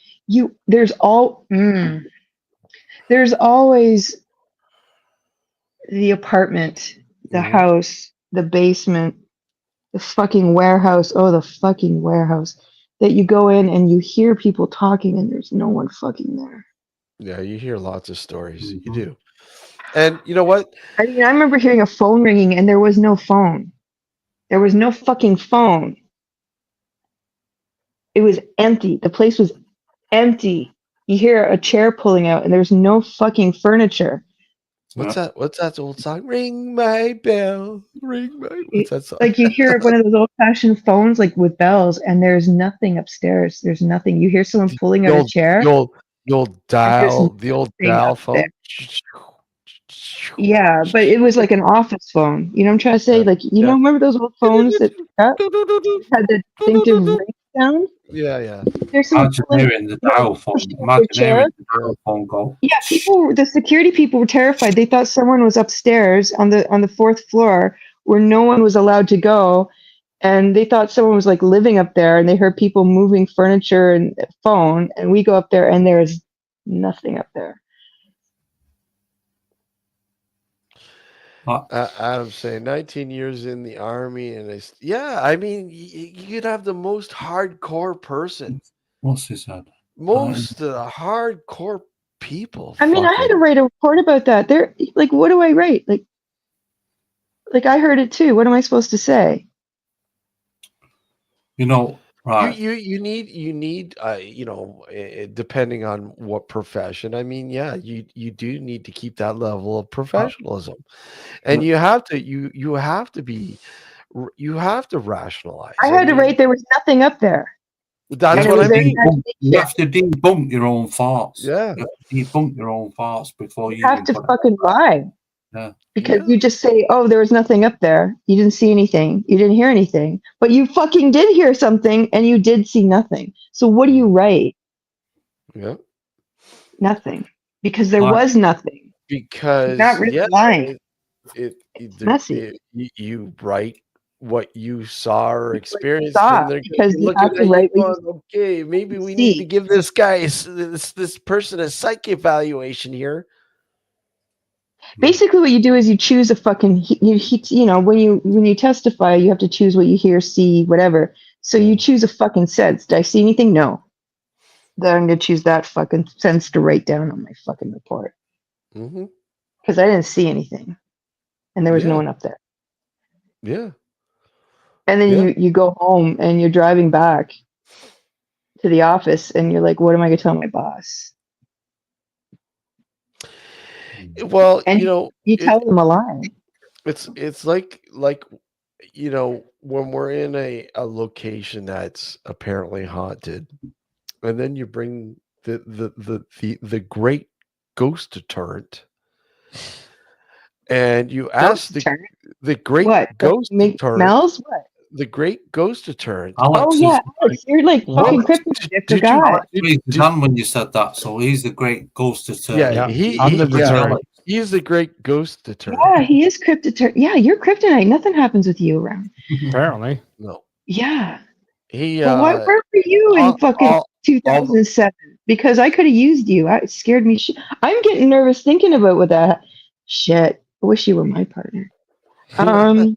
There's always the apartment, the house, the basement, The fucking warehouse. Oh, the fucking warehouse. That you go in and you hear people talking and there's no one fucking there. Yeah, you hear lots of stories. You do. And you know what? I mean, I remember hearing a phone ringing and there was no phone. There was no fucking phone. It was empty. The place was empty. You hear a chair pulling out and there's no fucking furniture. What's that? What's that old song? Ring my bell. Ring my. What's that song? Like you hear one of those old-fashioned phones, like with bells, and there's nothing upstairs. There's nothing. You hear someone pulling out a chair. The old dial phone. Yeah, but it was like an office phone. You know what I'm trying to say? Like, you know, remember those old phones that had the distinctive ring sound? Yeah. There's some Imagine the dial phone. Imagine hearing the dial phone go. Yeah, the security people were terrified. They thought someone was upstairs on the fourth floor where no one was allowed to go, and they thought someone was like living up there. And they heard people moving furniture and phone. And we go up there, and there's nothing up there. I'm saying 19 years in the army, and I mean, you could have the most hardcore person. What's his head? Most of the hardcore people. I mean, I had to write a report about that. They're like, what do I write? Like I heard it too. What am I supposed to say? You know, right? You need depending on what profession. I mean, yeah, you do need to keep that level of professionalism, and you have to rationalize. I had to write there was nothing up there. That's what I mean. You have to debunk your own thoughts. Yeah, you have to debunk your own thoughts before you have to fucking lie. Yeah. Because you just say, oh, there was nothing up there. You didn't see anything. You didn't hear anything. But you fucking did hear something and you did see nothing. So what do you write? Yeah. Nothing. Because there was nothing. Because you're not really lying. It's messy. You write what you saw or experienced. Because you have to write okay, maybe we need to give this guy, this person, a psych evaluation here. Basically, what you do is you choose a fucking, when you testify, you have to choose what you hear, see, whatever. So you choose a fucking sense. Did I see anything? No. Then I'm going to choose that fucking sense to write down on my fucking report. Because I didn't see anything. And there was no one up there. Yeah. And then you go home and you're driving back to the office and you're like, what am I going to tell my boss? Well, and you tell them a lie. It's like when we're in a location that's apparently haunted, and then you bring the great ghost deterrent, and you ask the great ghost deterrent. Smells what? The great ghost deterrent. Alex, you're like fucking cryptid. Did you raise his hand when you said that? So he's the great ghost deterrent. Yeah, he's the great ghost deterrent. Yeah, he is cryptid. Yeah, you're kryptonite. Nothing happens with you around. Apparently. No. Yeah. He. Where were you in fucking 2007? Because I could have used you. It scared me. I'm getting nervous thinking about what that. Shit. I wish you were my partner. Hold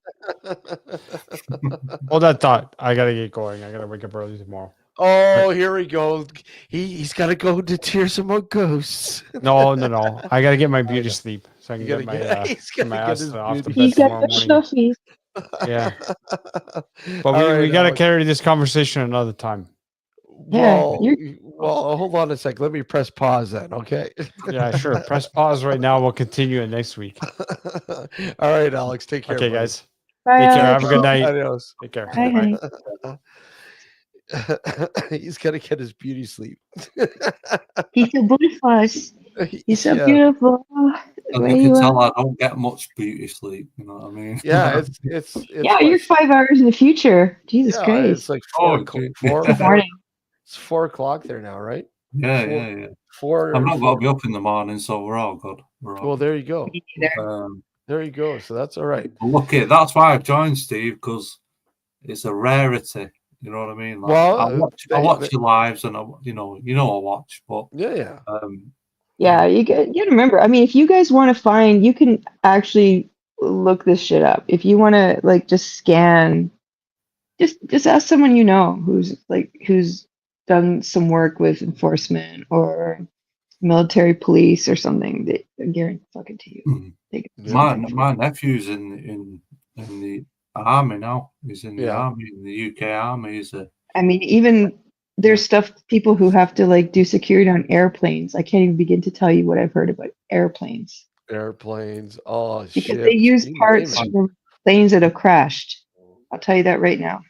that thought. I gotta get going. I gotta wake up early tomorrow. Oh, here we go. He's got to go to tear some more ghosts. No. I gotta get my beauty sleep so I can get my ass off the bed tomorrow morning. Yeah. But we gotta carry this conversation another time. Well, hold on a sec. Let me press pause then, okay? Yeah, sure. Press pause right now. We'll continue it next week. All right, Alex. Take care. Okay, buddy. guys. Bye, take care. Alex. Have a good night. Adios. Take care. Bye. He's got to get his beauty sleep. He's so beautiful. He's so beautiful. And you can tell I don't get much beauty sleep. You know what I mean? Yeah, it's yeah, you're 5 hours in the future. Jesus Christ. It's like 4 o'clock. It's 4 o'clock there now, right? Yeah. 4. I'm not going to be up in the morning, so we're all good. Well, there you go. There you go. So that's all right. Look, that's why I've joined, Steve, because it's a rarity. You know what I mean? Like, well, I watch your lives, and I watch, but yeah, you got to remember. I mean, if you guys want to find, you can actually look this shit up. If you want to, like, just scan Just ask someone you know who's done some work with enforcement or military police or something. That I guarantee fucking to you. My nephew's in the army now. He's in the army, in the UK army. I mean, even there's stuff, people who have to like do security on airplanes. I can't even begin to tell you what I've heard about airplanes. Oh, because shit. they use parts from planes that have crashed. I'll tell you that right now.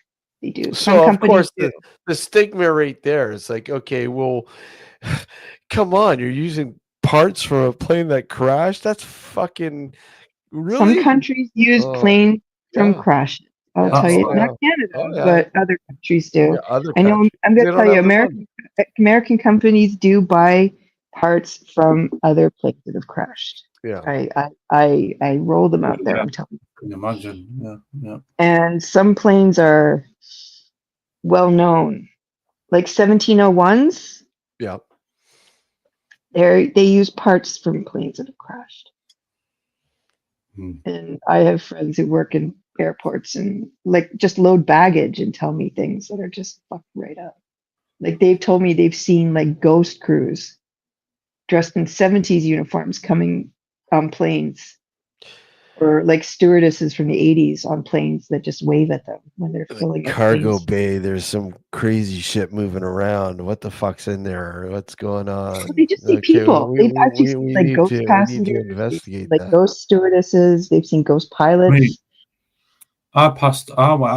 They do. So of course the stigma right there is like, okay, well, come on, you're using parts from a plane that crashed. That's fucking really. Some countries use planes from crashes. I'll tell you, not Canada, but other countries do. I know. I'm going to tell you, American companies do buy parts from other planes that have crashed. Yeah, I roll them out there. I'm telling you. I can imagine. Yeah. And some planes are well known, like 1701s. Yeah. They use parts from planes that have crashed. And I have friends who work in airports and like just load baggage and tell me things that are just fucked right up. Like they've told me they've seen like ghost crews dressed in 70s uniforms coming on planes, or like stewardesses from the 80s on planes that just wave at them when they're filling up cargo planes. bay. There's some crazy shit moving around. What the fuck's in there? What's going on? They just see people. They've actually seen like ghost passengers, we need to investigate like that. ghost stewardesses. They've seen ghost pilots. I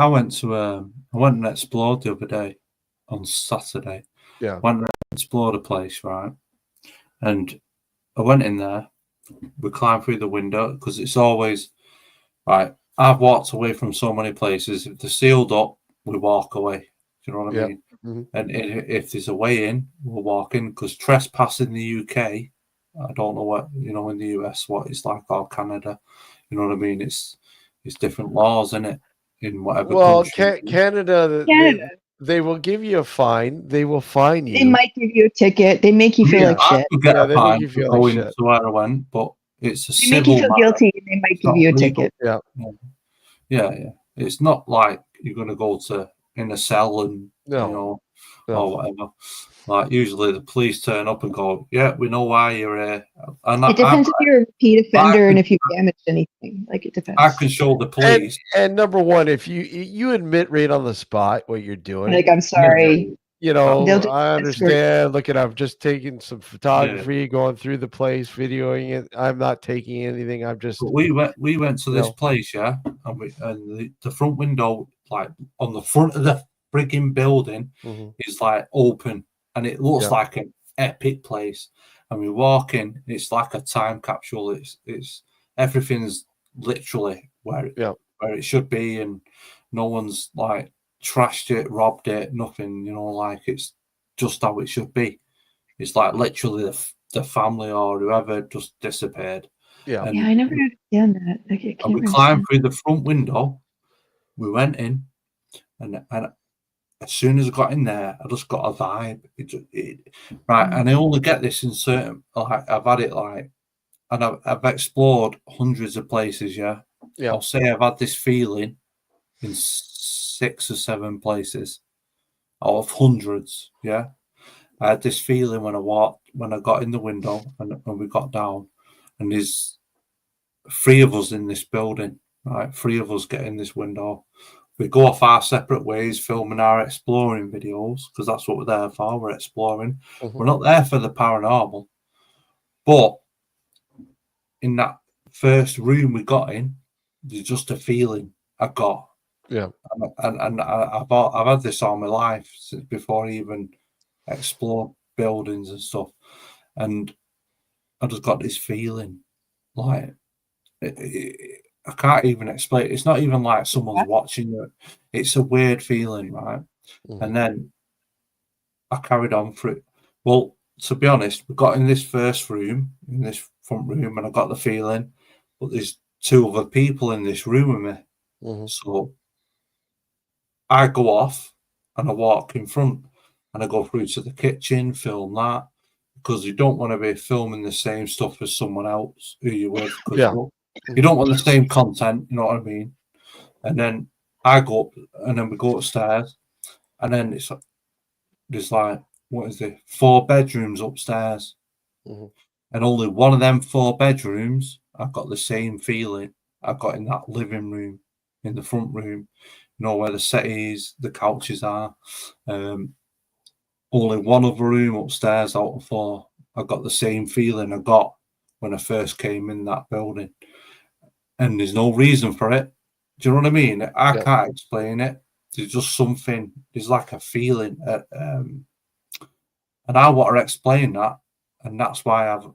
went and explored the other day on Saturday. Yeah. Went and explored a place, right? And I went in there. We climbed through the window because it's always right. I've walked away from so many places. If they're sealed up, we walk away. Do you know what I mean? Mm-hmm. And if there's a way in, we'll walk in. Because trespass in the UK, I don't know what in the US what it's like, or Canada. You know what I mean? It's different laws in it in whatever. Well, country. Canada. They will give you a fine. They will fine you. They might give you a ticket. They make you feel like shit. They make you feel like shit. To where I went, but it's a they civil. Make you feel matter. guilty, and they might give you a ticket. Yeah. It's not like you're going to go to in a cell and or whatever. Like usually the police turn up and go, "Yeah, we know why you're here." And it depends if you're a repeat offender and if you've damaged anything. Like it depends. I can show the police. And number one, if you admit right on the spot what you're doing, like I'm sorry. I understand. Look, I'm just taking some photography, going through the place, videoing it. I'm not taking anything. I'm just. But we went to this place, yeah, and the front window, like on the front of the frigging building, is like open, and it looks like an epic place. And we walk in, it's like a time capsule. It's everything's literally where it should be, and no one's like trashed it, robbed it, nothing. Like it's just how it should be. It's like literally the family or whoever just disappeared. Yeah, I never understand that. And we climbed through the front window. We went in, and as soon as I got in there, I just got a vibe. And I only get this in certain. Like I've had it and I've explored hundreds of places. Yeah. I'll say I've had this feeling in 6 or 7 places out of hundreds. Yeah. I had this feeling when I got in the window and we got down, and there's 3 of us in this building, right? 3 of us get in this window. We go off our separate ways, filming our exploring videos, because that's what we're there for. We're exploring. We're not there for the paranormal. But in that first room we got in, there's just a feeling I got. Yeah. And I've had this all my life since before I even explored buildings and stuff. And I just got this feeling like I can't even explain it. It's not even like someone's watching you. It's a weird feeling, right? And then I carried on through it. Well, to be honest, we got in this first room, in this front room, and I got the feeling, but there's 2 other people in this room with me. So I go off and I walk in front and I go through to the kitchen, film that, because you don't want to be filming the same stuff as someone else who you're with. You don't want the same content, you know what I mean? And then I go up, and then we go upstairs, and then there's like, what is it, 4 bedrooms upstairs, and only one of them 4 bedrooms, I've got the same feeling I got in that living room, in the front room, where the settees, the couches are. Only one other room upstairs out of 4, I got the same feeling I got when I first came in that building, and there's no reason for it. Do you know what I mean? I can't explain it. There's just something. There's like a feeling, and I want to explain that, and that's why I've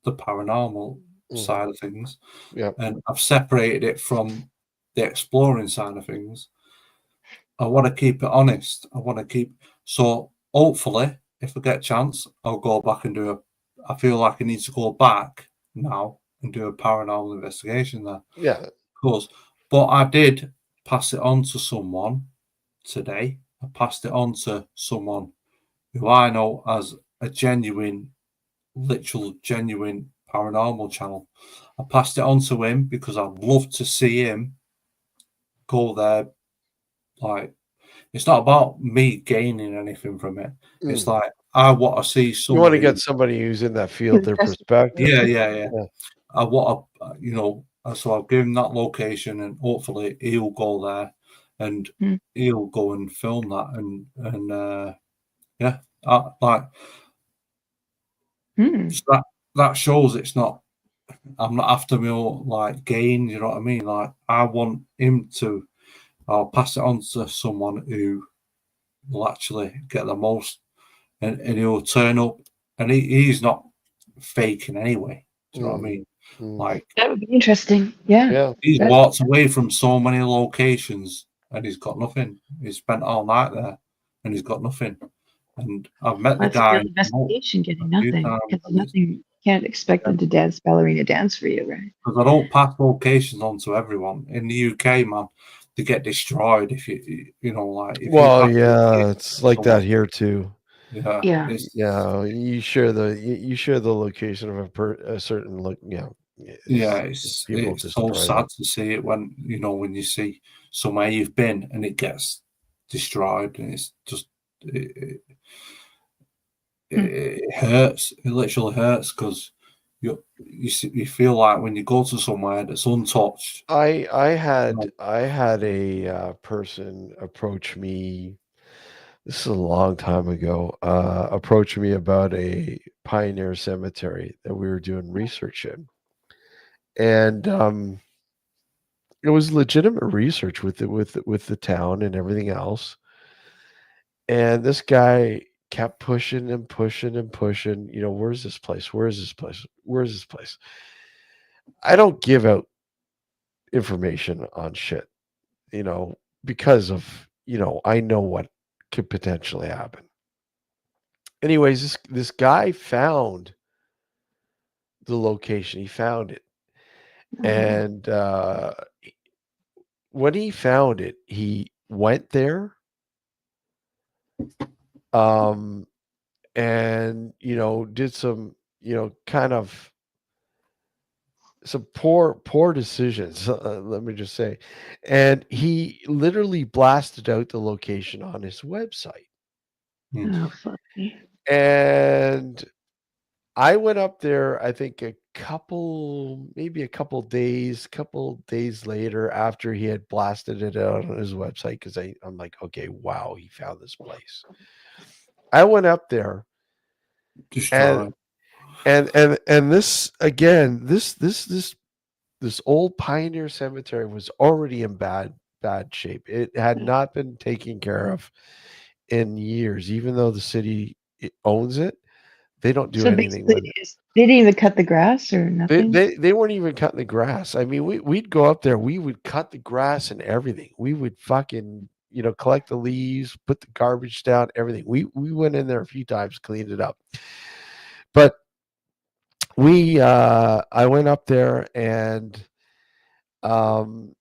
the paranormal side of things, and I've separated it from the exploring side of things. I want to keep it honest. So hopefully, if I get a chance, I'll go back and I feel like I need to go back now and do a paranormal investigation there. Yeah. Of course. But I did pass it on to someone today. I passed it on to someone who I know as a genuine paranormal channel. I passed it on to him because I'd love to see him go there. Like, it's not about me gaining anything from it. It's like, I want to see someone. You want to get somebody who's in that field, their perspective. Yeah. I want to, so I'll give him that location, and hopefully he'll go there and he'll go and film that. So that shows it's not, I'm not after me like gain, you know what I mean? Like, I want him to, I'll pass it on to someone who will actually get the most, and he'll turn up, and he's not faking anyway. Do you know what I mean? Like, that would be interesting. Yeah. He's walked away from so many locations and he's got nothing. He's spent all night there and he's got nothing. And I've met the guy. That's a investigation, getting nothing, because nothing. Can't expect them to dance ballerina dance for you, right? Because I don't pass locations on to everyone. In the UK, man, they get destroyed if you like. It's like that here too. Yeah. You share the location of a certain look. It's so sad to see it when you see somewhere you've been and it gets destroyed, and it's just it hurts. It literally hurts because you feel like when you go to somewhere that's untouched. I had a person approach me. This is a long time ago. Approach me about a pioneer cemetery that we were doing research in, and it was legitimate research with the town and everything else. And this guy kept pushing and pushing and pushing. Where's this place? Where's this place? Where's this place? I don't give out information on shit, because of, I know what could potentially happen. Anyways, this guy found the location. He found it. And when he found it, he went there. And did some kind of some poor decisions, let me just say, and he literally blasted out the location on his website. Oh, fuck me. And I went up there, I think maybe a couple days later, after he had blasted it out on his website, because I'm like, okay, wow, he found this place. I went up there, and this again, this old pioneer cemetery was already in bad shape. It had not been taken care of in years, even though the city owns it. They don't do anything with it. They didn't even cut the grass or nothing. They weren't even cutting the grass. I mean, we'd go up there, we would cut the grass and everything. We would fucking collect the leaves, put the garbage down, everything. We went in there a few times, cleaned it up. But I went up there, and one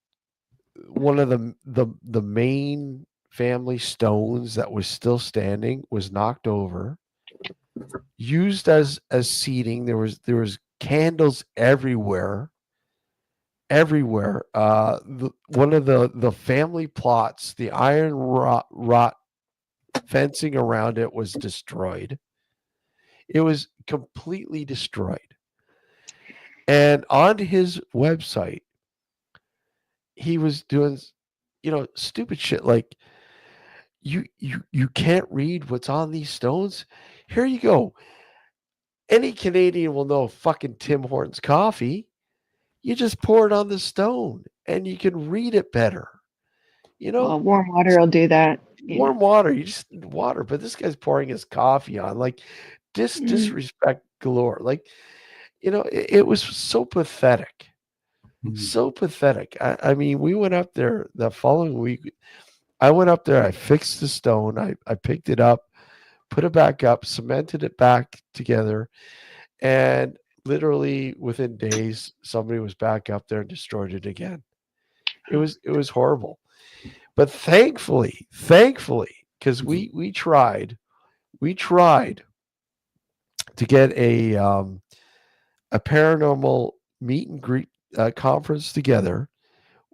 of the main family stones that was still standing was knocked over, used as seating. There was candles everywhere, everywhere. One of the family plots, the iron rot fencing around it was destroyed. It was completely destroyed. And on his website, he was doing, stupid shit like, you can't read what's on these stones. Here you go. Any Canadian will know fucking Tim Hortons coffee. You just pour it on the stone and you can read it better. Well, warm water will do that. Warm water, you just need water. But this guy's pouring his coffee on, like, disrespect galore. Like, it was so pathetic. So pathetic. I mean, we went up there the following week. I went up there, I fixed the stone, I picked it up, put it back up, cemented it back together, and literally within days, somebody was back up there and destroyed it again. It was horrible. But thankfully, because we tried to get a paranormal meet and greet conference together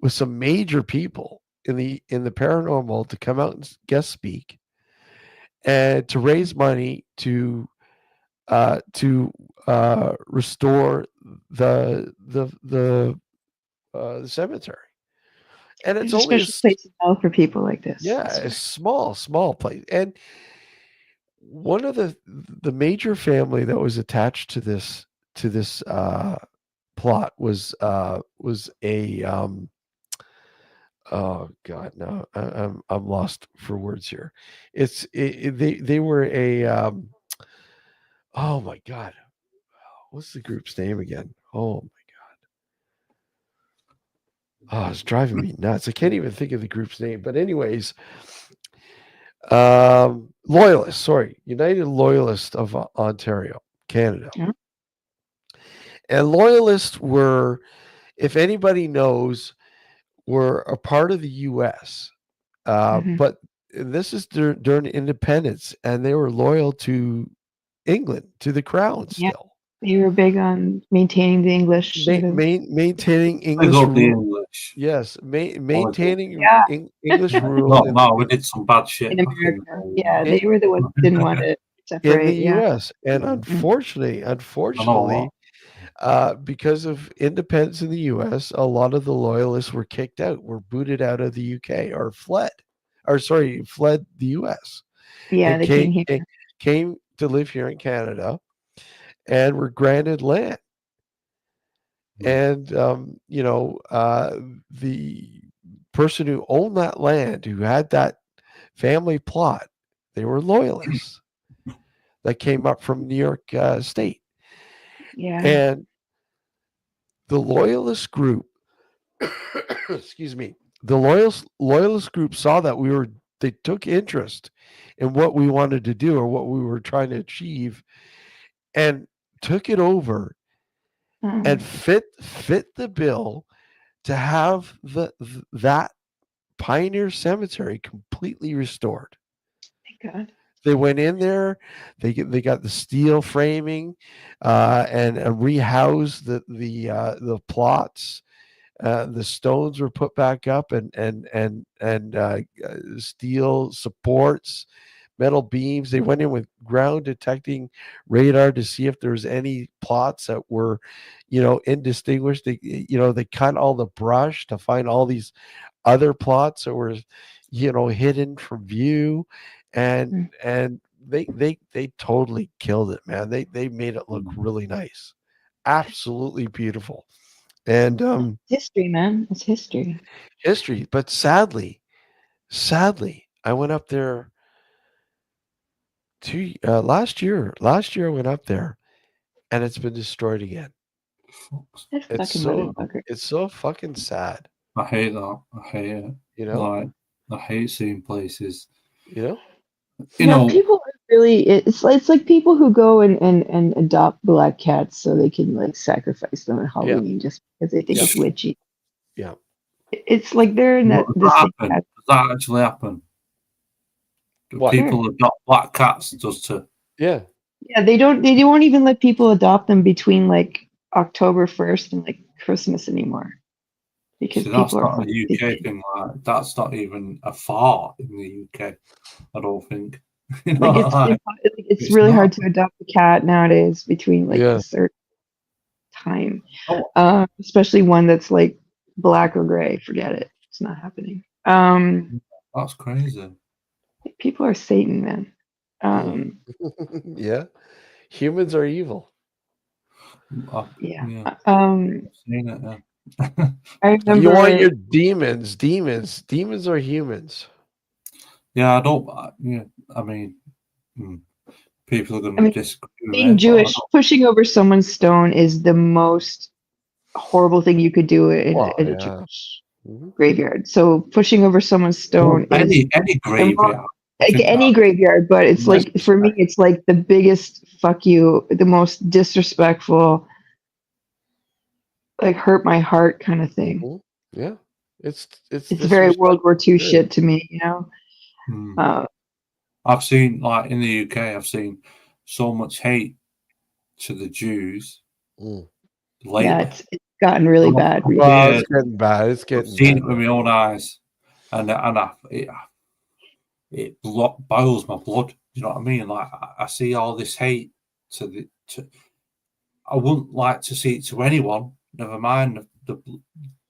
with some major people in the paranormal to come out and guest speak and to raise money to restore the cemetery. And it's only a place for people like this. Yeah, a small place. And one of the major family that was attached to this plot was a oh God, no, I'm lost for words here. They were a oh my God, what's the group's name again? Oh my God, oh, it's driving me nuts. I can't even think of the group's name. But anyways, Loyalists. Sorry, United Loyalists of Ontario, Canada. Yeah. And Loyalists were, if anybody knows, were a part of the U.S. But this is during independence, and they were loyal to England, to the crown still. Yeah. They were big on maintaining the English. Maintaining English rule. Yes, maintaining English rule. No, we did some bad shit in America. Yeah, they were the ones who didn't want to separate. In the U.S. And unfortunately, because of independence in the U.S., a lot of the loyalists were kicked out, were booted out of the U.K. or fled the U.S. Yeah, they came here. Came to live here in Canada and were granted land. And, the person who owned that land, who had that family plot, they were loyalists that came up from New York State. Yeah. And the loyalist group, excuse me, the loyalist group saw that they took interest in what we wanted to do or what we were trying to achieve, and took it over and fit the bill to have that Pioneer Cemetery completely restored. Thank God. They went in there, they got the steel framing, and rehoused the plots. The stones were put back up, and steel supports, metal beams. They went in with ground detecting radar to see if there was any plots that were, indistinguished. They cut all the brush to find all these other plots that were, hidden from view. And they totally killed it, man. They made it look really nice, absolutely beautiful. And history, man, it's history. But sadly, I went up there last year. Last year I went up there, and it's been destroyed again. It's so fucking sad. I hate that. I hate it. I hate seeing places. People are really. It's like people who go and adopt black cats so they can sacrifice them at Halloween just because they think it's witchy. Yeah, it's like they're in that. Does that actually happen? Do people adopt black cats just to? Yeah. Yeah, they don't. They won't even let people adopt them between October 1st and Christmas anymore. because See, that's people are not a UK thing. Like, that's not even a fart in the UK. I don't think. You know, like it's really not. hard to adopt a cat nowadays between like a certain time, especially one that's like black or gray. Forget it. It's not happening. That's crazy. People are Satan, man. Yeah, humans are evil. Yeah. I remember. You want your demons? Demons are humans. Yeah, I don't. Yeah, I mean, people are going to disagree with being me, Jewish, pushing over someone's stone is the most horrible thing you could do in a Jewish graveyard. So pushing over someone's stone is any graveyard. Like any graveyard, but it's like, for me, it's like the biggest fuck you, the most disrespectful, like hurt my heart kind of thing. Yeah, it's very World War II shit to me, you know. I've seen, like, in the UK, I've seen so much hate to the Jews. Lately. Yeah, it's gotten really bad. Well, it's getting bad. It's getting. I've seen it with my own eyes, and it boils my blood. You know what I mean? Like, I see all this hate to I wouldn't like to see it to anyone. Never mind the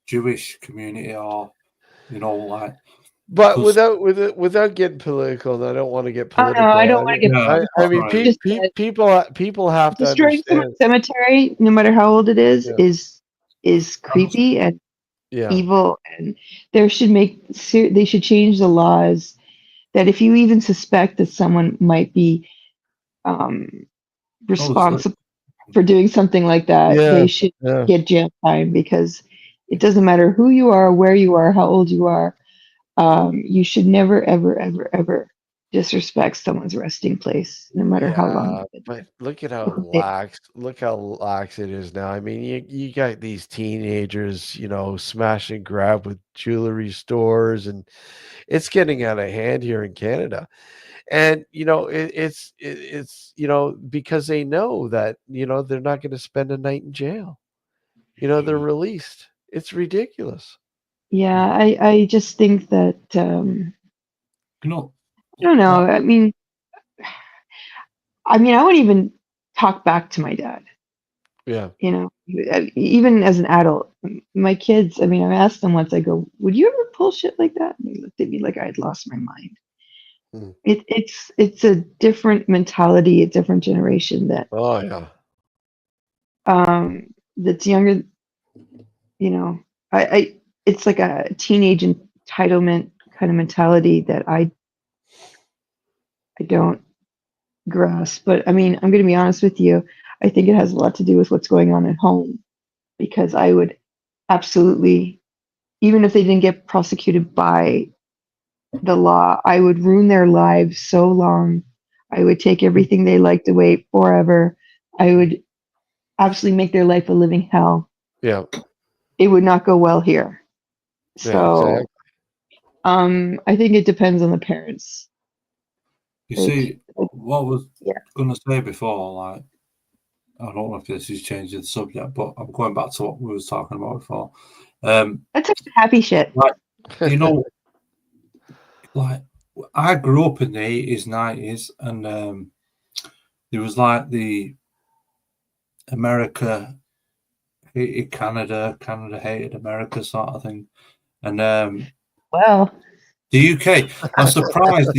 Jewish community, or, you know, like. But without getting political, I don't want to get political. Oh, no, I don't want to get political. I mean, people have to destroying understand. Someone's cemetery, no matter how old it is creepy and evil, and they should change the laws that if you even suspect that someone might be responsible for doing something like that, they should get jail time, because it doesn't matter who you are, where you are, how old you are. You should never, ever, ever, ever disrespect someone's resting place, no matter how long. But look at how lax. Look how lax it is now. I mean, you got these teenagers, you know, smash and grab with jewelry stores, and it's getting out of hand here in Canada. And you know, it's you know, because they know that, you know, they're not going to spend a night in jail. You know, they're released. It's ridiculous. Yeah, I just think that no, I don't know. I mean, I wouldn't even talk back to my dad. Yeah. You know, even as an adult, my kids. I mean, I asked them once. I go, "Would you ever pull shit like that?" And they looked at me like I had lost my mind. It's a different mentality, a different generation that. Oh yeah. That's younger. You know, it's like a teenage entitlement kind of mentality that I don't grasp. But I mean, I'm going to be honest with you. I think it has a lot to do with what's going on at home, because I would absolutely, even if they didn't get prosecuted by the law, I would ruin their lives so long. I would take everything they liked away forever. I would absolutely make their life a living hell. Yeah. It would not go well here. So, exactly. I think it depends on the parents. You see, what I was going to say before, like, I don't know if this is changing the subject, but I'm going back to what we was talking about before. That's such happy shit. Like, you know, like, I grew up in the 80s, 90s, and there was like the America hated Canada, Canada hated America sort of thing. And well, the UK, I'm surprised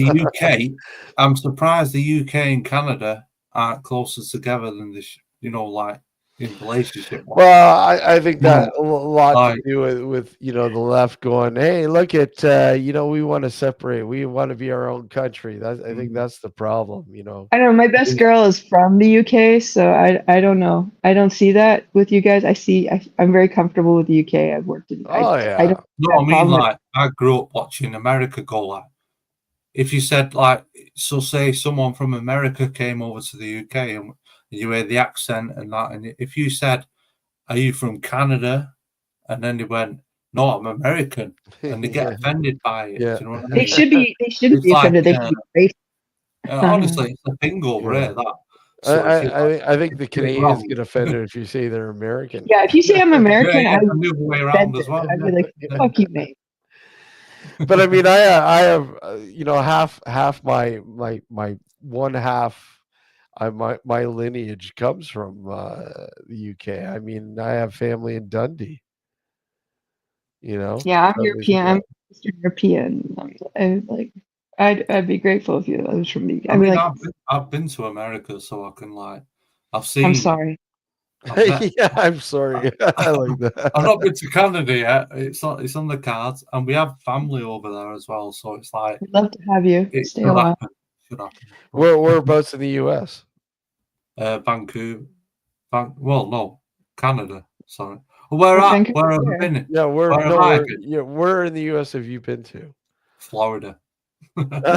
the UK and Canada aren't closer together than this, you know, like in relationship. Well, I think that a lot to do with you know, the left going, hey, look at you know, we want to separate, we want to be our own country. I think that's the problem, you know. I don't know. My best girl is from the UK, so I don't know. I don't see that with you guys. I'm very comfortable with the UK. I've worked in. I mean, like, I grew up watching America go, like, if you said, like, so say someone from America came over to the UK and you hear the accent and that, and if you said, are you from Canada? And then they went, no, I'm American, and they get offended by it. Yeah. Do you know what I mean? They shouldn't be offended. They should be great. Honestly, it's a thing over here, that. So I think the Canadians get offended if you say they're American. Yeah, if you say I'm American, yeah, I'm the other way around as well. I'd be like, fuck you, mate. But I mean, I have half my one half. My lineage comes from the UK. I mean, I have family in Dundee. Yeah, I'm European. I'm Eastern European. I'd be grateful if you was from the. I mean, I've been to America, so I can I've seen. I'm sorry. Yeah, I'm sorry. I like that. I've not been to Canada yet. It's on the cards, and we have family over there as well. So it's like We'd love to have you stay a while. Should happen. Whereabouts in the U.S.? Vancouver. No, Canada. Sorry. Where have I been? Yeah, where in the U.S. have you been to? Florida.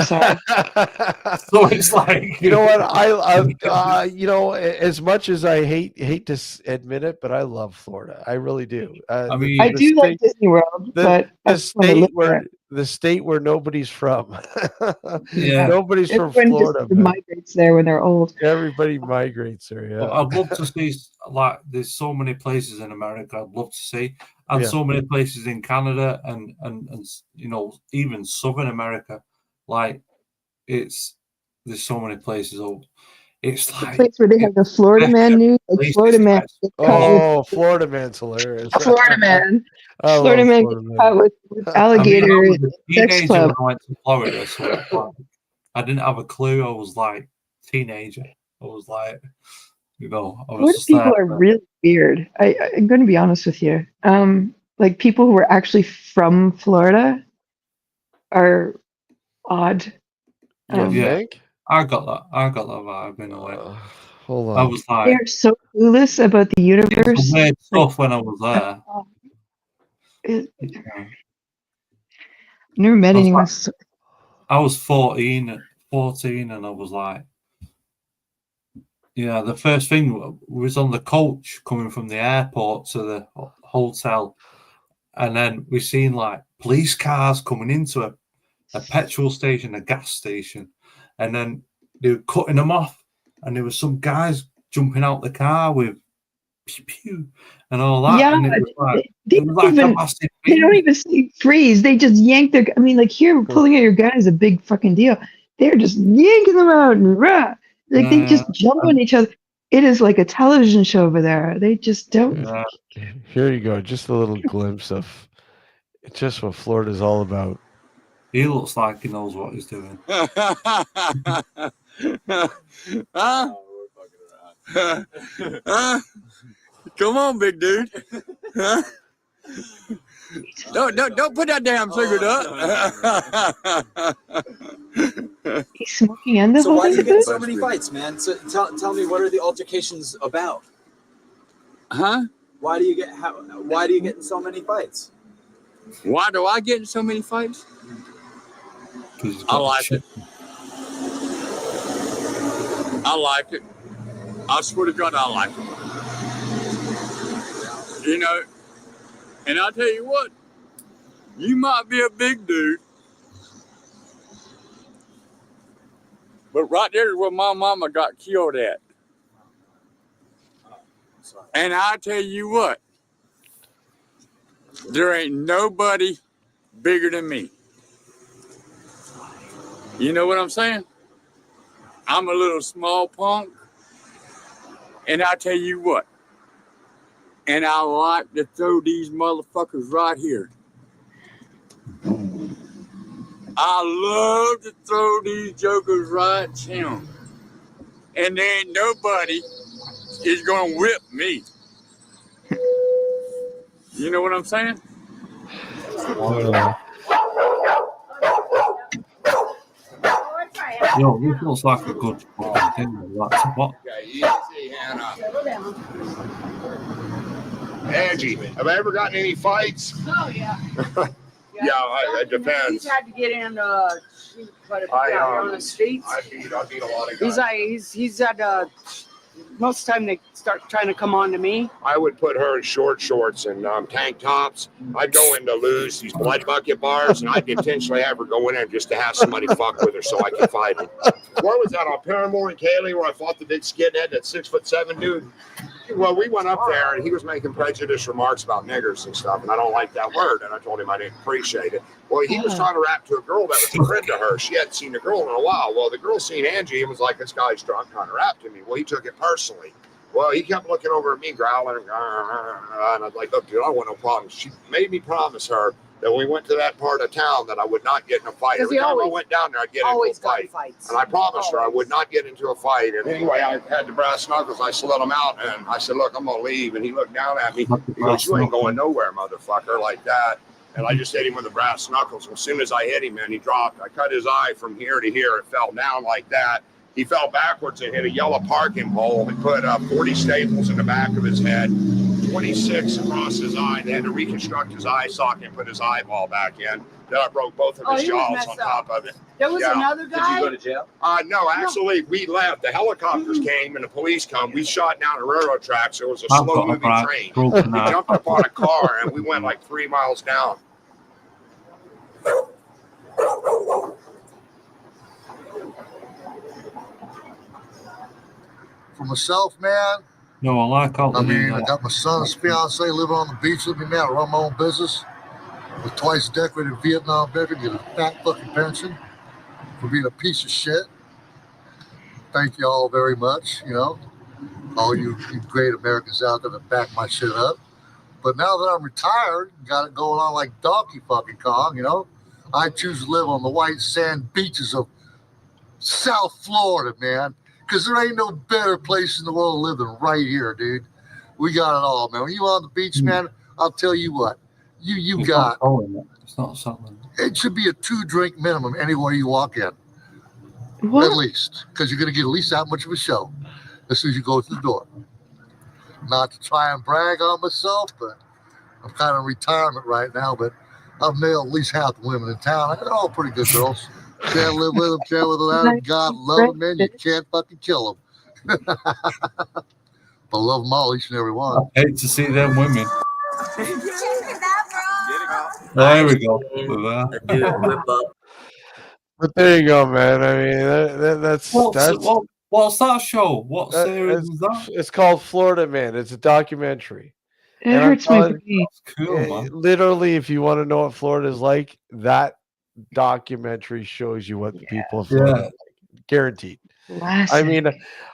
Sorry. So it's like, you know what, I as much as I hate to admit it, but I love Florida. I really do. I mean, I do like Disney World, but the state where nobody's from. Yeah, nobody's Everyone from Florida. just migrates there when they're old. Everybody migrates there. Yeah, I'd love to see. There's so many places in America I'd love to see, and so many places in Canada, and even Southern America. There's so many places. It's like the place where they have the Florida Man news. Like Florida Man. Florida Man's hilarious. Florida Man. Florida Man gets caught with alligator sex club. When I went to Florida, so I didn't have a clue. I was like teenager. I was like, Florida people are really weird. I'm going to be honest with you. Like people who are actually from Florida are odd. You think? I got that vibe in a way. Hold on. I was like, they're so clueless about the universe. Weird stuff when I was there. Never met anyone. I was 14, and I was like, the first thing was on the coach coming from the airport to the hotel, and then we seen like police cars coming into a petrol station, a gas station, and then they were cutting them off, and there was some guys jumping out the car with pew pew and all that. Yeah, and it was like, they don't even say freeze. They just yank their. I mean, like here, pulling out your gun is a big fucking deal. They're just yanking them out and rah. Like they just jump on each other. It is like a television show over there. They just don't. Here you go. Just a little glimpse of just what Florida's all about. He looks like he knows what he's doing. Come on, big dude. Don't put that damn cigarette up. He's smoking and the So why do you holding get so many fights, man? So tell me, what are the altercations about? Huh? Why do you get in so many fights? Why do I get in so many fights? I like it. I like it. I swear to God, I like it. And I'll tell you what, you might be a big dude, but right there is where my mama got killed at. And I tell you what, there ain't nobody bigger than me. You know what I'm saying? I'm a little small punk, and I tell you what, and I like to throw these motherfuckers right here. I love to throw these jokers right down, and there ain't nobody is gonna whip me. You know what I'm saying? Yo, this looks like a good fucking thing. What? Angie, have I ever gotten any fights? Oh, yeah. Yeah, it depends. He's had to get in quite a bit out here on the streets. I beat a lot of guys. He's had to most of the time they start trying to come on to me. I would put her in short shorts and tank tops. I'd go into Lou's, these blood bucket bars, and I'd intentionally have her go in there just to have somebody fuck with her so I could fight him. Where was that, on Paramore and Kaylee, where I fought the big skinhead, that 6'7" dude? Well, we went up there, and he was making prejudiced remarks about niggers and stuff, and I don't like that word, and I told him I didn't appreciate it. Well, he was trying to rap to a girl that was a friend to her. She hadn't seen the girl in a while. Well, the girl seen Angie and was like, this guy's drunk trying to rap to me. Well, he took it personally. Well, he kept looking over at me, growling, and I was like, look, dude, I don't want no problems. She made me promise her that when we went to that part of town that I would not get in a fight. Every time I went down there, I'd get into a fight. And I promised her I would not get into a fight. And anyway, I had the brass knuckles. I slid them out, and I said, look, I'm going to leave. And he looked down at me. He goes, you ain't going nowhere, motherfucker, like that. And I just hit him with the brass knuckles. As soon as I hit him, man, he dropped. I cut his eye from here to here. It fell down like that. He fell backwards and hit a yellow parking pole. He put 40 staples in the back of his head, 26 across his eye. They had to reconstruct his eye socket and put his eyeball back in. Then I broke both of his jaws on top of it. There was another guy? Did you go to jail? No, actually, we left. The helicopters came and the police come. We shot down the railroad tracks. There was a slow-moving train. We jumped up on a car, and we went like 3 miles down. For myself, man. No, I like all I mean, I got my son's fiance living on the beach with me now. I run my own business. With twice decorated Vietnam veteran, get a fat fucking pension for being a piece of shit. Thank you all very much, you know. All you great Americans out there that back my shit up. But now that I'm retired, got it going on like Donkey fucking Kong, you know. I choose to live on the white sand beaches of South Florida, man. Because there ain't no better place in the world to live than right here, dude. We got it all, man. When you on the beach, man, I'll tell you what. You got. It's not something. It should be a 2-drink minimum anywhere you walk in. What? At least. Because you're going to get at least that much of a show as soon as you go through the door. Not to try and brag on myself, but I'm kind of in retirement right now, but I've nailed at least half the women in town. They're all pretty good girls. Can't live with them, can't live without them. God love them, man. You can't fucking kill them. But I love them all, each and every one. I hate to see them women. There we go. But there you go, man. I mean, that's what's that show? What series is that? It's called Florida Man. It's a documentary. It hurts my brain. Cool, man. Literally, if you want to know what Florida is like, that documentary shows you what the people of Florida are like. Guaranteed. Classic. I mean,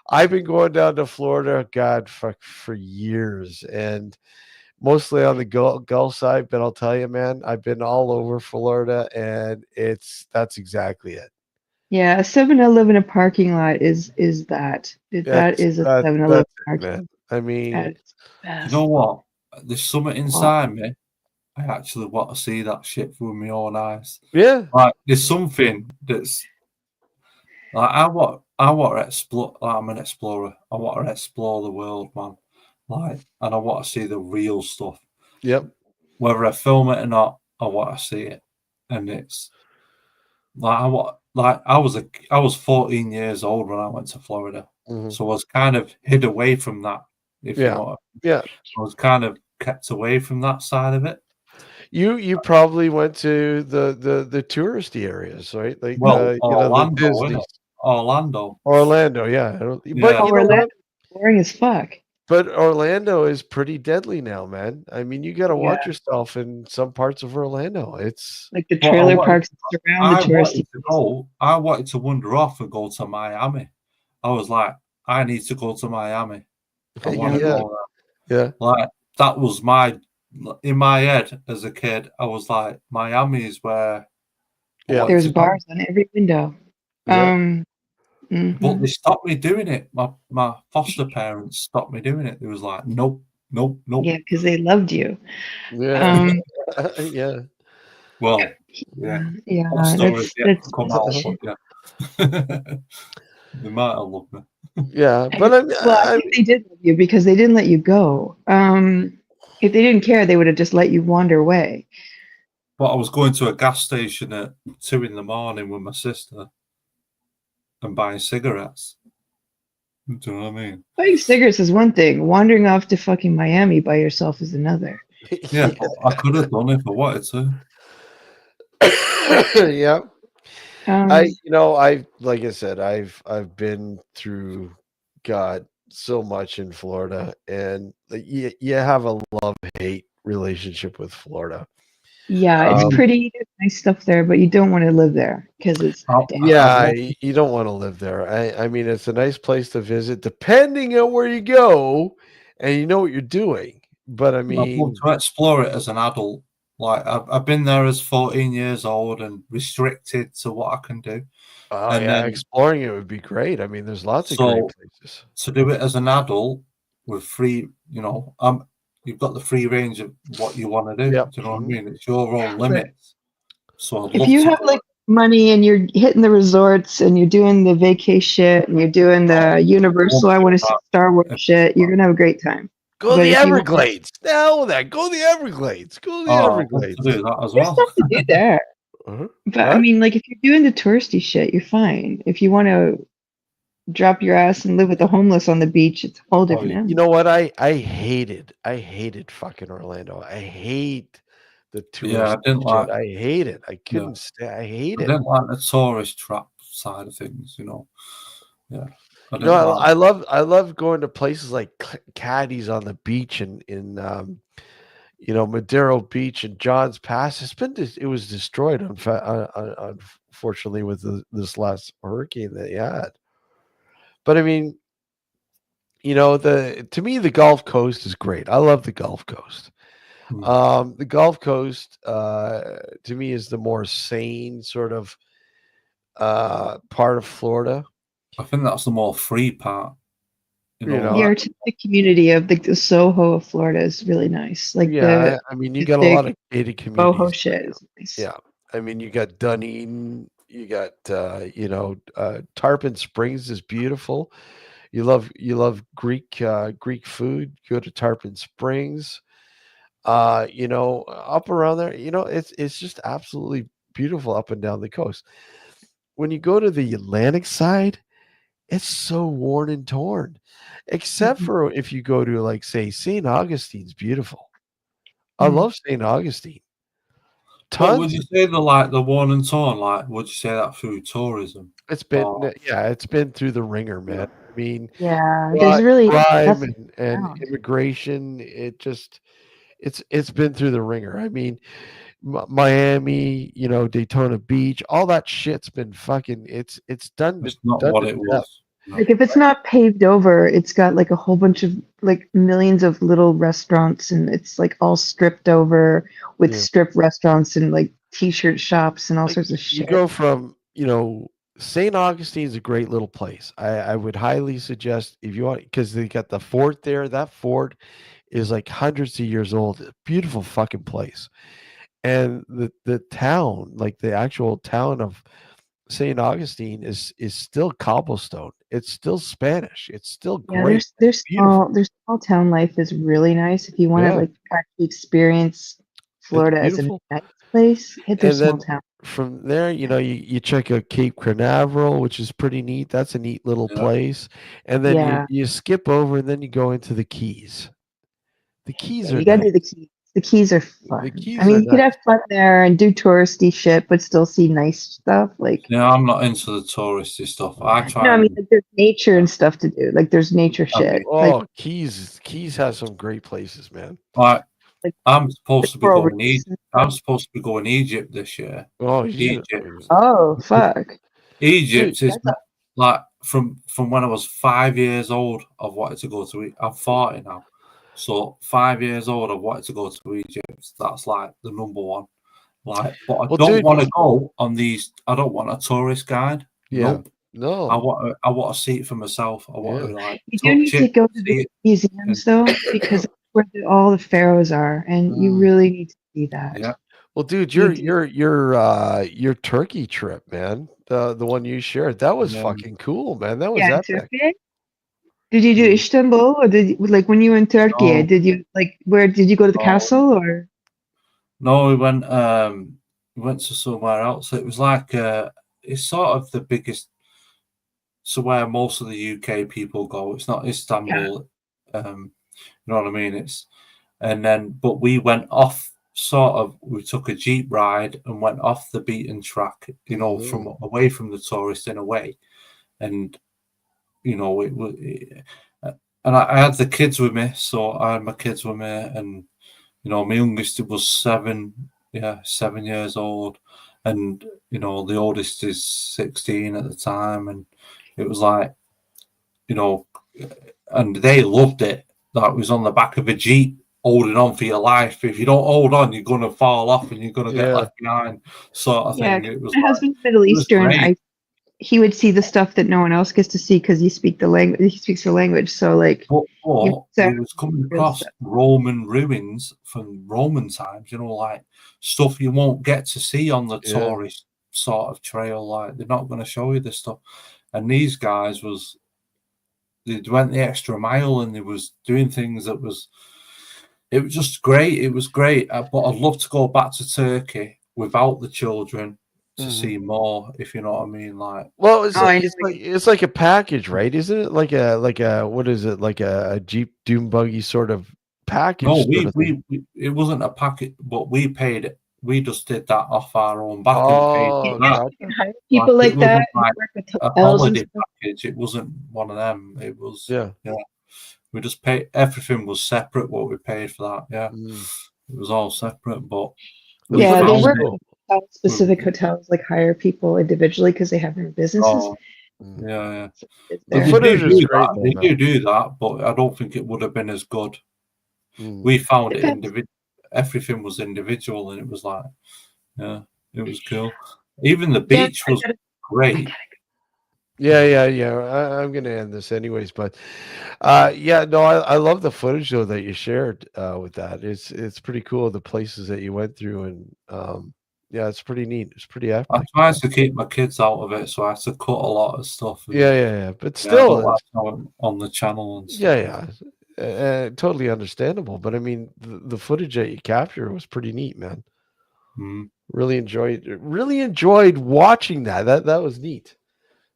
I've been going down to Florida, God, for years, and mostly on the Gulf side. But I'll tell you, man, I've been all over Florida, and that's exactly it. Yeah, a 7-Eleven in a parking lot is that. That is a 7-Eleven parking lot. I mean, you know what? There's something inside me. I actually want to see that shit with my own eyes. Yeah. Like, there's something that's like I want to explore. Like, I'm an explorer. I want to explore the world, man. Like, and I want to see the real stuff. Yep. Whether I film it or not, I want to see it. And it's like I was 14 years old when I went to Florida, so I was kind of hid away from that. If you know, yeah, I was kind of kept away from that side of it. You probably went to the touristy areas, right? Like Orlando, Orlando, yeah. But you know Orlando's boring as fuck. But Orlando is pretty deadly now, man. I mean, you got to watch yourself in some parts of Orlando. It's like the trailer parks around the touristy. I wanted to wander off and go to Miami. I was like, I need to go to Miami. I want to go there. Yeah. Like, that was in my head as a kid. I was like, Miami is where. There's bars on every window. Yeah. But they stopped me doing it. My foster parents stopped me doing it. They was like, nope. Yeah, because they loved you. Yeah. Yeah. Well, yeah. That's come out, but they might have loved me. Yeah, but I think they did love you because they didn't let you go. If they didn't care, they would have just let you wander away. But I was going to a gas station at 2 a.m. with my sister and buying cigarettes. Do you know what I mean? Buying cigarettes is one thing. Wandering off to fucking Miami by yourself is another. Yeah, I could have done it if I wanted to. Yeah. Um, Like I said, I've been through God so much in Florida, and you have a love-hate relationship with Florida. Yeah, it's pretty. There's nice stuff there, but you don't want to live there because it's Yeah, you don't want to live there. I mean, it's a nice place to visit, depending on where you go, and you know what you're doing. But I I'd love mean, to explore it as an adult. Like I've been there as 14 years old and restricted to what I can do. oh And yeah, then exploring it would be great. I mean, there's lots of great places. to do it as an adult with free, you've got the free range of what you want to do. Yep. Do you know what I mean? It's your own But limits. So I'd if love you to have do like money and you're hitting the resorts and you're doing the vacay shit and you're doing the Universal, I want to see Star Wars shit, you're gonna have a great time. Go to But the if you want, Everglades. Now that go to the Everglades. Go to the I'd love Everglades. to do that as there's well. stuff to do there. But I What? mean, like if you're doing the touristy shit, you're fine. If you want to drop your ass and live with the homeless on the beach, it's a whole different You animal. know what? I hated fucking Orlando. I hate the Yeah, I tourist didn't shit. like. I hate it. I couldn't Yeah. stay. I hate I it. didn't like the tourist trap side of things. Yeah, I No, didn't like. I love going to places like Caddies on the beach in Madero Beach and John's Pass. It was destroyed unfortunately with this last hurricane that you had. But I mean, to me the Gulf Coast is great. I love the Gulf Coast. The Gulf Coast to me is the more sane sort of part of Florida. I think that's the more free part. The artistic community of the Soho of Florida is really nice. Like Yeah, I mean, you got a lot of gated boho communities. shit is nice. Yeah, I mean, you got Dunedin, you got Tarpon Springs is beautiful. You love Greek food. Go to Tarpon Springs. Up around there, it's just absolutely beautiful up and down the coast. When you go to the Atlantic side, it's so worn and torn, except for if you go to, like, say, St. Augustine's beautiful. I love St. Augustine. But would you say the one and torn? Like, would you say that through tourism? It's been it's been through the ringer, man. I mean, Yeah, there's really crime nothing and around. immigration. It's been through the ringer. I mean, Miami, Daytona Beach, all that shit's been fucking. It's done. It's not done what to it death. was. Like if it's not paved over, it's got like a whole bunch of like millions of little restaurants and it's like all stripped over with Yeah. strip restaurants and like t-shirt shops and all sorts of You shit. go from, St. Augustine's a great little place. I would highly suggest if you want, because they got the fort there. That fort is like hundreds of years old. A beautiful fucking place. And the town, like the actual town of St. Augustine is still cobblestone. It's still Spanish. It's still Yeah, great. there's small town life is really nice if you want to Yeah. like actually experience Florida as a beautiful. nice place. Hit their And small then town. from there, you check out Cape Canaveral, which is pretty neat. That's a neat little place. And then Yeah. you skip over and then you go into the Keys. The Keys Yeah, are you gotta nice. do the Keys. The Keys are fun. The Keys I mean, are you could nice. have fun there and do touristy shit, but still see nice stuff. Like, Yeah, I'm not into the touristy stuff. I try. no, I mean, and, like, there's nature and stuff to do. Like, there's nature shit. Like, Keys has some great places, man. like, like I'm supposed to be coral going reefs Egypt. I'm supposed to be going Egypt this year. Oh, Egypt. oh fuck. Egypt Dude, is like from when I was 5 years old. I've wanted to go to. I'm 40 now, so 5 years old. I've wanted to go to Egypt. That's like the number one. Like, but I don't want to go on these. I don't want a tourist guide. Yeah. Nope. No. I want to see it for myself. I want to like. You do need to go to the museums though, because that's where all the pharaohs are, and you really need to see that. Yeah. Well, dude, You your Turkey trip, man. The one you shared, that was fucking cool, man. That was Yeah, in epic. Turkey. Did you do Istanbul, or did you, like when you were in Turkey? No. Did you like where did you go to the No. castle or? No, we went to somewhere else. It was like it's sort of the biggest so where most of the UK people go. It's not Istanbul. You know what I mean? But we went off. We took a Jeep ride and went off the beaten track. You know, from away from the tourist in a way, and you know and I had the kids with me, so I had my kids with me, and you know, my youngest was 7 years old, and you know, the oldest is 16 at the time, and it was like, you know, and they loved it. That was on the back of a Jeep, holding on for your life. If you don't hold on, you're gonna fall off and you're gonna get left behind, sort of thing. It was my husband's Middle Eastern. great. He would see the stuff that no one else gets to see because he speaks the language. So like, but we was coming across Roman ruins from Roman times, you know, like stuff you won't get to see on the tourist sort of trail. Like, they're not going to show you this stuff. And these guys they went the extra mile, and they was doing things it was just great. It was great. But I'd love to go back to Turkey without the children to see more, if you know what I mean. Like, well, it's like a package, right? Isn't it like a what is it, like a Jeep Doom buggy sort of package? No, it wasn't a package, but we paid it. We just did that off our own back and paid for that. People like that. Like a holiday package. It wasn't one of them. It was we just paid. Everything was separate. What we paid for that, it was all separate. But they work with specific hotels, like hire people individually because they have their businesses. The footage is great. They do that, but I don't think it would have been as good. We found it individual. Everything was individual, and it was like, it was cool. Even the beach was great. I'm gonna end this anyways, but I love the footage though that you shared with that. It's pretty cool, the places that you went through, and it's pretty neat. It's pretty epic. I tried to keep my kids out of it, so I had to cut a lot of stuff. But still, on the channel and stuff. Totally understandable. But I mean, the footage that you captured was pretty neat, man. Really enjoyed watching that. That was neat.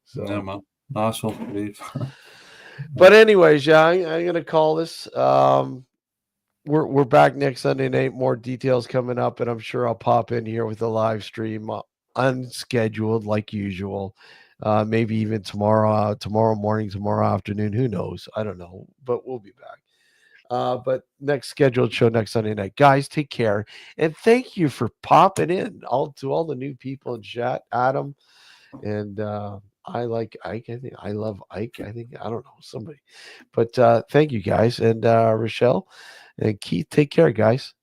So, yeah, man. Nice one, Steve. But anyways, I'm gonna call this. We're back next Sunday night. More details coming up, and I'm sure I'll pop in here with a live stream, unscheduled like usual. Maybe even tomorrow morning, tomorrow afternoon. Who knows? I don't know, but we'll be back. But next scheduled show next Sunday night. Guys, take care, and thank you for popping in. All the new people in chat, Adam, and I like Ike. I think I love Ike. I think, I don't know, somebody, but thank you guys, and Rochelle and Keith. Take care, guys.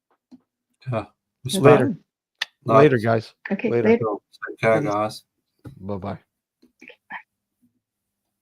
Later, guys. Okay, later. later. Take care, guys. Bye bye.